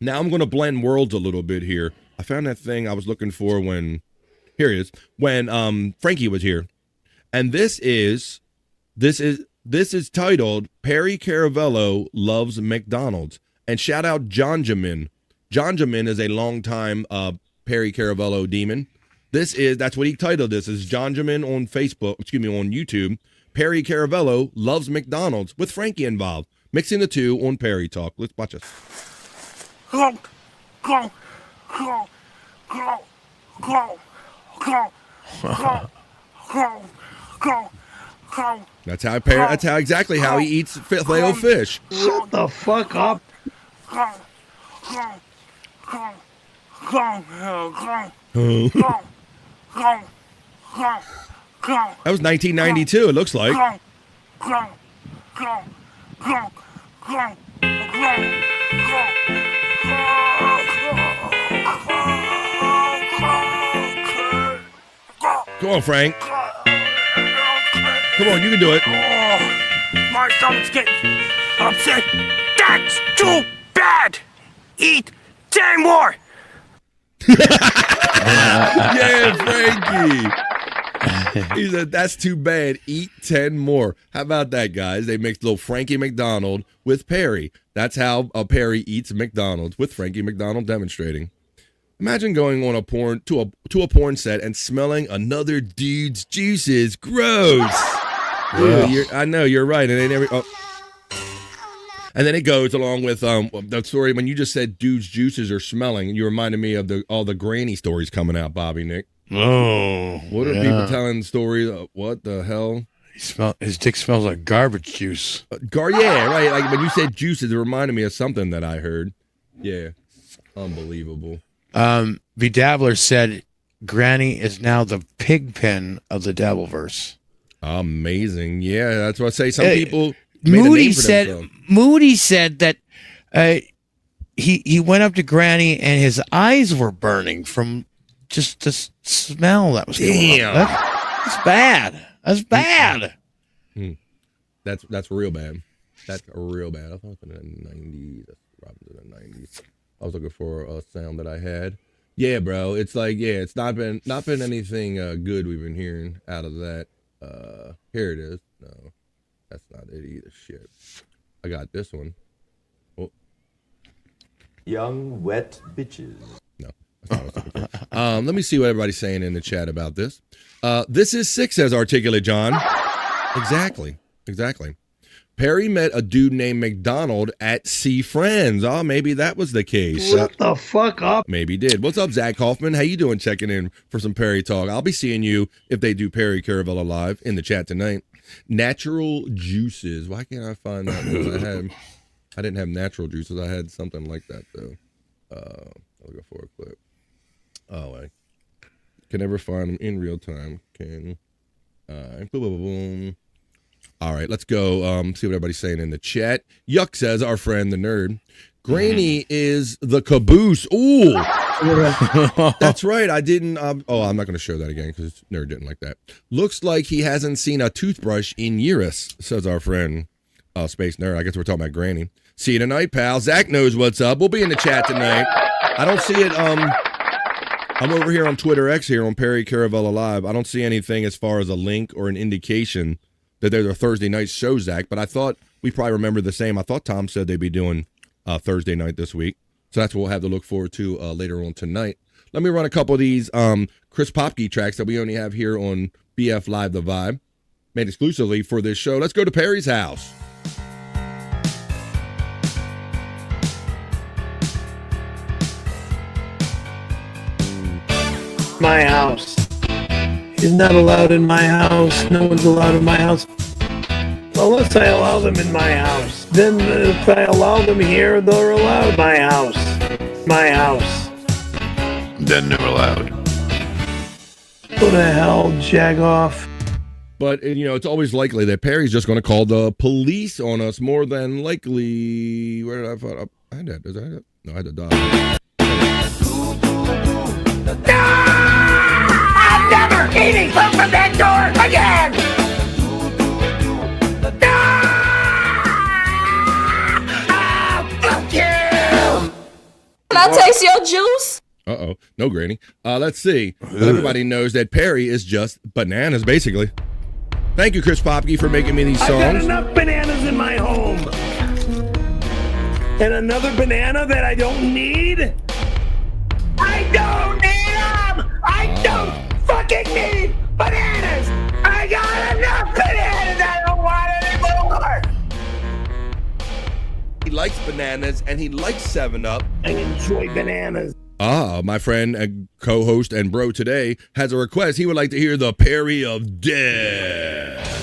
Now I'm going to blend worlds a little bit here. I found that thing I was looking for when Frankie was here. And this is titled Perry Caravello Loves McDonald's. And shout out Jonjamin. Jonjamin is a longtime Perry Caravello demon. That's what he titled this, is Jonjamin on on YouTube. Perry Caravello Loves McDonald's with Frankie involved. Mixing the two on Perry Talk. Let's watch this. That's exactly how he eats filet o fish. Shut the fuck up. That was 1992, it looks like. Come on, Frank. Come on, you can do it. My stomach's getting upset. That's too bad. Eat 10 more. Yeah, Frankie. He said, that's too bad. Eat 10 more. How about that, guys? They mixed little Frankie McDonald with Perry. That's how Perry eats McDonald's, with Frankie McDonald demonstrating. Imagine going on a porn to a porn set and smelling another dude's juices. Gross. Yeah. I know, you're right. And they never. Oh. And then it goes along with the story when you just said dude's juices are smelling. You reminded me of all the granny stories coming out, Bobby Nick. Oh, what are people telling stories? What the hell? His dick smells like garbage juice. Yeah, right. Like when you said juices, it reminded me of something that I heard. Yeah, unbelievable. V Dabbler said, "Granny is now the pig pen of the Dabbleverse." Amazing. Yeah, that's what I say. Some people. Moody said that he went up to Granny and his eyes were burning from just the smell that was going on. That's bad. That's bad. That's real bad. That's real bad. I thought it was in the 90s. That's probably in the 90s. I was looking for a sound that I had. Yeah, bro. It's like, it's not been anything good we've been hearing out of that. Here it is. No, that's not it either. Shit. I got this one. Oh. Young wet bitches. No, that's not what I was looking for. Let me see what everybody's saying in the chat about this. This is sick, says Articulate John. Exactly. Perry met a dude named McDonald at See Friends. Oh, maybe that was the case. What the fuck up? Maybe did. What's up, Zach Hoffman? How you doing? Checking in for some Perry talk. I'll be seeing you if they do Perry Caravella live in the chat tonight. Natural juices. Why can't I find that? I didn't have natural juices. I had something like that though. I'll go for a clip. Oh, I can never find them in real time. Can boom, boom, boom, boom. All right, let's go see what everybody's saying in the chat. Yuck says, our friend the nerd. Granny is the caboose. Ooh. That's right. I didn't. I'm not going to show that again because nerd didn't like that. Looks like he hasn't seen a toothbrush in years, says our friend Space Nerd. I guess we're talking about Granny. See you tonight, pal. Zach knows what's up. We'll be in the chat tonight. I don't see it. I'm over here on Twitter X here on Perry Caravella Live. I don't see anything as far as a link or an indication that they're the Thursday night show, Zach, but I thought we probably remember the same. I thought Tom said they'd be doing Thursday night this week. So that's what we'll have to look forward to later on tonight. Let me run a couple of these Chris Popke tracks that we only have here on BF Live The Vibe, made exclusively for this show. Let's go to Perry's house. My house. He's not allowed in my house. No one's allowed in my house. Unless I allow them in my house. Then if I allow them here, they're allowed. My house. My house. Then they're allowed. Who the hell, Jagoff? But, it's always likely that Perry's just going to call the police on us, more than likely. Where did I find up? I had that. Is that it? No, I had to die. I'm never eating food from that door again! Fuck you! Can I taste your juice? Uh-oh. No, Granny. Let's see. Everybody knows that Perry is just bananas, basically. Thank you, Chris Popke, for making me these songs. I've got enough bananas in my home. And another banana that I don't need? I don't need them! I don't fucking need bananas! I got enough bananas! I don't want any more! He likes bananas, and he likes 7-Up. I enjoy bananas. My friend, co-host, and bro today has a request. He would like to hear the Perry of Death.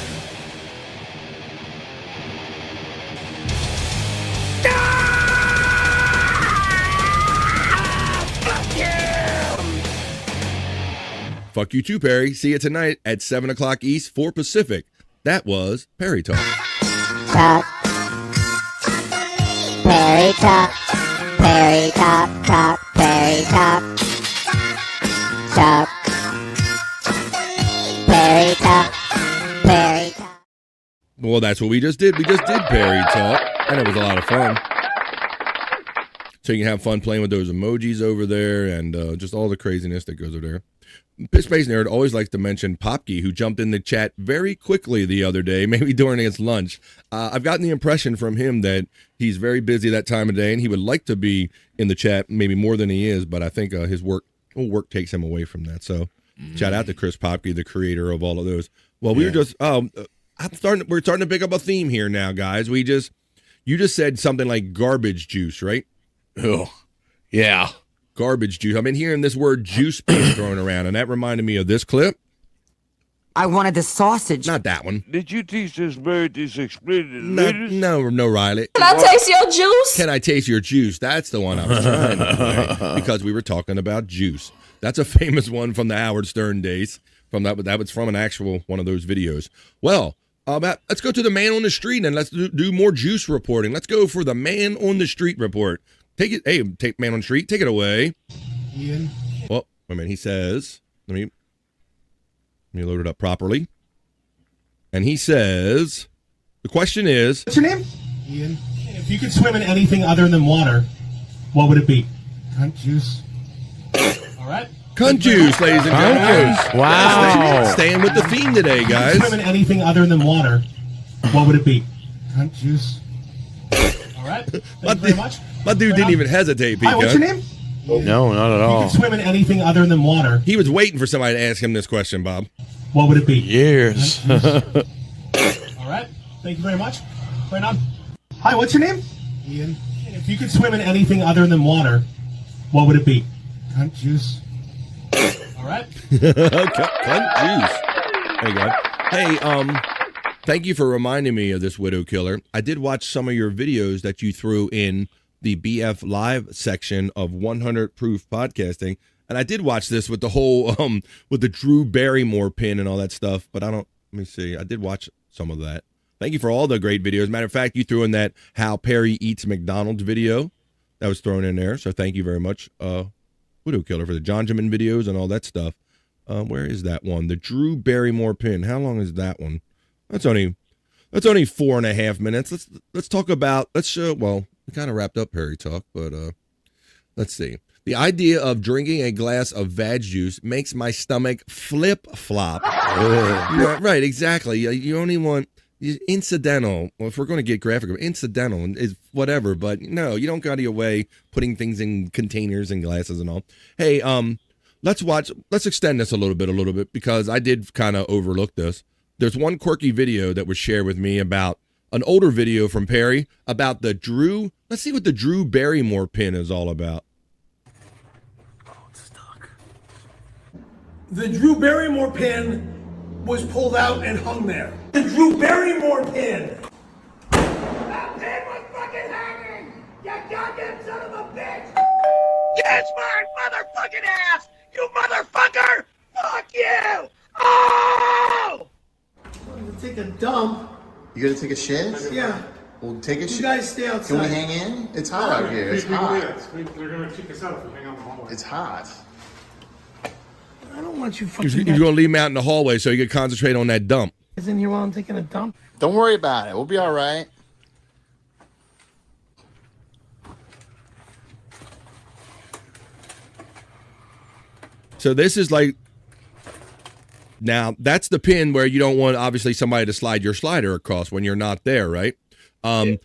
Fuck you too, Perry. See you tonight at 7 o'clock East, 4 Pacific. That was Perry Talk. Talk. Perry Talk. Perry Talk. Talk. Perry Talk. Talk. Perry Talk. Perry Talk. Well, that's what we just did. We just did Perry Talk, and it was a lot of fun. So you can have fun playing with those emojis over there and just all the craziness that goes over there. Space Nerd always likes to mention Popke, who jumped in the chat very quickly the other day, maybe during his lunch. I've gotten the impression from him that he's very busy that time of day, and he would like to be in the chat maybe more than he is, but I think his work takes him away from that. So shout out to Chris Popke, the creator of all of those. Well, we were just we're starting to pick up a theme here now, guys. You just said something like garbage juice, right? Oh, yeah. Garbage juice. I've been hearing this word juice being thrown around, and that reminded me of this clip. I wanted the sausage. Not that one. Did you teach this bird this explain? No, Riley. Can I taste your juice? Can I taste your juice? That's the one I was trying to play because we were talking about juice. That's a famous one from the Howard Stern days. That was from an actual one of those videos. Well, let's go to the man on the street and let's do more juice reporting. Let's go for the man on the street report. Take it, take man on the street. Take it away. Ian. Well, wait a minute. He says, let me load it up properly. And he says, the question is, what's your name? Ian. If you could swim in anything other than water, what would it be? Cunt juice. All right. Cunt juice, ladies and gentlemen. Wow. Staying with the theme today, guys. If you could swim in anything other than water, what would it be? Cunt juice. All right. Thank you very much. My dude didn't even hesitate, Pete. Hi, what's your name? No, not at all. You could swim in anything other than water. He was waiting for somebody to ask him this question, Bob. What would it be? Years. All right. Thank you very much. Right on. Hi, what's your name? Ian. If you could swim in anything other than water, what would it be? Cunt juice. All right. Cunt juice. There you go. Hey, thank you for reminding me of this widow killer. I did watch some of your videos that you threw in the BF Live section of 100 Proof Podcasting, and I did watch this with the whole with the Drew Barrymore pin and all that stuff. But I don't. Let me see. I did watch some of that. Thank you for all the great videos. Matter of fact, you threw in that How Perry Eats McDonald's video that was thrown in there. So thank you very much, widow killer, for the John Jimin videos and all that stuff. Where is that one? The Drew Barrymore pin. How long is that one? That's only 4.5 minutes. Let's talk about. Well, we kind of wrapped up Perry talk, but let's see. The idea of drinking a glass of vag juice makes my stomach flip-flop. Right, exactly. You only want incidental. Well, if we're going to get graphic, incidental is whatever, but no, you don't go out of your way putting things in containers and glasses and all. Hey, let's extend this a little bit, because I did kind of overlook this. There's one quirky video that was shared with me about an older video from Perry about the Drew. Let's see what the Drew Barrymore pin is all about. The Drew Barrymore pin was pulled out and hung there. The Drew Barrymore pin. That pin was fucking hanging! You goddamn son of a bitch! Yes, my motherfucking ass! You motherfucker! Fuck you! Oh! I'm gonna take a dump. You gonna take a shit? Yeah. Well, take a shit. You guys stay outside. Can we hang in? It's hot out here. It's hot. They're gonna kick us out if we hang out in the hallway. It's hot. I don't want you fucking You're going to leave him out in the hallway so you can concentrate on that dump. guys in here while I'm taking a dump. Don't worry about it. We'll be all right. So this is like, now that's the pin where you don't want obviously somebody to slide your slider across when you're not there, right? I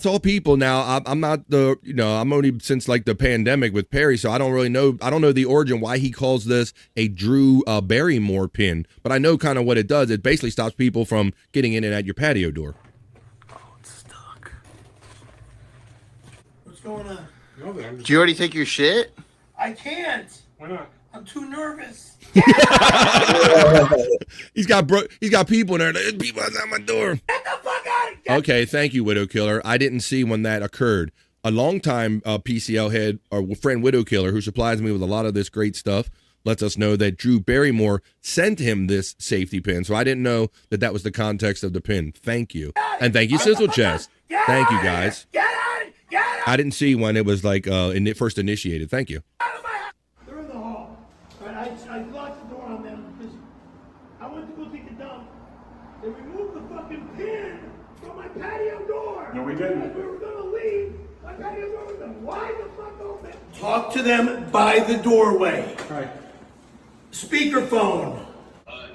tell people now, I'm not I'm only since like the pandemic with Perry, so I don't know the origin why he calls this a Drew Barrymore pin, but I know kind of what it does. It basically stops people from getting in and out your patio door. Oh, it's stuck. What's going on? Did you already take your shit? I can't. Why not? I'm too nervous. He's got people in there. There's people outside my door. Get the fuck out of here! Okay, thank you, Widow Killer. I didn't see when that occurred. A longtime PCL head or friend, Widow Killer, who supplies me with a lot of this great stuff, lets us know that Drew Barrymore sent him this safety pin. So I didn't know that was the context of the pin. Thank you. And thank you, Sizzle Chest. Thank you, guys. I didn't see when it was like first initiated. Thank you. They're in the hall. I locked the door on them because I went to go take a dump. They removed the fucking pin from my patio door. No, we didn't. As we were gonna leave, my patio door was wide the fuck open. Talk to them by the doorway. Right. Speakerphone.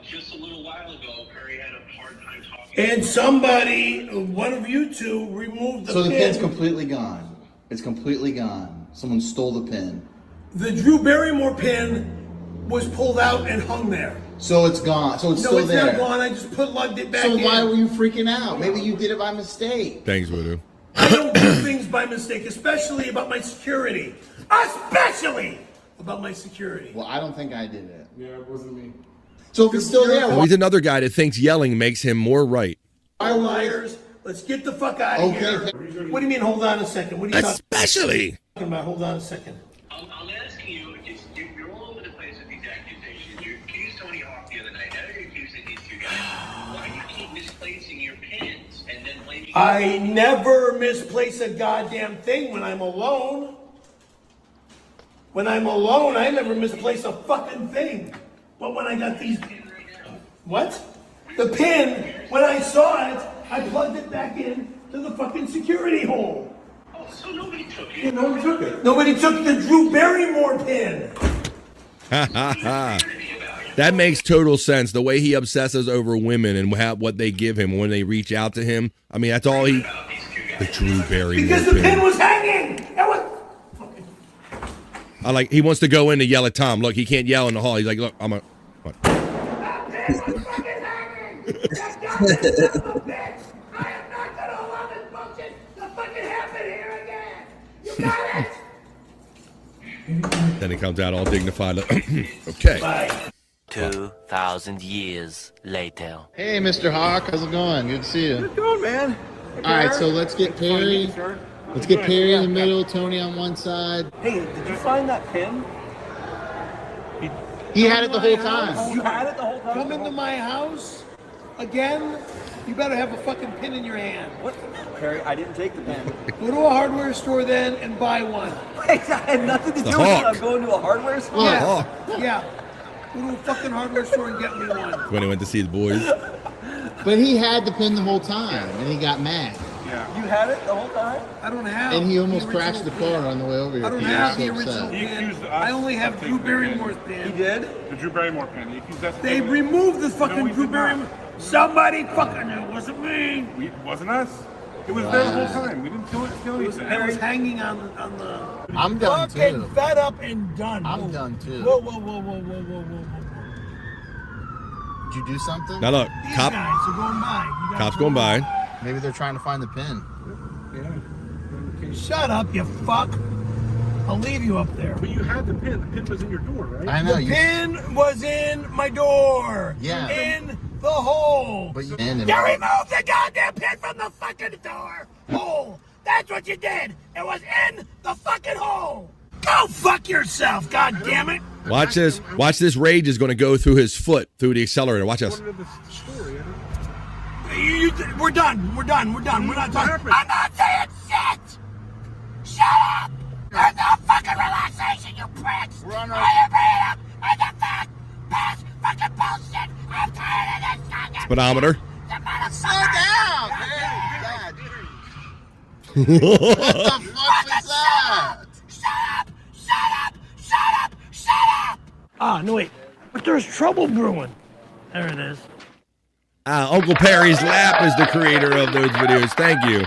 Just a little while ago, Perry had a hard time talking. And somebody, one of you two, removed the pin. So the pin's completely gone. It's completely gone. Someone stole the pin. The Drew Barrymore pin was pulled out and hung there. So it's gone. So it's No, still it's there. not gone. I just lugged it back So in. why were you freaking out? Maybe you did it by mistake. Thanks, Widow. I don't do things by mistake, especially about my security. Especially about my security. Well, I don't think I did it. Yeah, it wasn't me. So if it's still there, Well, he's another guy that thinks yelling makes him more right. Why liars? Let's get the fuck out of here. What do you mean, hold on a second? What are you Especially. talking about? Hold on a second. I'm asking you, you're all over the place with these accusations. You accused Tony Hawk the other night. Now you're accusing these two guys. Why do you keep misplacing your pins and then blaming... I never misplace a goddamn thing when I'm alone. When I'm alone, I never misplace a fucking thing. But when I got these... What? The pin, when I saw it, I plugged it back in to the fucking security hole. Oh, so nobody took it? Yeah, nobody took it. Nobody took the Drew Barrymore pin. That makes total sense. The way he obsesses over women and what they give him when they reach out to him. I mean, that's all he... The Drew Barrymore Because the pin was hanging. It was... He wants to go in to yell at Tom. Look, he can't yell in the hall. He's like, look, I'm a... What? That pin was fucking hanging. Then he comes out all dignified. Okay. 2,000 years later. Hey, Mr. Hawk, how's it going? Good to see you. How's it going, man? All right, so let's get Perry. Let's get Perry in the middle, Tony on one side. Hey, did you find that pin? He had it the whole time. You had it the whole time? Come into my house again, you better have a fucking pin in your hand. What? Perry, I didn't take the pin. Go to a hardware store then and buy one. Wait, I had nothing to do with it. I'm going to a hardware store? Yeah. Go to a fucking hardware store and get me one. When he went to see his boys. But he had the pin the whole time, and he got mad. Yeah. You had it the whole time? I don't have. And he almost crashed the car on the way over here. I don't He was have so the upset. original pin. I only have Drew Barrymore's pin. He did? The Drew Barrymore pin. He accused us. They removed the fucking Drew Barrymore. Somebody fucking knew. It wasn't me. It wasn't us. It was there the whole time. We didn't kill anything. It was hanging on the. I'm done fucking too. fed up and done. I'm done too. Whoa, whoa, whoa, whoa, whoa, whoa, whoa. Did you do something? Now look, These guys are going by. You guys cops are going by. Maybe they're trying to find the pin. Okay, shut up, you fuck. I'll leave you up there. But you had the pin. The pin was in your door, right? I know. The pin was in my door. Yeah. In the hole. But you You removed the goddamn pin from the fucking door. Hole. That's what you did. It was in the fucking hole. Go fuck yourself, god damn it. Watch this. Watch this rage is going to go through his foot, through the accelerator. Watch this. We're done. We're done. We're done. We're not talking. I'm not saying shit. Shut up. There's no fucking relaxation, you pricks. We're on our... All you're bringing up is the fact past fucking bullshit. I'm tired of this fucking... Speedometer. Slow down, man. What the fuck was that? Shut up. Shut up. Shut up. Shut up. Ah, no, wait. But there's trouble brewing. There it is. Uncle Perry's Lap is the creator of those videos. Thank you.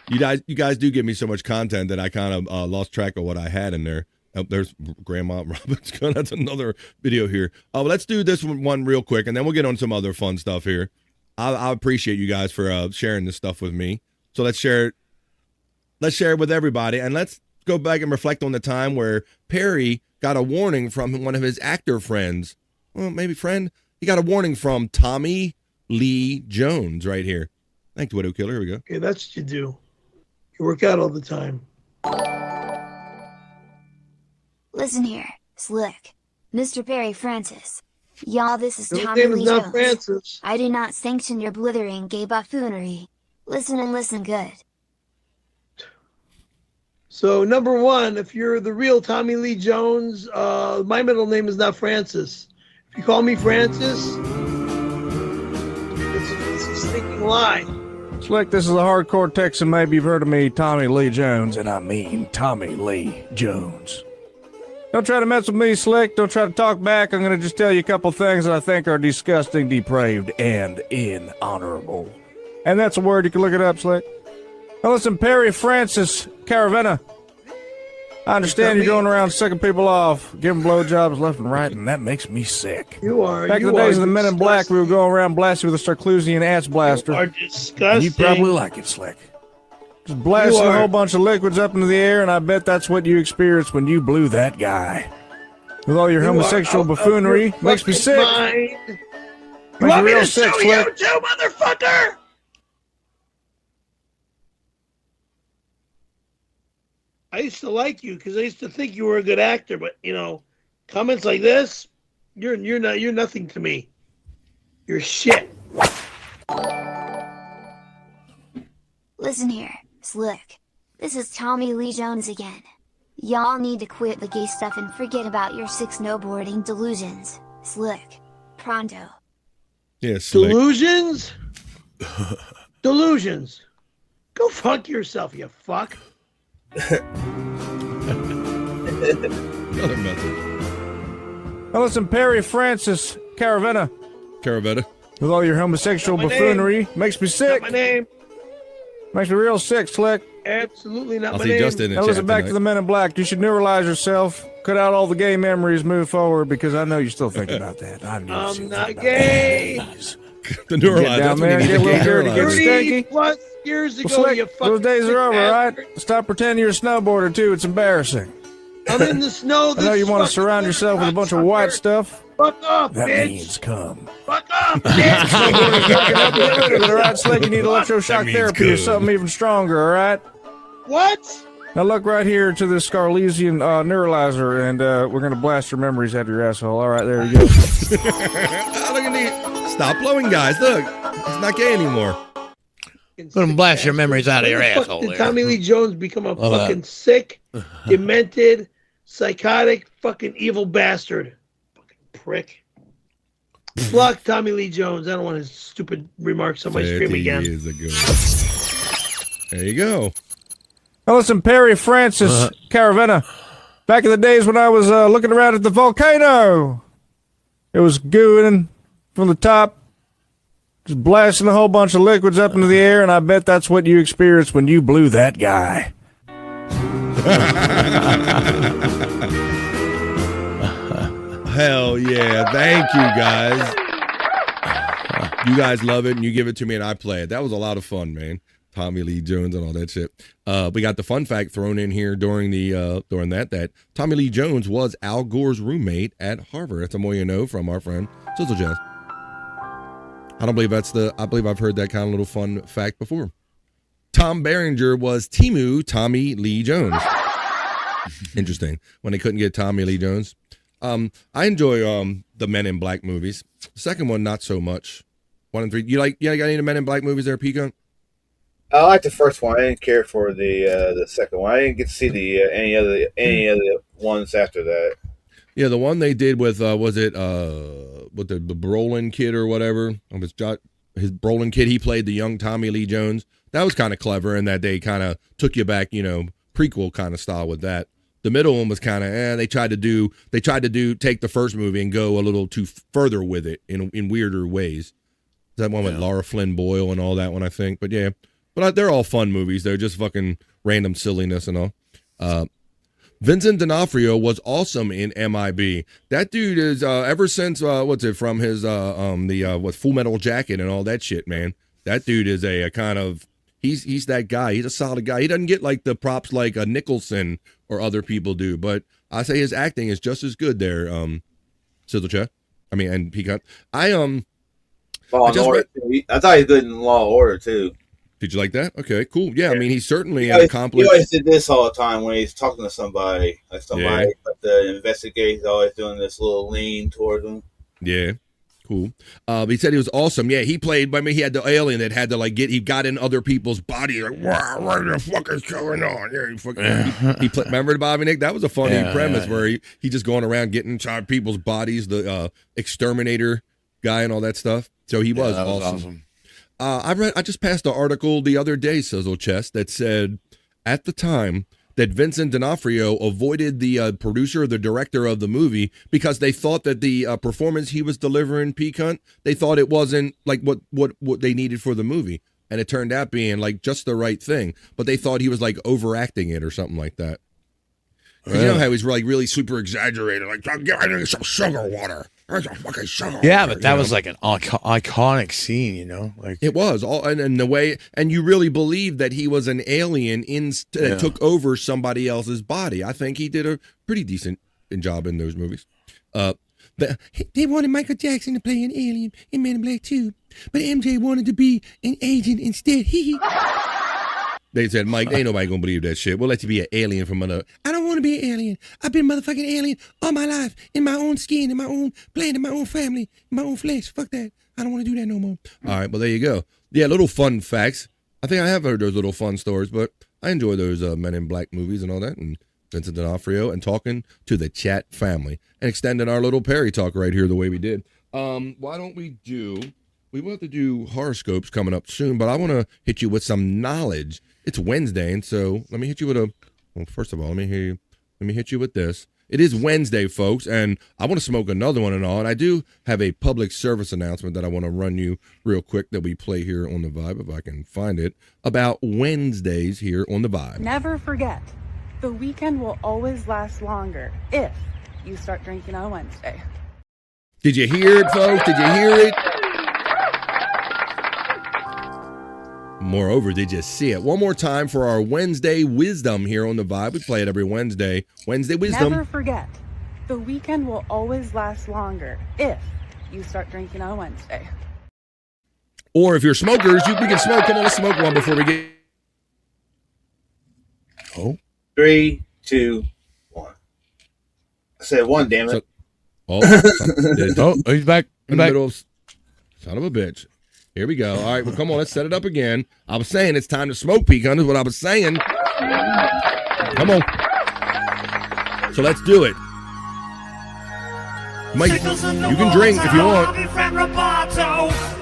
You guys do give me so much content that I kind of lost track of what I had in there. Oh, there's Grandma Robin's gun. That's another video here. Oh, let's do this one real quick, and then we'll get on some other fun stuff here. I appreciate you guys for sharing this stuff with me. So let's share it. Let's share it with everybody, and let's go back and reflect on the time where Perry got a warning from one of his actor friends. Well, maybe friend. He got a warning from Tommy Lee Jones right here. Thanks, Widow Killer. Here we go. Okay, that's what you do. You work out all the time. Listen here, Slick. Mr. Perry Francis. Y'all, this is His Tommy name is Lee not Jones. Francis. I do not sanction your blithering gay buffoonery. Listen and listen good. So, number one, if you're the real Tommy Lee Jones, my middle name is not Francis. If you call me Francis, it's a stinking lie. Slick, this is a hardcore Texan. Maybe you've heard of me, Tommy Lee Jones, and I mean Tommy Lee Jones. Don't try to mess with me, Slick. Don't try to talk back. I'm going to just tell you a couple things that I think are disgusting, depraved, and inhonorable. And that's a word. You can look it up, Slick. Now listen, Perry Francis Caravana. I understand you're going around sucking people off, giving blowjobs left and right, and that makes me sick. You are. Back in the days of the Men in Black, we would go around blasting with a Starclusian ass blaster. You are disgusting. And you'd probably like it, Slick. Just blasting a whole bunch of liquids up into the air, and I bet that's what you experienced when you blew that guy. With all your homosexual buffoonery, makes me sick. You Makes me want me real to sick, sue Slick. you too, motherfucker? I used to like you because I used to think you were a good actor, but you know, comments like this, you're nothing to me. You're shit. Listen here, Slick. This is Tommy Lee Jones again. Y'all need to quit the gay stuff and forget about your sick snowboarding delusions. Slick. Pronto. Yeah, Slick. Delusions? Delusions. Go fuck yourself, you fuck. Another message. Now listen, Perry Francis Caravana. Caravetta. With all your homosexual Not my buffoonery, name. makes me sick. Not my name. Makes me real sick, Slick. Absolutely not I'll my see name. Justin in Now chat listen, back to tonight. the Men in Black. You should neuralize yourself. Cut out all the gay memories. Move forward, because I know you still think about that. I know you still I'm not think about gay. that. The neuralizer. Get down there, get a little dirty, get stinky. Plus years ago, Slick, you fucking those days are over, all bastard. right? Stop pretending you're a snowboarder, too. It's embarrassing. I'm in the snow. I know you want to surround yourself with a bunch of white stuff. Fuck off, That bitch. means come. Fuck off, bitch. Get rid of it, all right, Slick? You need electroshock therapy or something even stronger, all right? What? Now look right here to this Scarlesian neuralizer, and we're going to blast your memories out of your asshole. All right, there you go. Look at me. Stop blowing, guys. Look, it's not gay anymore. Gonna blast your memories out of your When the fuck asshole. Did there. Tommy Lee Jones become a Love fucking that. sick, demented, psychotic, fucking evil bastard? Fucking prick. Fuck Tommy Lee Jones. I don't want his stupid remarks on my stream 30 again. years ago. There you go. Now listen, Perry Francis Caravana. Back in the days when I was looking around at the volcano, it was gooing from the top, just blasting a whole bunch of liquids up into the air, and I bet that's what you experienced when you blew that guy. Hell yeah. Thank you, guys. You guys love it, and you give it to me, and I play it. That was a lot of fun, man. Tommy Lee Jones and all that shit. We got the fun fact thrown in here during that Tommy Lee Jones was Al Gore's roommate at Harvard. That's the more you know from our friend Sizzle Jazz. I believe I've heard that kind of little fun fact before. Tom Berenger was Tommy Lee Jones. Interesting. When they couldn't get Tommy Lee Jones. I enjoy the Men in Black movies. The second one, not so much. 1 and 3. You got any of the Men in Black movies there, Pico? I liked the first one. I didn't care for the second one. I didn't get to see the any of the ones after that. Yeah, the one they did with was it with the Brolin kid or whatever? His Brolin kid. He played the young Tommy Lee Jones. That was kind of clever in that they kind of took you back, prequel kind of style with that. The middle one was kind of they tried to take the first movie and go a little too further with it in weirder ways. That one with Laura Flynn Boyle and all that one, I think. But yeah. But they're all fun movies. They're just fucking random silliness and all. Vincent D'Onofrio was awesome in MIB. That dude is ever since from his Full Metal Jacket and all that shit, man. That dude is a kind of he's that guy. He's a solid guy. He doesn't get like the props like a Nicholson or other people do, but I say his acting is just as good there. Sizzle Chat. And Peacock. Law and Order. I thought he was good in Law and Order too. Did you like that? Okay, cool. Yeah, he's certainly He accomplished. always did this all the time when he's talking to somebody, but the investigator, he's always doing this little lean towards him. Yeah, cool. He said he was awesome. Yeah, he played. He had the alien that had to he got in other people's body. Like, what the fuck is going on? Yeah, he played. Remember Bobby Nick? That was a funny premise where he just going around getting inside people's bodies, the exterminator guy and all that stuff. So he was awesome. I just passed an article the other day, Sizzle Chest, that said at the time that Vincent D'Onofrio avoided the producer or the director of the movie because they thought that the performance he was delivering, P-Cunt, they thought it wasn't like what they needed for the movie. And it turned out being like just the right thing. But they thought he was like overacting it or something like that. You know how he's like really super exaggerated, like, I need some sugar water. There's a fucking sugar Yeah, water, but that was like an iconic scene, like it was all, and the way, and you really believed that he was an alien that took over somebody else's body. I think he did a pretty decent job in those movies. They wanted Michael Jackson to play an alien in Men in Black 2, but MJ wanted to be an agent instead. They said, Mike, ain't nobody gonna believe that shit. We'll let you be an alien from another. I don't want to be an alien. I've been motherfucking alien all my life, in my own skin, in my own planet, in my own family, in my own flesh. Fuck that. I don't want to do that no more. All right, well, there you go. Yeah, little fun facts. I think I have heard those little fun stories, but I enjoy those Men in Black movies and all that, and Vincent D'Onofrio, and talking to the chat family, and extending our little Perry talk right here the way we did. Why don't we will have to do horoscopes coming up soon, but I want to hit you with some knowledge. It's Wednesday, and so let me hit you with first of all, let me hit you with this. It is Wednesday, folks, and I want to smoke another one and all, and I do have a public service announcement that I want to run you real quick that we play here on The Vibe, if I can find it, about Wednesdays here on The Vibe. Never forget, the weekend will always last longer if you start drinking on Wednesday. Did you hear it, folks? Did you hear it? Moreover, they just see it. One more time for our Wednesday wisdom here on The Vibe. We play it every Wednesday. Wednesday wisdom. Never forget, the weekend will always last longer if you start drinking on Wednesday. Or if you're smokers, we can smoke. Come on, let's smoke one before we get. Oh. 3, 2, 1. I said 1, damn it. He's back. In the middle of, son of a bitch. Here we go. All right, well, come on, let's set it up again. I was saying it's time to smoke, Pecan, is what I was saying. Come on. So let's do it. Mike, you can drink if you want.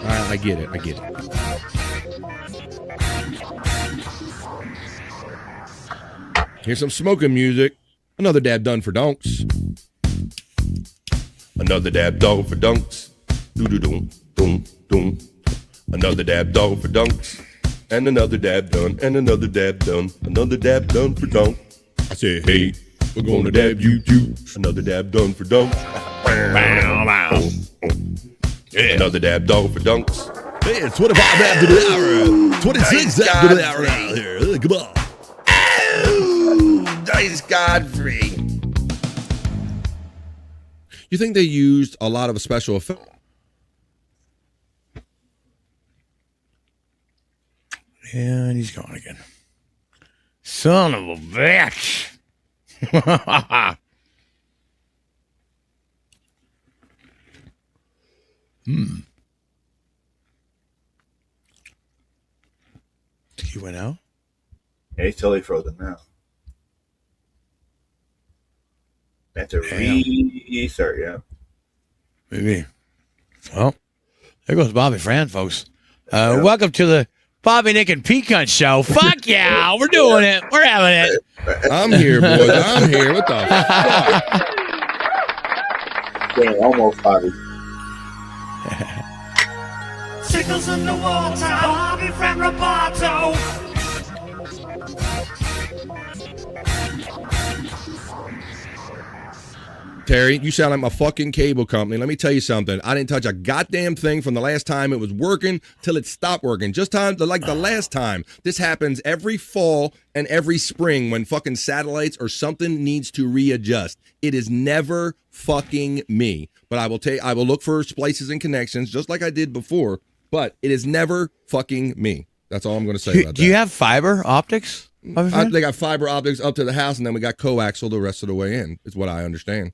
I get it. Here's some smoking music. Another dab done for donks. Another dab dog for dunks. Doo-doo-doom, doom, doom. Another dab dog for dunks. And another dab done. And another dab done. Another dab done for dunk. I said, hey, we're gonna dab you too. Another dab done for dunks. Another dab dog for dunks. Hey, it's 25 dabs to the hour. 26 dabs to the hour out here. Come on. Oh, Dice Godfrey. You think they used a lot of special effects? Yeah, and he's gone again. Son of a bitch. He went out? Yeah, he's totally frozen now. That's a restart, yeah. Maybe. Well, there goes Bobby Fran, folks. Welcome to the Bobby, Nick, and Pecan Show. Fuck yeah, we're doing it. We're having it. I'm here, boys. I'm here. What the fuck? Yeah, almost Bobby. Sickles in the water, Bobby Fran Roboto. Terry, you sound like my fucking cable company. Let me tell you something. I didn't touch a goddamn thing from the last time it was working till it stopped working. Just like the last time. This happens every fall and every spring when fucking satellites or something needs to readjust. It is never fucking me. But I will look for splices and connections just like I did before. But it is never fucking me. That's all I'm going to say about that. Do you have fiber optics? They got fiber optics up to the house, and then we got coaxial the rest of the way in, is what I understand.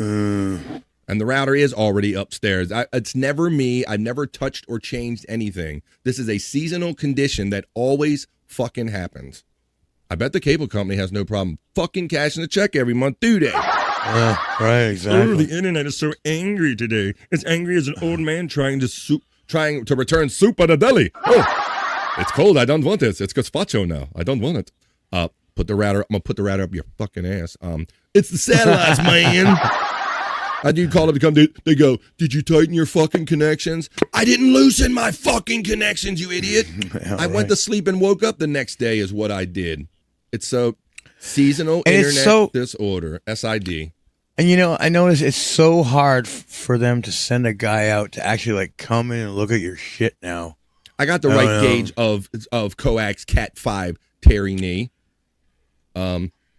And the router is already upstairs. It's never me. I've never touched or changed anything. This is a seasonal condition that always fucking happens. I bet the cable company has no problem fucking cashing a check every month, do they? Right, exactly. Oh, the internet is so angry today. It's angry as an old man trying to return soup at a deli. Oh, it's cold. I don't want this. It's gazpacho now. I don't want it. I'm gonna put the router up your fucking ass. It's the satellites, man. I do call them to come. They go, did you tighten your fucking connections? I didn't loosen my fucking connections, you idiot. I went to sleep and woke up the next day is what I did. It's so seasonal and internet disorder, SID. And I notice it's so hard for them to send a guy out to actually come in and look at your shit now. I got the right gauge of coax Cat 5 Terry knee.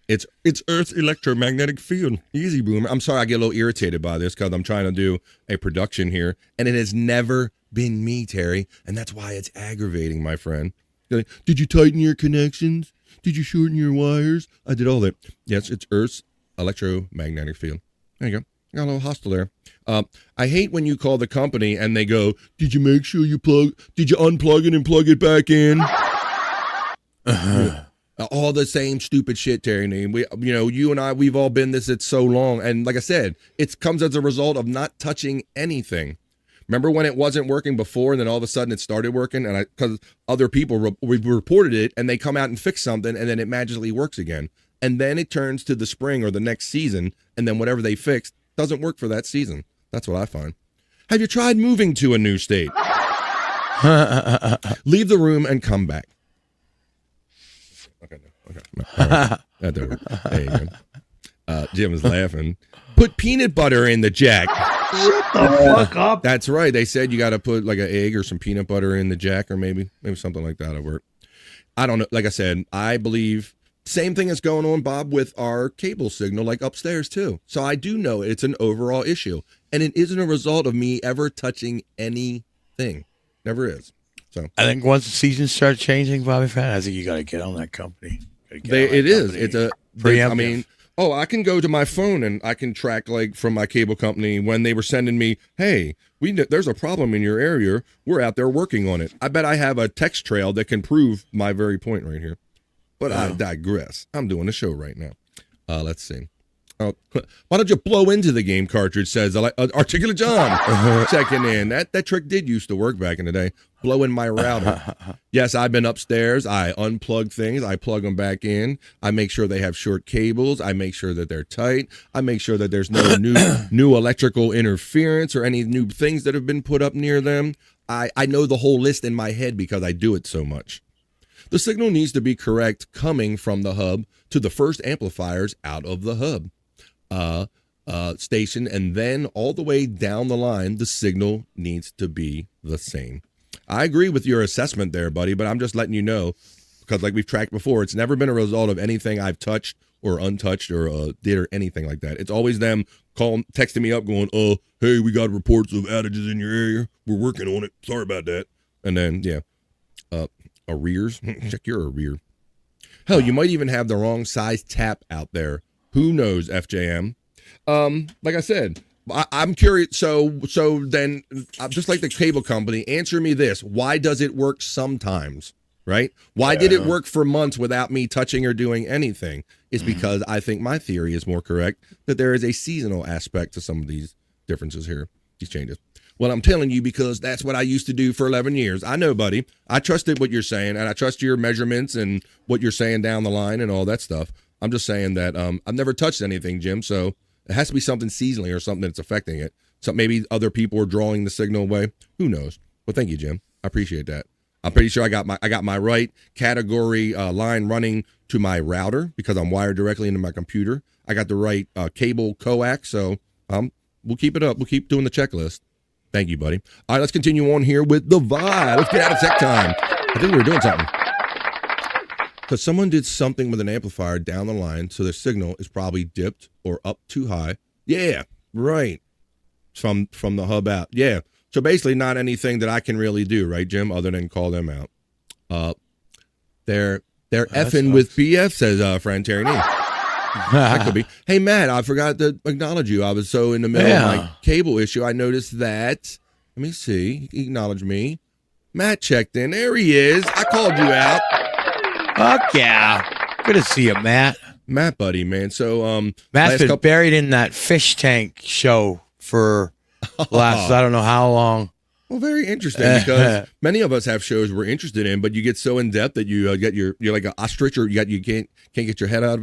It's Earth's electromagnetic field. Easy, boomer. I'm sorry I get a little irritated by this because I'm trying to do a production here, and it has never been me, Terry, and that's why it's aggravating, my friend. Did you tighten your connections? Did you shorten your wires? I did all that. Yes, it's Earth's electromagnetic field. There you go. Got a little hostile there. I hate when you call the company and they go, did you make sure did you unplug it and plug it back in? All the same stupid shit, Terry. You and I, we've all been this. It's so long. And like I said, it comes as a result of not touching anything. Remember when it wasn't working before and then all of a sudden it started working? And because other people we reported it and they come out and fix something and then it magically works again. And then it turns to the spring or the next season. And then whatever they fixed doesn't work for that season. That's what I find. Have you tried moving to a new state? Leave the room and come back. Okay. All right. That didn't work. There you go. Jim is laughing. Put peanut butter in the jack. Shut the fuck up. That's right. They said you got to put like an egg or some peanut butter in the jack, or maybe something like that will work. I don't know. Like I said, I believe same thing is going on, Bob, with our cable signal, like upstairs too. So I do know it's an overall issue, and it isn't a result of me ever touching anything. Never is. So I think once the season starts changing, Bobby Fan, I think you got to get on that company. it is. It's a. I mean, I can go to my phone and I can track like from my cable company when they were sending me, hey, there's a problem in your area. We're out there working on it. I bet I have a text trail that can prove my very point right here. But I digress. I'm doing a show right now. Let's see. Why don't you blow into the game cartridge, says Articulate John. Checking in. That trick did used to work back in the day. Blow in my router. Yes, I've been upstairs. I unplug things. I plug them back in. I make sure they have short cables. I make sure that they're tight. I make sure that there's no new electrical interference or any new things that have been put up near them. I know the whole list in my head because I do it so much. The signal needs to be correct coming from the hub to the first amplifiers out of the hub station, and then all the way down the line, the signal needs to be the same. I agree with your assessment there, buddy, but I'm just letting you know, because like we've tracked before, it's never been a result of anything I've touched or untouched or did or anything like that. It's always them texting me up going, hey, we got reports of outages in your area. We're working on it. Sorry about that. And then, arrears? Check your arrear. Hell, you might even have the wrong size tap out there. Who knows, FJM? Like I said, I'm curious. So then, just like the cable company, answer me this. Why does it work sometimes, right? Why did it work for months without me touching or doing anything? It's because I think my theory is more correct, that there is a seasonal aspect to some of these differences here, these changes. Well, I'm telling you because that's what I used to do for 11 years. I know, buddy. I trusted what you're saying, and I trust your measurements and what you're saying down the line and all that stuff. I'm just saying that I've never touched anything, Jim, so it has to be something seasonally or something that's affecting it. So maybe other people are drawing the signal away. Who knows? Well, thank you, Jim. I appreciate that. I'm pretty sure I got my right category line running to my router because I'm wired directly into my computer. I got the right cable coax, so we'll keep it up. We'll keep doing the checklist. Thank you, buddy. All right, let's continue on here with the vibe. Let's get out of tech time. I think we were doing something. Because someone did something with an amplifier down the line, so the signal is probably dipped or up too high. Yeah, right. From the hub out. Yeah. So basically not anything that I can really do, right, Jim, other than call them out. They're effing with BF, says Fran Tierney. That could be. Hey, Matt, I forgot to acknowledge you. I was so in the middle of my cable issue. I noticed that. Let me see. He acknowledged me. Matt checked in. There he is. I called you out. Fuck yeah. Good to see you, Matt. Matt, buddy, man. So, Matt's been buried in that fish tank show for last, I don't know how long. Well, very interesting because many of us have shows we're interested in, but you get so in depth that you you're like an ostrich, or you can't get your head out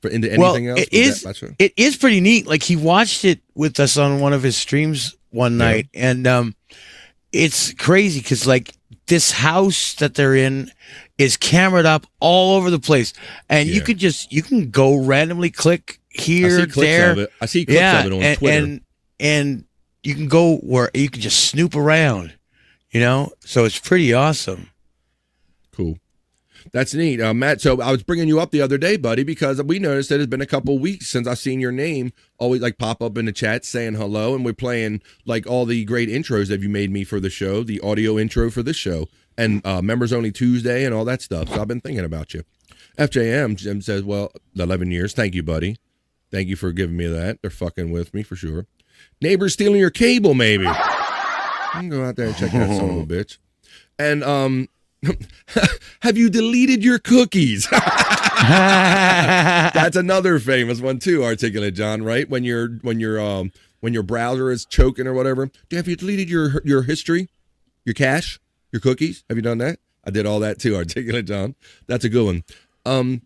into anything else. It is pretty neat. Like he watched it with us on one of his streams one night, and it's crazy because like this house that they're in is cameraed up all over the place, and you can go randomly click here, there. I see clips of it on Twitter, and you can go where you can just snoop around, so it's pretty awesome. Cool. That's neat, Matt. So I was bringing you up the other day, buddy, because we noticed that it's been a couple weeks since I've seen your name always like pop up in the chat saying hello, and we're playing like all the great intros that you made me for the show, the audio intro for this show, and Members Only Tuesday and all that stuff. So I've been thinking about you. FJM, Jim says, well, 11 years. Thank you, buddy. Thank you for giving me that. They're fucking with me for sure. Neighbors stealing your cable, maybe. You can go out there and check that son of a bitch. And have you deleted your cookies? That's another famous one too, Articulate John, right? When your browser is choking or whatever. Have you deleted your history, your cache, your cookies? Have you done that? I did all that too, Articulate John. That's a good one.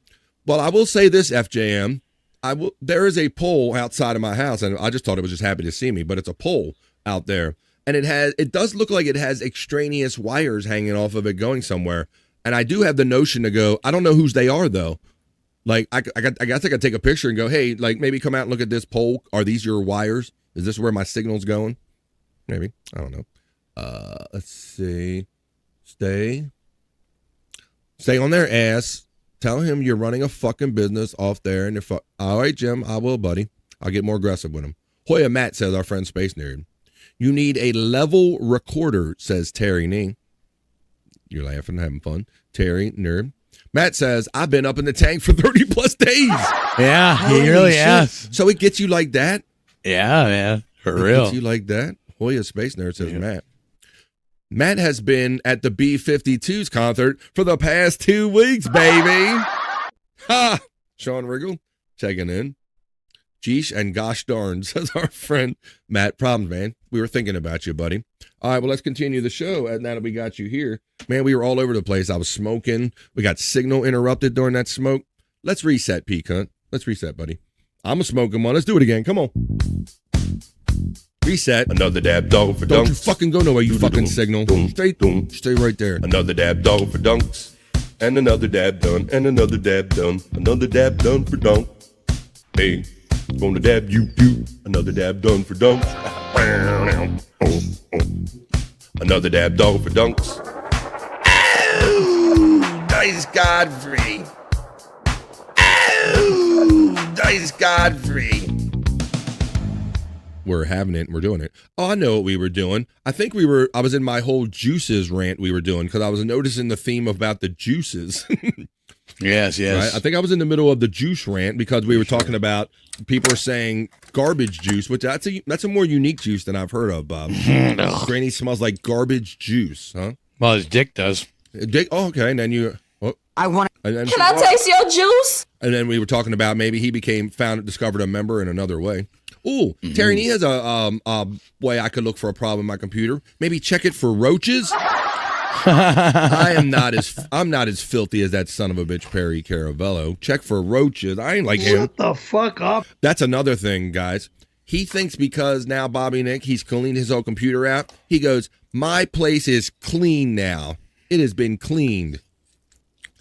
Well, I will say this, FJM. There is a pole outside of my house, and I just thought it was just happy to see me, but it's a pole out there. And it does look like it has extraneous wires hanging off of it going somewhere. And I do have the notion to go, I don't know whose they are though. Like I guess I could take a picture and go, hey, like maybe come out and look at this pole. Are these your wires? Is this where my signal's going? Maybe. I don't know. Let's see. Stay on their ass. Tell him you're running a fucking business off there. And all right, Jim, I will, buddy. I'll get more aggressive with him. Hoya Matt says, our friend Space Nerd. You need a level recorder, says Terry Nee. You're laughing, having fun. Terry, nerd. Matt says, I've been up in the tank for 30 plus days. Yeah, he really has. So it gets you like that? Yeah, man. For it real. Gets you like that? Hoya Space Nerd says, Matt. Matt has been at the B-52s concert for the past 2 weeks, baby. Ha! Sean Riggle checking in. Geesh and gosh darn, says our friend Matt. Problems, man. We were thinking about you, buddy. All right, well, let's continue the show. And now that we got you here, man, we were all over the place. I was smoking. We got signal interrupted during that smoke. Let's reset, P-Cunt. Let's reset, buddy. I'm a smoking one. Let's do it again. Come on. Reset. Another dab dog for dunks. Don't you fucking go nowhere, you fucking signal. Stay right there. Another dab dog for dunks. And another dab done. And another dab done. Another dab done for dunk. Hey, gonna dab you. Another dab done for dunks. Another dab dog for dunks. Oh, Dice Godfrey. Oh, Dice Godfrey. We're having it and we're doing it. Oh, I know what we were doing. I was in my whole juices rant we were doing because I was noticing the theme about the juices. Yes. Right? I think I was in the middle of the juice rant because we were talking about people are saying garbage juice, which that's a more unique juice than I've heard of, Bob. Granny smells like garbage juice, huh? Well, his dick does. Dick? Oh, okay. And then you... Oh. I want... Can I taste your juice? And then we were talking about maybe he discovered a member in another way. Ooh, Terry Nee has a way I could look for a problem in my computer. Maybe check it for roaches. I'm not as filthy as that son of a bitch Perry Caravello. Check for roaches. I ain't like him. Shut the fuck up. That's another thing, guys. He thinks because now Bobby Nick, he's cleaned his whole computer out. He goes, my place is clean now. It has been cleaned.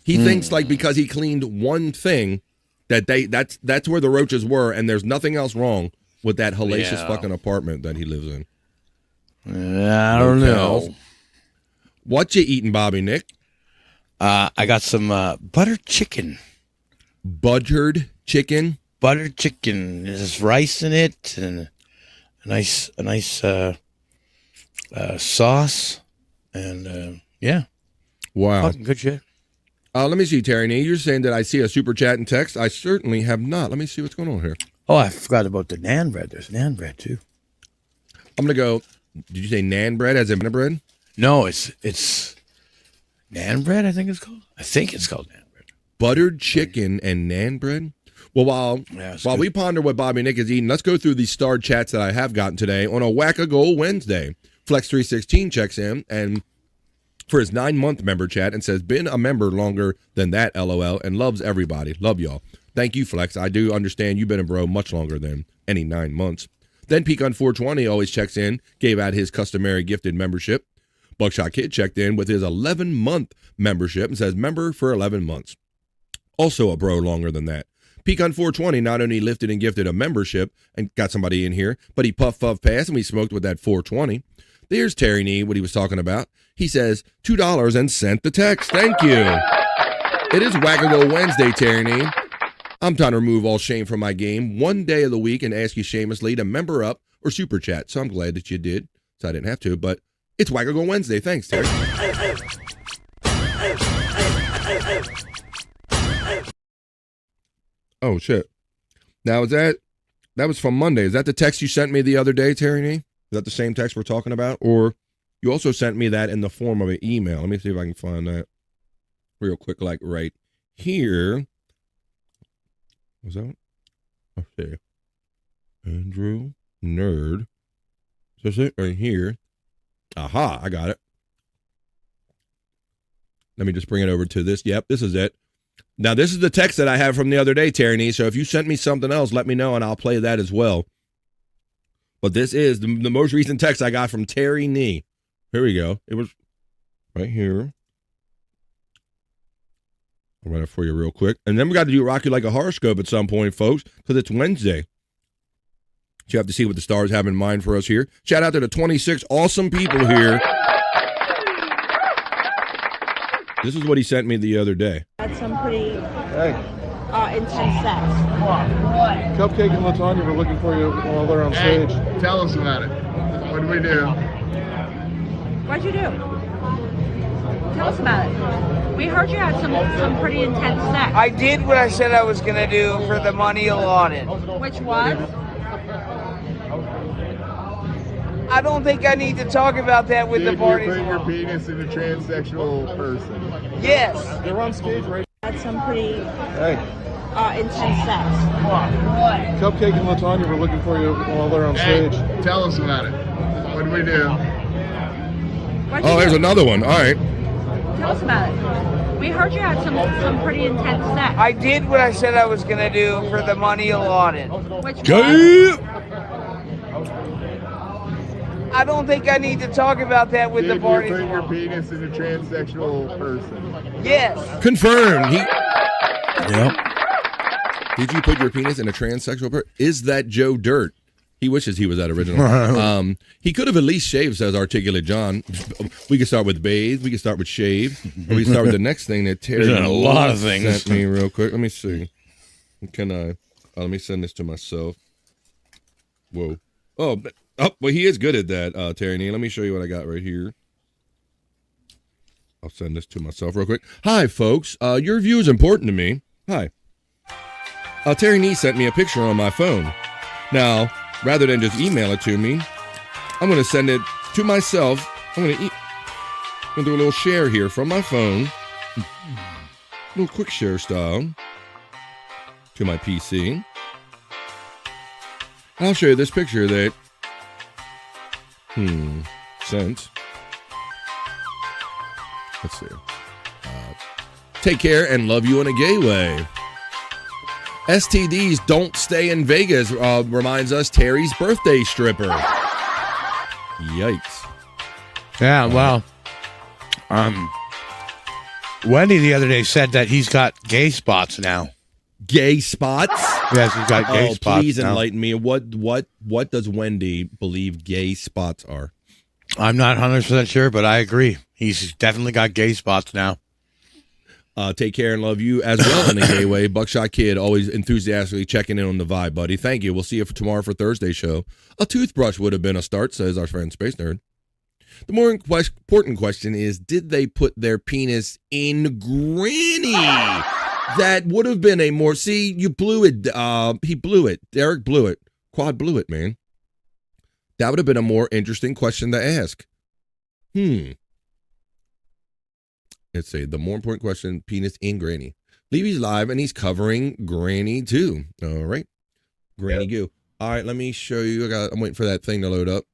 He thinks like because he cleaned one thing that's where the roaches were, and there's nothing else wrong with that hellacious fucking apartment that he lives in. I don't know. What you eating, Bobby Nick? I got some buttered chicken. Buttered chicken? Buttered chicken. There's rice in it and a nice sauce. And yeah. Wow. Fucking good shit. Let me see, Terry Nee. You're saying that I see a super chat and text. I certainly have not. Let me see what's going on here. Oh, I forgot about the naan bread. There's naan bread too. I'm gonna go. Did you say naan bread as in bread? No, it's naan bread. I think it's called. Naan bread. Buttered chicken and naan bread. Well, while we ponder what Bobby Nick is eating, let's go through these starred chats that I have gotten today on a Whack-A-Goal Wednesday. Flex316 checks in and for his 9-month member chat and says, been a member longer than that, LOL, and loves everybody. Love y'all. Thank you, Flex. I do understand you've been a bro much longer than any 9 months. Then Pecan420 always checks in, gave out his customary gifted membership. Buckshot Kid checked in with his 11-month membership and says, member for 11 months. Also a bro longer than that. Pecan420 not only lifted and gifted a membership and got somebody in here, but he puff passed and we smoked with that 420. There's Terry Nee, what he was talking about. He says, $2 and sent the text. Thank you. It is Whack-A-Goal Wednesday, Terry Nee. I'm trying to remove all shame from my game one day of the week and ask you shamelessly to member up or super chat. So I'm glad that you did, so I didn't have to, but it's Whack-A-Goal Wednesday. Thanks, Terry. Oh, shit. Now, that was from Monday. Is that the text you sent me the other day, Terry Nee? Is that the same text we're talking about? Or you also sent me that in the form of an email. Let me see if I can find that real quick, like right here. Was that? Okay. Andrew Nerd. Is it right here? Aha, I got it. Let me just bring it over to this. Yep, this is it. Now, this is the text that I have from the other day, Terry Nee. So if you sent me something else, let me know and I'll play that as well. But this is the most recent text I got from Terry Nee. Here we go. It was right here. I'll run it for you real quick. And then we got to do Rock You Like a Horoscope at some point, folks, because it's Wednesday. So you have to see what the stars have in mind for us here. Shout out to the 26 awesome people here. This is what he sent me the other day. Had some pretty intense sex. Cupcake and Latanya were looking for you while they're on stage. Tell us about it. What did we do? What'd you do? Tell us about it. We heard you had some pretty intense sex. I did what I said I was going to do for the money allotted. Which was? I don't think I need to talk about that with the party. Did you put your penis in a transsexual person? Yes. They're on stage right Had some pretty intense sex. Cupcake and Latanya were looking for you while they're on stage. Tell us about it. What did we do? What'd you Oh, there's do? another one. All right. Tell us about it. We heard you had some pretty intense sex. I did what I said I was going to do for the money allotted. Which was? I don't think I need to talk about that with the party. Did you put your penis in a transsexual person? Yes. Confirmed. Yep. Did you put your penis in a transsexual person? Is that Joe Dirt? He wishes he was that original. He could have at least shaved, says Articulate John. We could start with bathe. We could start with shave. Or we can start with the next thing that Terry There's a lot of things. sent me real quick. Let me see. Can I? Let me send this to myself. Whoa. Oh, well, he is good at that, Terry Nee. Let me show you what I got right here. I'll send this to myself real quick. Hi, folks. Your view is important to me. Hi. Terry Nee sent me a picture on my phone. Now, rather than just email it to me, I'm going to send it to myself. I'm going to do a little share here from my phone. A little quick share style to my PC. And I'll show you this picture that sent. Let's see. Take care and love you in a gay way. STDs don't stay in Vegas, reminds us Terry's birthday stripper. Yikes. Yeah, well, Wendy the other day said that he's got gay spots now. Gay spots? Yes, he's got gay spots. Please now. enlighten me. What does Wendy believe gay spots are? I'm not 100% sure, but I agree. He's definitely got gay spots now. Take care and love you as well in a gay way. Buckshot Kid, always enthusiastically checking in on the vibe, buddy. Thank you. We'll see you for tomorrow for Thursday's show. A toothbrush would have been a start, says our friend Space Nerd. The more important question is, did they put their penis in Granny? That would have been a more... See, you blew it. He blew it. Derek blew it. Quad blew it, man. That would have been a more interesting question to ask. Let's say the more important question, penis in Granny. Levy's live and he's covering Granny too. All right. Granny goo. All right, let me show you. I'm waiting for that thing to load up.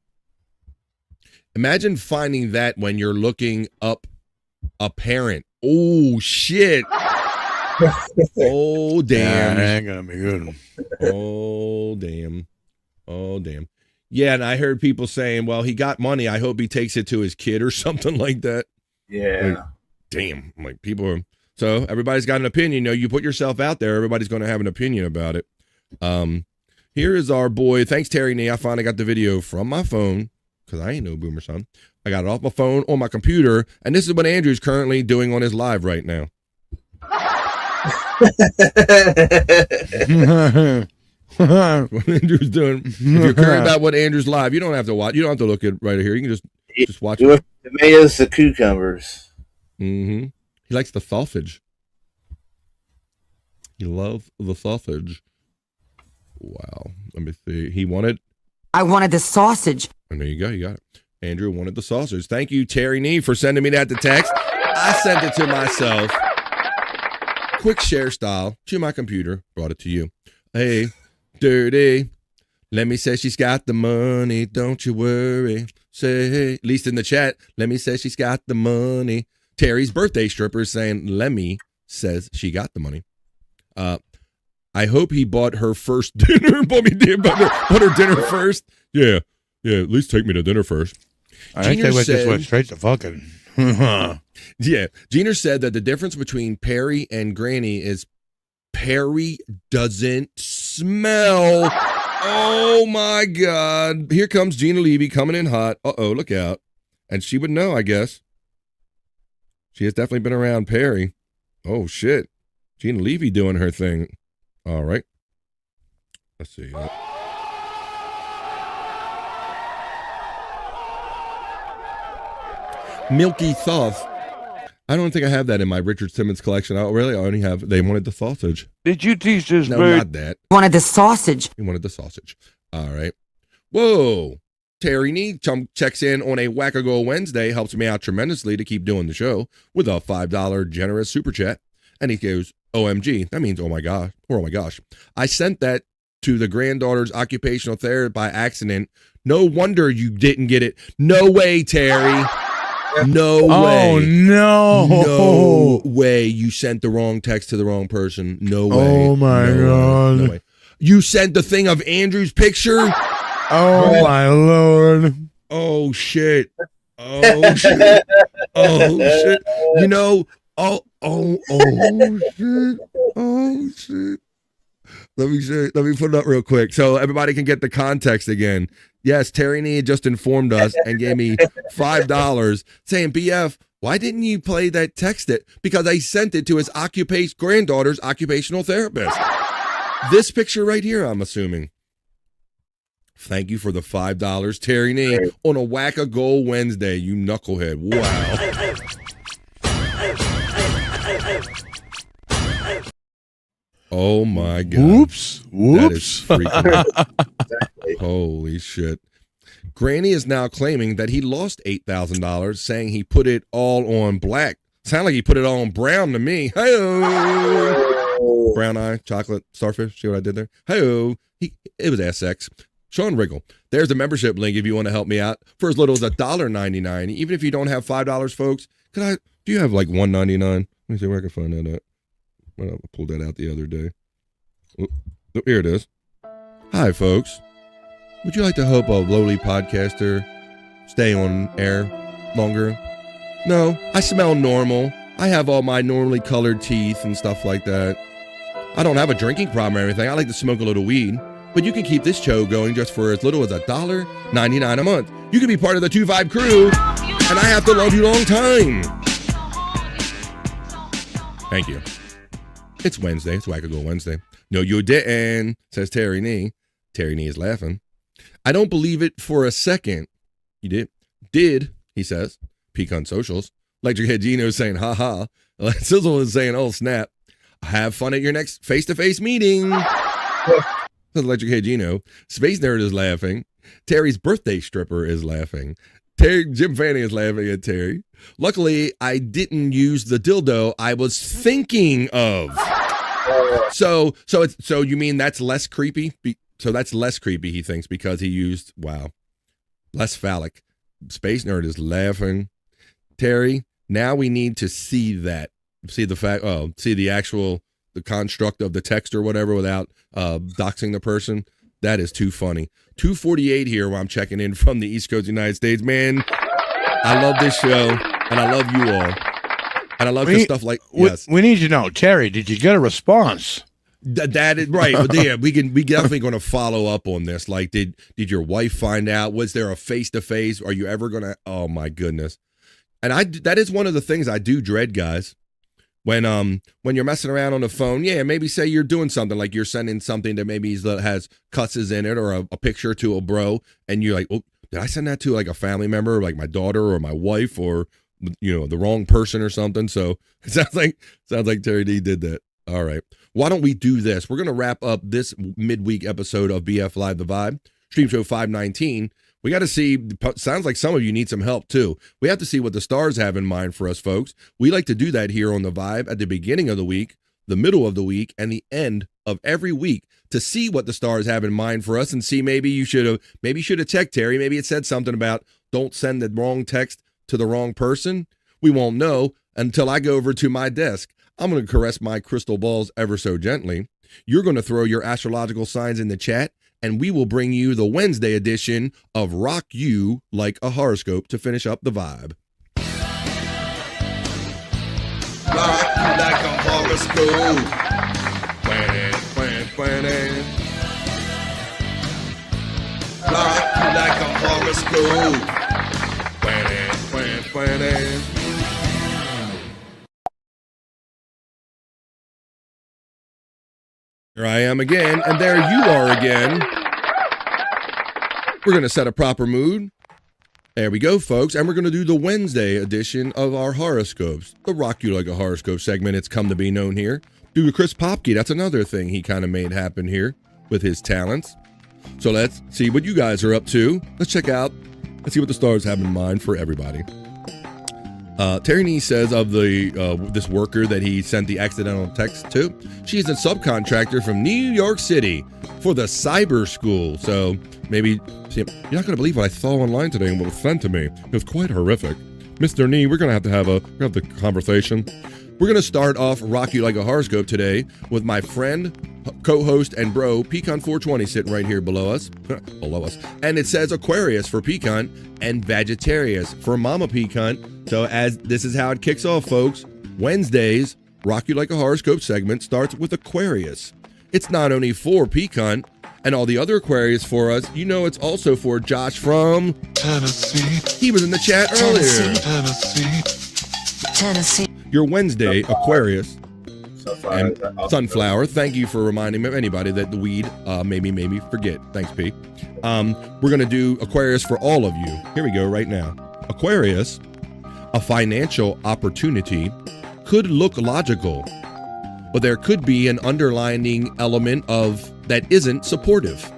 Imagine finding that when you're looking up a parent. Oh, shit. Oh, damn. That ain't gonna be good. Oh, damn. Oh, damn. Yeah, and I heard people saying, well, he got money. I hope he takes it to his kid or something like that. Yeah. Like, damn. Like, people are... So, everybody's got an opinion. You know, you put yourself out there, everybody's going to have an opinion about it. Here is our boy. Thanks, Terry Nee. I finally got the video from my phone, because I ain't no boomer son. I got it off my phone on my computer, and this is what Andrew's currently doing on his live right now. What Andrew's doing. If you're curious about what Andrew's live, you don't have to watch. You don't have to look at right here. You can just watch Do it. tomatoes to cucumbers. Mm-hmm. He likes the sausage. He loves the sausage. Wow. Let me see. He wanted. I wanted the sausage. And there you go. You got it. Andrew wanted the sausage. Thank you, Terry Nee, for sending me that to text. I sent it to myself. Quick share style to my computer. Brought it to you. Hey, dirty. Let me say she's got the money. Don't you worry. Say, at least in the chat, let me say she's got the money. Terry's birthday stripper is saying, Lemmy says she got the money. I hope he bought her first dinner. bought her dinner first. Yeah, at least take me to dinner first. I think they just went straight to fucking. Yeah, Jeter said that the difference between Perry and Granny is Perry doesn't smell Oh my God. Here comes Gina Levy coming in hot. Uh-oh, look out. And she would know, I guess. She has definitely been around Perry. Oh, shit. Gina Levy doing her thing. All right. Let's see. Milky sauce. I don't think I have that in my Richard Simmons collection. I only have, they wanted the sausage. Did you teach this No, bird? not that. Wanted the sausage. He wanted the sausage. All right. Whoa. Terry Nee checks in on a Wackago Wednesday, helps me out tremendously to keep doing the show with a $5 generous super chat. And he goes, OMG. That means, oh my gosh, or oh my gosh. I sent that to the granddaughter's occupational therapist by accident. No wonder you didn't get it. No way, Terry. No way. Oh, no. No way you sent the wrong text to the wrong person. No way. Oh, my God. No way. You sent the thing of Andrew's picture? Oh, my Lord. Oh, shit. Oh, shit. Oh, shit. You know, oh, shit. Oh, shit. Let me put it up real quick so everybody can get the context again. Yes, Terry Nee just informed us and gave me $5 saying, BF, why didn't you play that text it? Because I sent it to his granddaughter's occupational therapist. This picture right here, I'm assuming. Thank you for the $5, Terry Nee, on a Whack-A-Goal Wednesday, you knucklehead. Wow. Oh my God. Whoops. That is freaking Holy shit. Granny is now claiming that he lost $8,000, saying he put it all on black. Sound like he put it all on brown to me. Hey-oh. Brown eye, chocolate, starfish. See what I did there? Hey-oh. It was SX. Sean Riggle. There's the membership link if you want to help me out for as little as $1.99. Even if you don't have $5, folks, do you have like $1.99? Let me see where I can find that at. I pulled that out the other day. Oh, here it is. Hi, folks. Would you like to help a lowly podcaster stay on air longer? No, I smell normal. I have all my normally colored teeth and stuff like that. I don't have a drinking problem or anything. I like to smoke a little weed. But you can keep this show going just for as little as $1.99 a month. You can be part of the 2-5 crew, and I have to love you long time. Thank you. It's Wednesday. It's Wackago Wednesday. No, you didn't, says Terry Nee. Terry Nee is laughing. I don't believe it for a second. You did? Did, he says. Peek on socials. Electric Head Gino is saying, ha ha. Sizzle is saying, oh snap. Have fun at your next face-to-face meeting. Electric Head Gino. Space Nerd is laughing. Terry's birthday stripper is laughing. Jim Fanning is laughing at Terry. Luckily, I didn't use the dildo I was thinking of. So you mean that's less creepy? So that's less creepy, he thinks, because he used, wow, less phallic. Space Nerd is laughing. Terry, now we need to see that. See the actual, the construct of the text or whatever without doxing the person. That is too funny. 2:48 here while I'm checking in from the East Coast of the United States. Man, I love this show, and I love you all. And I love the stuff like, yes. We need to know, Terry, did you get a response? That is right. Yeah, we definitely going to follow up on this. Like, did your wife find out? Was there a face-to-face? Are you ever going to? Oh my goodness. And that is one of the things I do dread, guys. When you're messing around on the phone, yeah, maybe say you're doing something like you're sending something that maybe has cusses in it or a picture to a bro, and you're like, oh, did I send that to like a family member, like my daughter or my wife, or the wrong person or something? So it sounds like Terry D did that. All right, why don't we do this? We're gonna wrap up this midweek episode of BF Live the Vibe, Stream Show 519. We got to see, sounds like some of you need some help too. We have to see what the stars have in mind for us, folks. We like to do that here on The Vibe at the beginning of the week, the middle of the week, and the end of every week to see what the stars have in mind for us and see maybe you should have checked Terry. Maybe it said something about don't send the wrong text to the wrong person. We won't know until I go over to my desk. I'm going to caress my crystal balls ever so gently. You're going to throw your astrological signs in the chat, and we will bring you the Wednesday edition of Rock You Like a Horoscope to finish up the vibe. Rock you like a horoscope. like a horoscope. Here I am again, and there you are again. We're going to set a proper mood. There we go, folks, and we're going to do the Wednesday edition of our horoscopes, the Rock You Like a Horoscope segment. It's come to be known here. Due to Chris Popke, that's another thing he kind of made happen here with his talents. So let's see what you guys are up to. Let's check out, let's see what the stars have in mind for everybody. Terry Nee says of the this worker that he sent the accidental text to, she's a subcontractor from New York City for the cyber school. So maybe, see, you're not going to believe what I saw online today and what was sent to me. It was quite horrific. Mr. Nee, we're going to have the conversation. We're going to start off Rock You Like a Horoscope today with my friend, co-host, and bro, Pecan420, sitting right here below us. And it says Aquarius for Pecan and Sagittarius for Mama Pecan. So as this is how it kicks off, folks. Wednesdays, Rock You Like a Horoscope segment starts with Aquarius. It's not only for Pecan and all the other Aquarius for us, you know it's also for Josh from Tennessee. He was in the chat earlier. Tennessee. Your Wednesday, Aquarius and Sunflower. Thank you for reminding anybody that the weed made me forget. Thanks, P. We're going to do Aquarius for all of you. Here we go right now. Aquarius, a financial opportunity could look logical, but there could be an underlying element of that isn't supportive.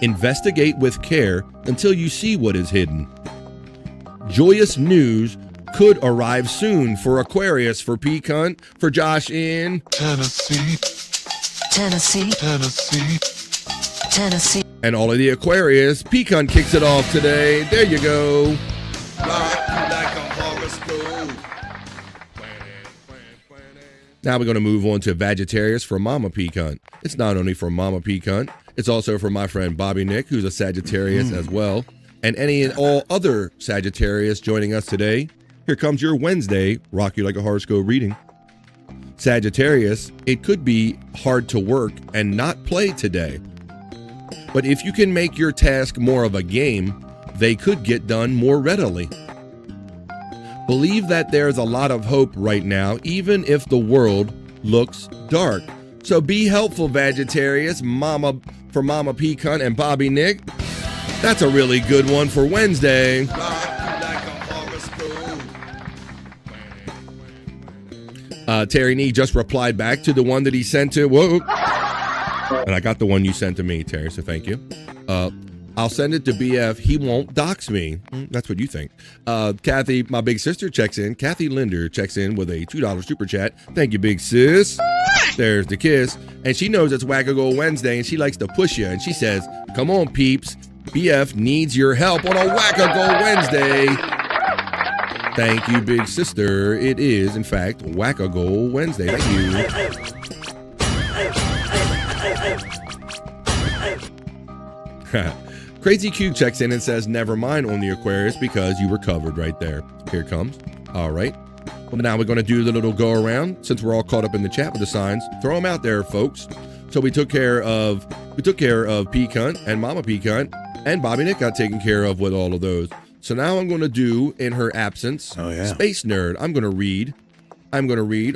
Investigate with care until you see what is hidden. Joyous news could arrive soon for Aquarius, for Pecan, for Josh in Tennessee. And all of the Aquarius, Pecan kicks it off today. There you go. Now we're going to move on to Sagittarius for Mama Pecan. It's not only for Mama Pecan, it's also for my friend Bobby Nick, who's a Sagittarius as well, and any and all other Sagittarius joining us today. Here comes your Wednesday Rock You Like a Horoscope reading. Sagittarius, it could be hard to work and not play today. But if you can make your task more of a game, they could get done more readily. Believe that there's a lot of hope right now, even if the world looks dark. So be helpful, Sagittarius, for Mama Pecan and Bobby Nick. That's a really good one for Wednesday. Terry Nee just replied back to the one that he sent to. Whoa. And I got the one you sent to me, Terry, so thank you. I'll send it to BF. He won't dox me. That's what you think. Kathy, my big sister, checks in. Kathy Linder checks in with a $2 super chat. Thank you, big sis. There's the kiss. And she knows it's Wackago Wednesday, and she likes to push you. And she says, come on, peeps. BF needs your help on a Wackago Wednesday. Thank you, big sister. It is, in fact, Wackago Wednesday. Thank you. Crazy Q checks in and says, never mind on the Aquarius because you were covered right there. Here it comes. All right. Well, now we're going to do the little go around. Since we're all caught up in the chat with the signs, throw them out there, folks. So we took care of Pecan and Mama Pecan, and Bobby Nick got taken care of with all of those. So now I'm going to do, in her absence, Space Nerd. I'm going to read.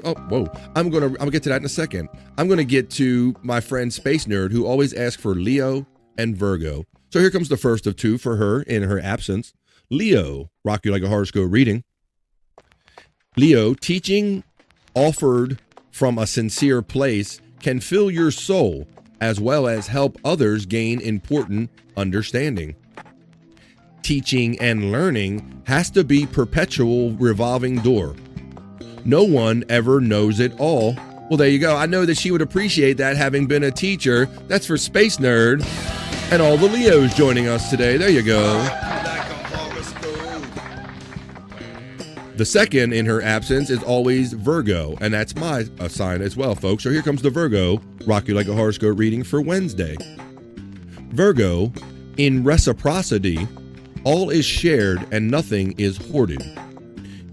Oh, whoa. I'm going to get to that in a second. I'm going to get to my friend Space Nerd, who always asks for Leo and Virgo. So here comes the first of two for her in her absence. Leo, Rock You Like a Horoscope reading. Leo, teaching offered from a sincere place can fill your soul as well as help others gain important understanding. Teaching and learning has to be perpetual revolving door. No one ever knows it all. Well, there you go. I know that she would appreciate that, having been a teacher. That's for Space Nerd and all the Leos joining us today. There you go. The second in her absence is always Virgo, and that's my sign as well, folks. So here comes the Virgo Rock You Like a Horoscope reading for Wednesday. Virgo, in reciprocity, all is shared and nothing is hoarded.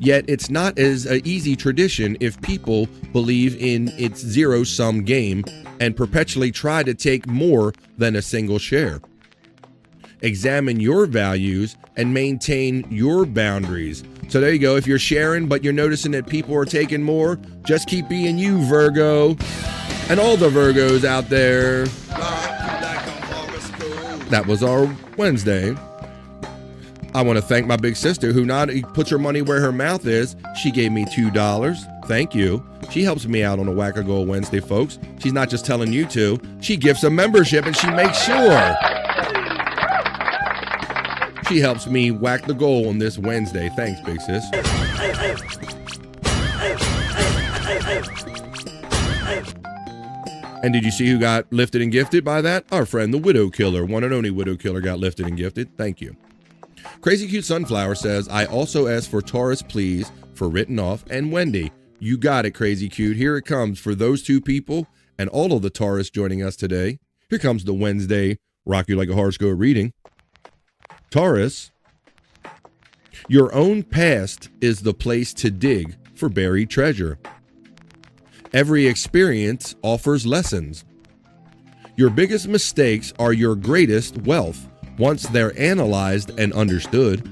Yet it's not as an easy tradition if people believe in its zero-sum game and perpetually try to take more than a single share. examine your values, and maintain your boundaries. So there you go. If you're sharing, but you're noticing that people are taking more, just keep being you, Virgo. And all the Virgos out there. That was our Wednesday. I want to thank my big sister who not puts her money where her mouth is. She gave me $2. Thank you. She helps me out on a Whack a Goal Wednesday, folks. She's not just telling you to. She gifts a membership and she makes sure. She helps me whack the goal on this Wednesday. Thanks, big sis. And did you see who got lifted and gifted by that? Our friend, the Widow Killer. One and only Widow Killer got lifted and gifted. Thank you. Crazy Cute Sunflower says, I also asked for Taurus, please, for Written Off and Wendy. You got it, Crazy Cute. Here it comes for those two people and all of the Taurus joining us today. Here comes the Wednesday Rock You Like a Horoscope reading. Taurus, your own past is the place to dig for buried treasure. Every experience offers lessons. Your biggest mistakes are your greatest wealth once they're analyzed and understood.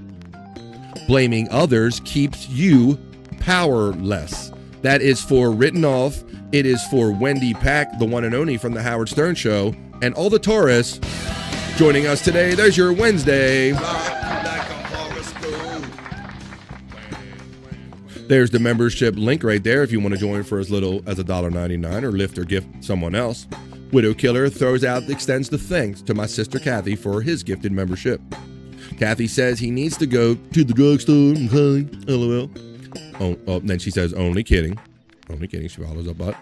Blaming others keeps you powerless. That is for Written Off. It is for Wendy Pack, the one and only from the Howard Stern Show, and all the Taurus joining us today. There's your Wednesday. There's the membership link right there if you want to join for as little as $1.99 or lift or gift someone else. Widow Killer extends the thanks to my sister Kathy for his gifted membership. Kathy says he needs to go to the drugstore. Okay, LOL. Oh, then she says, only kidding. Only kidding. She follows up, but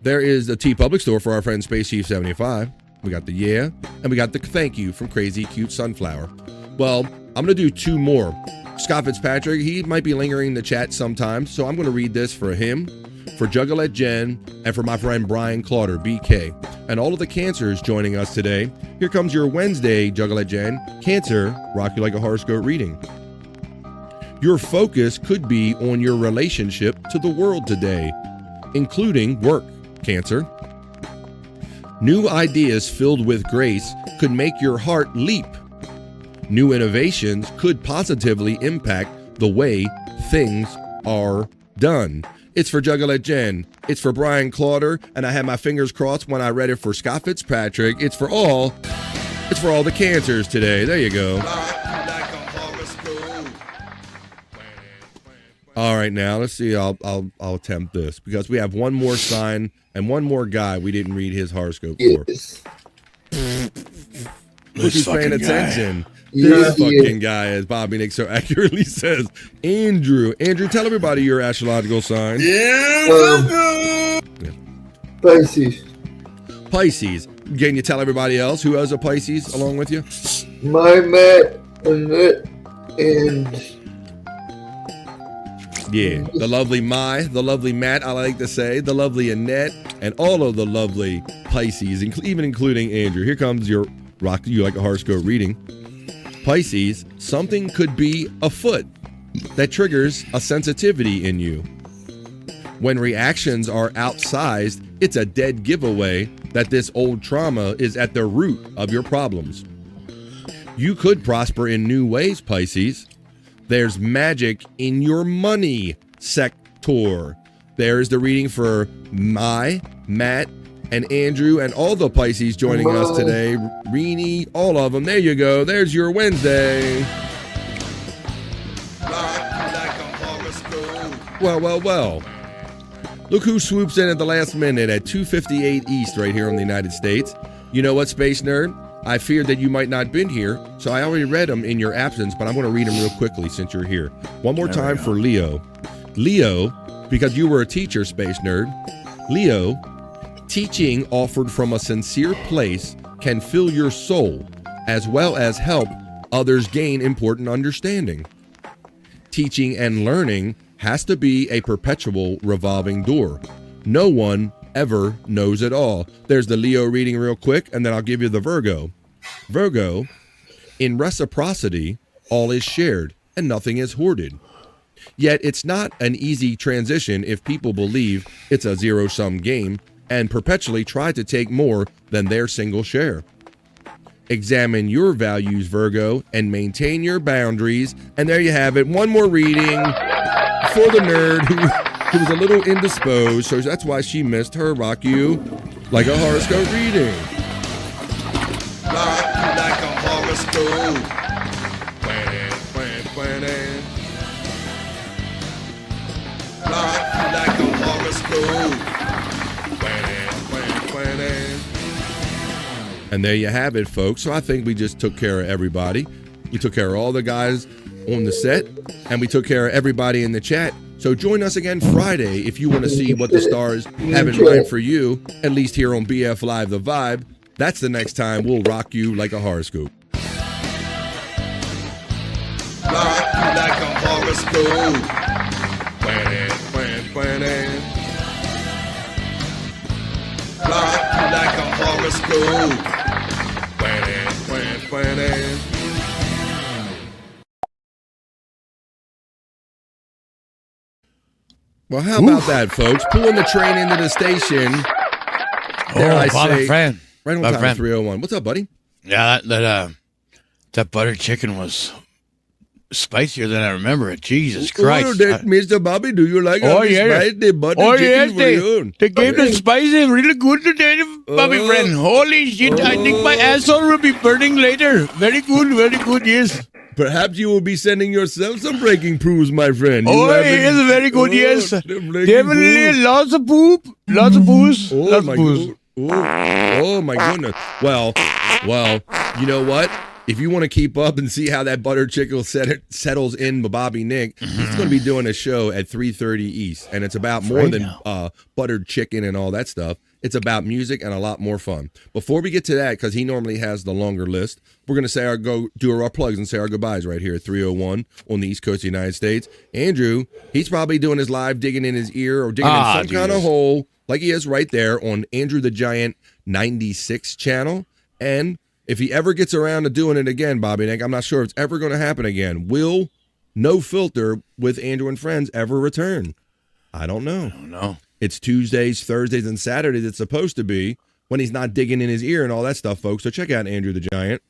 there is a T Public store for our friend Space Chief 75. We got the yeah, and we got the thank you from Crazy Cute Sunflower. Well, I'm going to do two more. Scott Fitzpatrick, he might be lingering in the chat sometimes, so I'm going to read this for him, for Juggalette Jen, and for my friend Brian Clauder, BK, and all of the Cancers joining us today. Here comes your Wednesday, Juggalette Jen, Cancer, Rock You Like a Horoscope reading. Your focus could be on your relationship to the world today, including work, Cancer. New ideas filled with grace could make your heart leap. New innovations could positively impact the way things are done. It's for Juggalette Jen. It's for Brian Clauder, and I had my fingers crossed when I read it for Scott Fitzpatrick. It's for all the Cancers today. There you go. All right, now let's see. I'll attempt this because we have one more sign and one more guy we didn't read his horoscope for. Look who's paying attention. This fucking guy, as Bobby Nick so accurately says. Andrew, tell everybody your astrological sign. Pisces. Pisces. Can you tell everybody else who has a Pisces along with you? My Matt, Annette, and yeah, the lovely the lovely Matt, I like to say, the lovely Annette, and all of the lovely Pisces, even including Andrew. Here comes your Rock You Like a Horoscope reading. Pisces, something could be afoot that triggers a sensitivity in you. When reactions are outsized, it's a dead giveaway that this old trauma is at the root of your problems. You could prosper in new ways, Pisces. There's magic in your money sector. There's the reading for Matt, and Andrew, and all the Pisces joining us today. Rini, all of them. There you go. There's your Wednesday. Well. Look who swoops in at the last minute at 2:58 East right here in the United States. You know what, Space Nerd? I feared that you might not been here, so I already read them in your absence, but I'm going to read them real quickly since you're here. One more time for Leo. Leo, because you were a teacher, Space Nerd. Leo, teaching offered from a sincere place can fill your soul, as well as help others gain important understanding. Teaching and learning has to be a perpetual revolving door. No one ever knows it all. There's the Leo reading real quick, and then I'll give you the Virgo. Virgo, in reciprocity, all is shared and nothing is hoarded. Yet it's not an easy transition if people believe it's a zero-sum game and perpetually try to take more than their single share. examine your values, Virgo, and maintain your boundaries. And there you have it. One more reading for the nerd who was a little indisposed. So that's why she missed her Rock You Like a Horoscope reading. Rock you like a horoscope. Plan. Rock you like a horoscope. Plan. And there you have it, folks. So I think we just took care of everybody. We took care of all the guys on the set, and we took care of everybody in the chat. So join us again Friday if you want to see what the stars have in mind for you, at least here on BF Live The Vibe. That's the next time we'll rock you like a horoscope. Rock you like a horoscope. Plan. Rock you like a horoscope. Plan. Well, how about that, folks? Pulling the train into the station. Friend. Right on My time, friend. 301. What's up, buddy? Yeah, that buttered chicken was spicier than I remember it. Jesus Christ. Mr. Bobby, do you like spicy butter chicken for you? They gave the spicy really good today, Bobby friend. Holy shit, I think my asshole will be burning later. Very good, yes. Perhaps you will be sending yourself some breaking proofs, my friend. Yes, very good, yes. Definitely lots of poop. Lots of poos. Lots of poos. Oh my goodness. Well, you know what? If you want to keep up and see how that butter chicken settles in with Bobby Nick, he's going to be doing a show at 3:30 East, and it's about more than buttered chicken and all that stuff. It's about music and a lot more fun. Before we get to that, because he normally has the longer list, we're going to do our plugs and say our goodbyes right here at 301 on the East Coast of the United States. Andrew, he's probably doing his live digging in his ear or digging in some kind of hole, like he is right there on Andrew the Giant 96 channel. And if he ever gets around to doing it again, Bobby Nick, I'm not sure if it's ever going to happen again. Will No Filter with Andrew and Friends ever return? I don't know. It's Tuesdays, Thursdays, and Saturdays it's supposed to be when he's not digging in his ear and all that stuff, folks. So check out Andrew the Giant.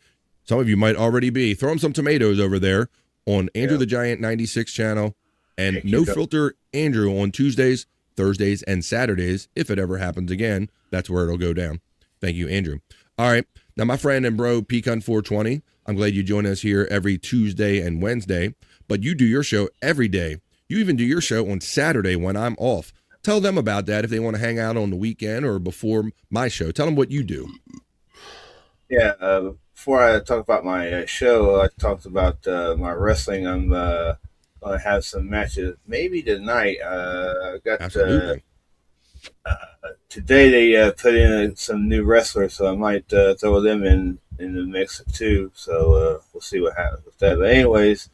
Some of you might already be. Throw him some tomatoes over there on Andrew the Giant 96 channel and No Filter Andrew on Tuesdays, Thursdays, and Saturdays. If it ever happens again, that's where it'll go down. Thank you, Andrew. All right. Now, my friend and bro, Pecan 420, I'm glad you join us here every Tuesday and Wednesday, but you do your show every day. You even do your show on Saturday when I'm off. Tell them about that if they want to hang out on the weekend or before my show. Tell them what you do. Yeah, before I talk about my show, I talked about my wrestling. I'm going to have some matches maybe tonight. I got today they put in some new wrestlers, so I might throw them in the mix too. So we'll see what happens with that. But anyways,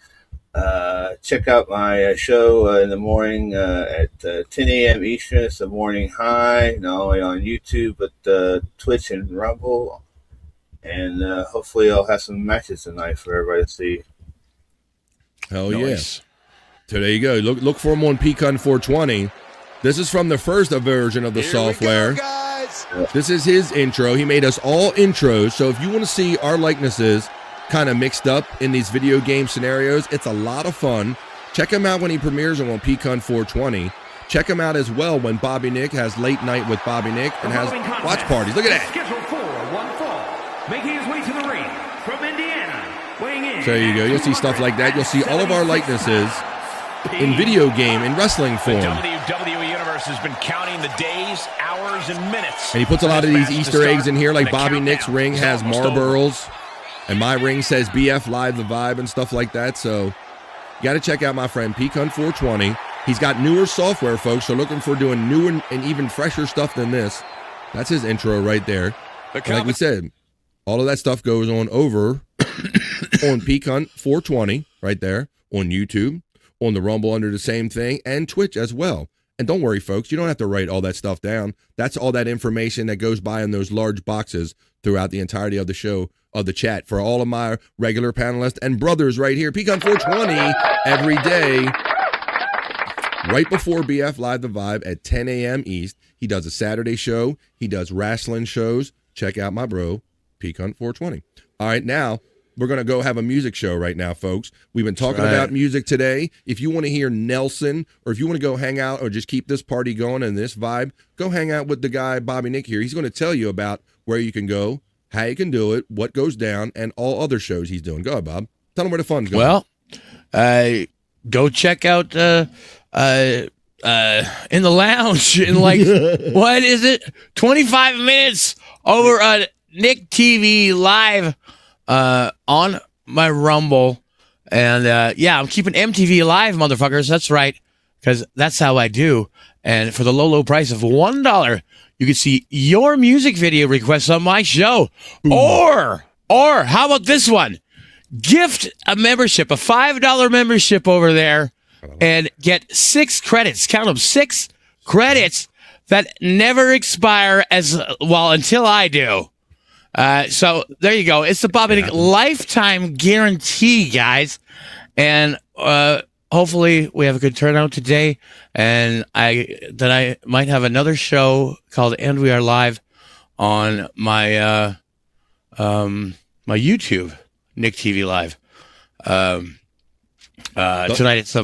check out my show in the morning at 10 a.m. Eastern. It's the morning high, not only on YouTube, but Twitch and Rumble. And hopefully I'll have some matches tonight for everybody to see. Hell yes. Yeah. So there you go. Look for him on Pecan 420. This is from the first version of the software. This is his intro. He made us all intros. So if you want to see our likenesses kind of mixed up in these video game scenarios, it's a lot of fun. Check him out when he premieres them on Pecan 420. Check him out as well when Bobby Nick has Late Night with Bobby Nick and has watch parties. Look at that. Scheduled for one fall, making his way to the ring from Indiana, weighing in. So there you go. You'll see stuff like that. You'll see all of our likenesses in video game, in wrestling form. The WWE Universe has been counting the days, hours, and minutes. And he puts a lot of these Easter eggs in here, like Bobby Nick's ring has Marlboros, and my ring says BF Live The Vibe and stuff like that. So you got to check out my friend Pecan 420. He's got newer software, folks, so looking for doing new and even fresher stuff than this. That's his intro right there. And like we said, all of that stuff goes on over on Pecan 420 right there on YouTube, on the Rumble under the same thing, and Twitch as well. And don't worry, folks, you don't have to write all that stuff down. That's all that information that goes by in those large boxes throughout the entirety of the show, of the chat, for all of my regular panelists and brothers right here. Pecan 420 every day, right before BF Live The Vibe at 10 a.m. East. He does a Saturday show. He does wrestling shows. Check out my bro, Pecan 420. All right, now we're going to go have a music show right now, folks. We've been talking right. about music today. If you want to hear Nelson, or if you want to go hang out or just keep this party going and this vibe, go hang out with the guy, Bobby Nick here. He's going to tell you about where you can go, how you can do it, what goes down, and all other shows he's doing. Go ahead, Bob. Tell him where the fun's going. Well, go check out in the lounge in like, what is it? 25 minutes over on Nick TV Live on my Rumble. And I'm keeping MTV alive, motherfuckers. That's right, because that's how I do. And for the low price of $1, you can see your music video requests on my show. Or how about this one? Gift a membership, a $5 membership over there, and get 6 credits. Count them, 6 credits that never expire until I do. So there you go. It's the Bobby Nick lifetime guarantee, guys. And hopefully we have a good turnout today. And I might have another show called And We Are Live on my my YouTube, Nick TV Live. Tonight it's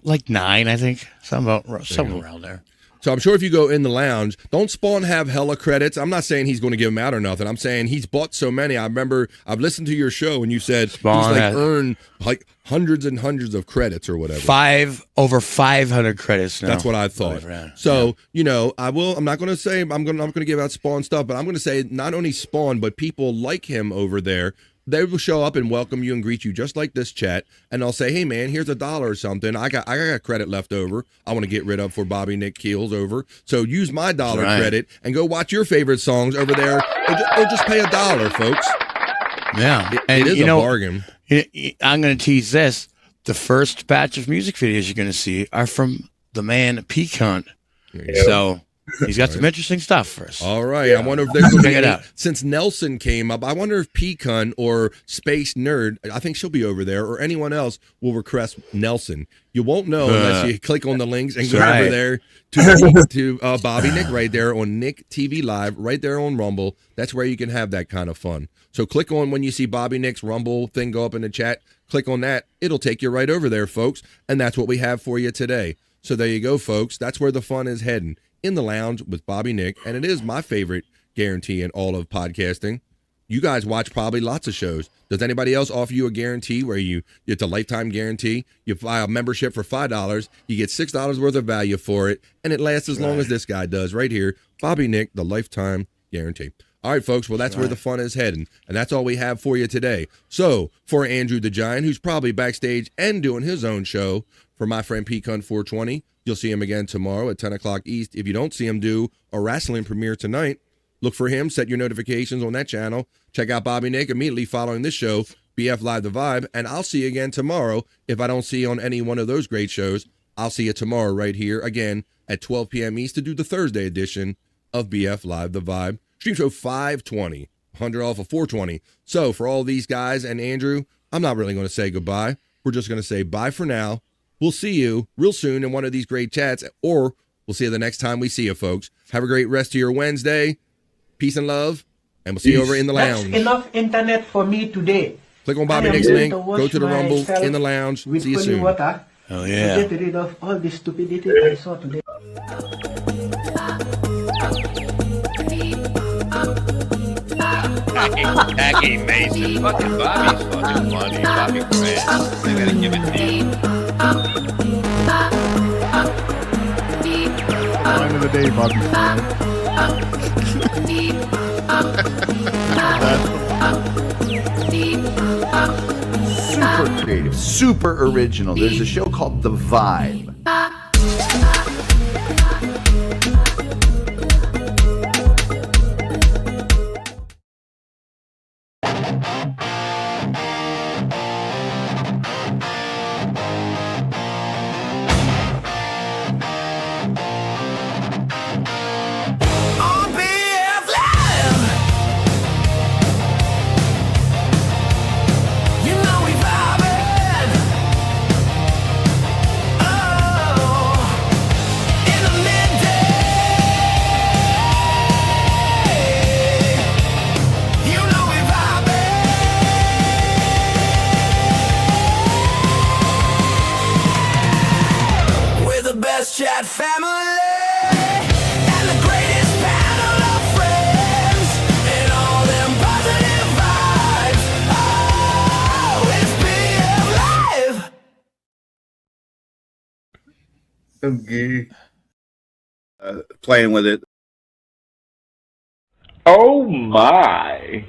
like 9, I think. Somewhere around there. So I'm sure if you go in the lounge, don't Spawn have hella credits? I'm not saying he's going to give them out or nothing. I'm saying he's bought so many. I remember I've listened to your show and you said Spawn he's earned like hundreds and hundreds of credits or whatever. Over 500 credits now. That's what I thought. So, I'm not going to say I'm going to give out Spawn stuff, but I'm going to say not only Spawn, but people like him over there. They will show up and welcome you and greet you just like this chat, and they'll say, "Hey man, here's $1 or something. I got credit left over. I want to get rid of for Bobby Nick Keels over. So use my dollar credit and go watch your favorite songs over there, or just pay $1, folks." Yeah, it is a bargain. I'm going to tease this: the first batch of music videos you're going to see are from the man P-Cunt. So. He's got some interesting stuff for us. All right. Yeah. I wonder if there's going to be any, since Nelson came up, I wonder if Pecan or Space Nerd, I think she'll be over there, or anyone else will request Nelson. You won't know unless you click on the links and go over there to Bobby Nick right there on Nick TV Live, right there on Rumble. That's where you can have that kind of fun. So click on when you see Bobby Nick's Rumble thing go up in the chat, click on that. It'll take you right over there, folks. And that's what we have for you today. So there you go, folks. That's where the fun is heading. In the lounge with Bobby Nick, and it is my favorite guarantee in all of podcasting. You guys watch probably lots of shows. Does anybody else offer you a guarantee where it's a lifetime guarantee? You buy a membership for $5, you get $6 worth of value for it, and it lasts as long as this guy does right here. Bobby Nick, the lifetime guarantee. All right, folks, well, that's where the fun is heading, and that's all we have for you today. So, for Andrew the Giant, who's probably backstage and doing his own show, for my friend P-Cunt 420, you'll see him again tomorrow at 10 o'clock East. If you don't see him do a wrestling premiere tonight, look for him, set your notifications on that channel, check out Bobby Nick immediately following this show, BF Live The Vibe, and I'll see you again tomorrow. If I don't see you on any one of those great shows, I'll see you tomorrow right here again at 12 p.m. East to do the Thursday edition of BF Live The Vibe. Stream show 520, 100 off of 420. So for all these guys and Andrew, I'm not really going to say goodbye. We're just going to say bye for now. We'll see you real soon in one of these great chats, or we'll see you the next time we see you, folks. Have a great rest of your Wednesday. Peace and love, and we'll see you over in the lounge. That's enough internet for me today. Click on Bobby Nick's link, go to the Rumble, in the lounge. See you soon. Water oh, yeah. To get rid of all the stupidity I saw today. Jackie Mason. Fucking Bobby's fucking funny. Bobby Grant. I gotta give it to you. Line of the day, Bobby Super creative, super original. There's a show called The Vibe. Oh best chat family and the greatest panel of friends and all them positive vibes. Oh, it's BF Live. Okay. Playing with it. Oh my.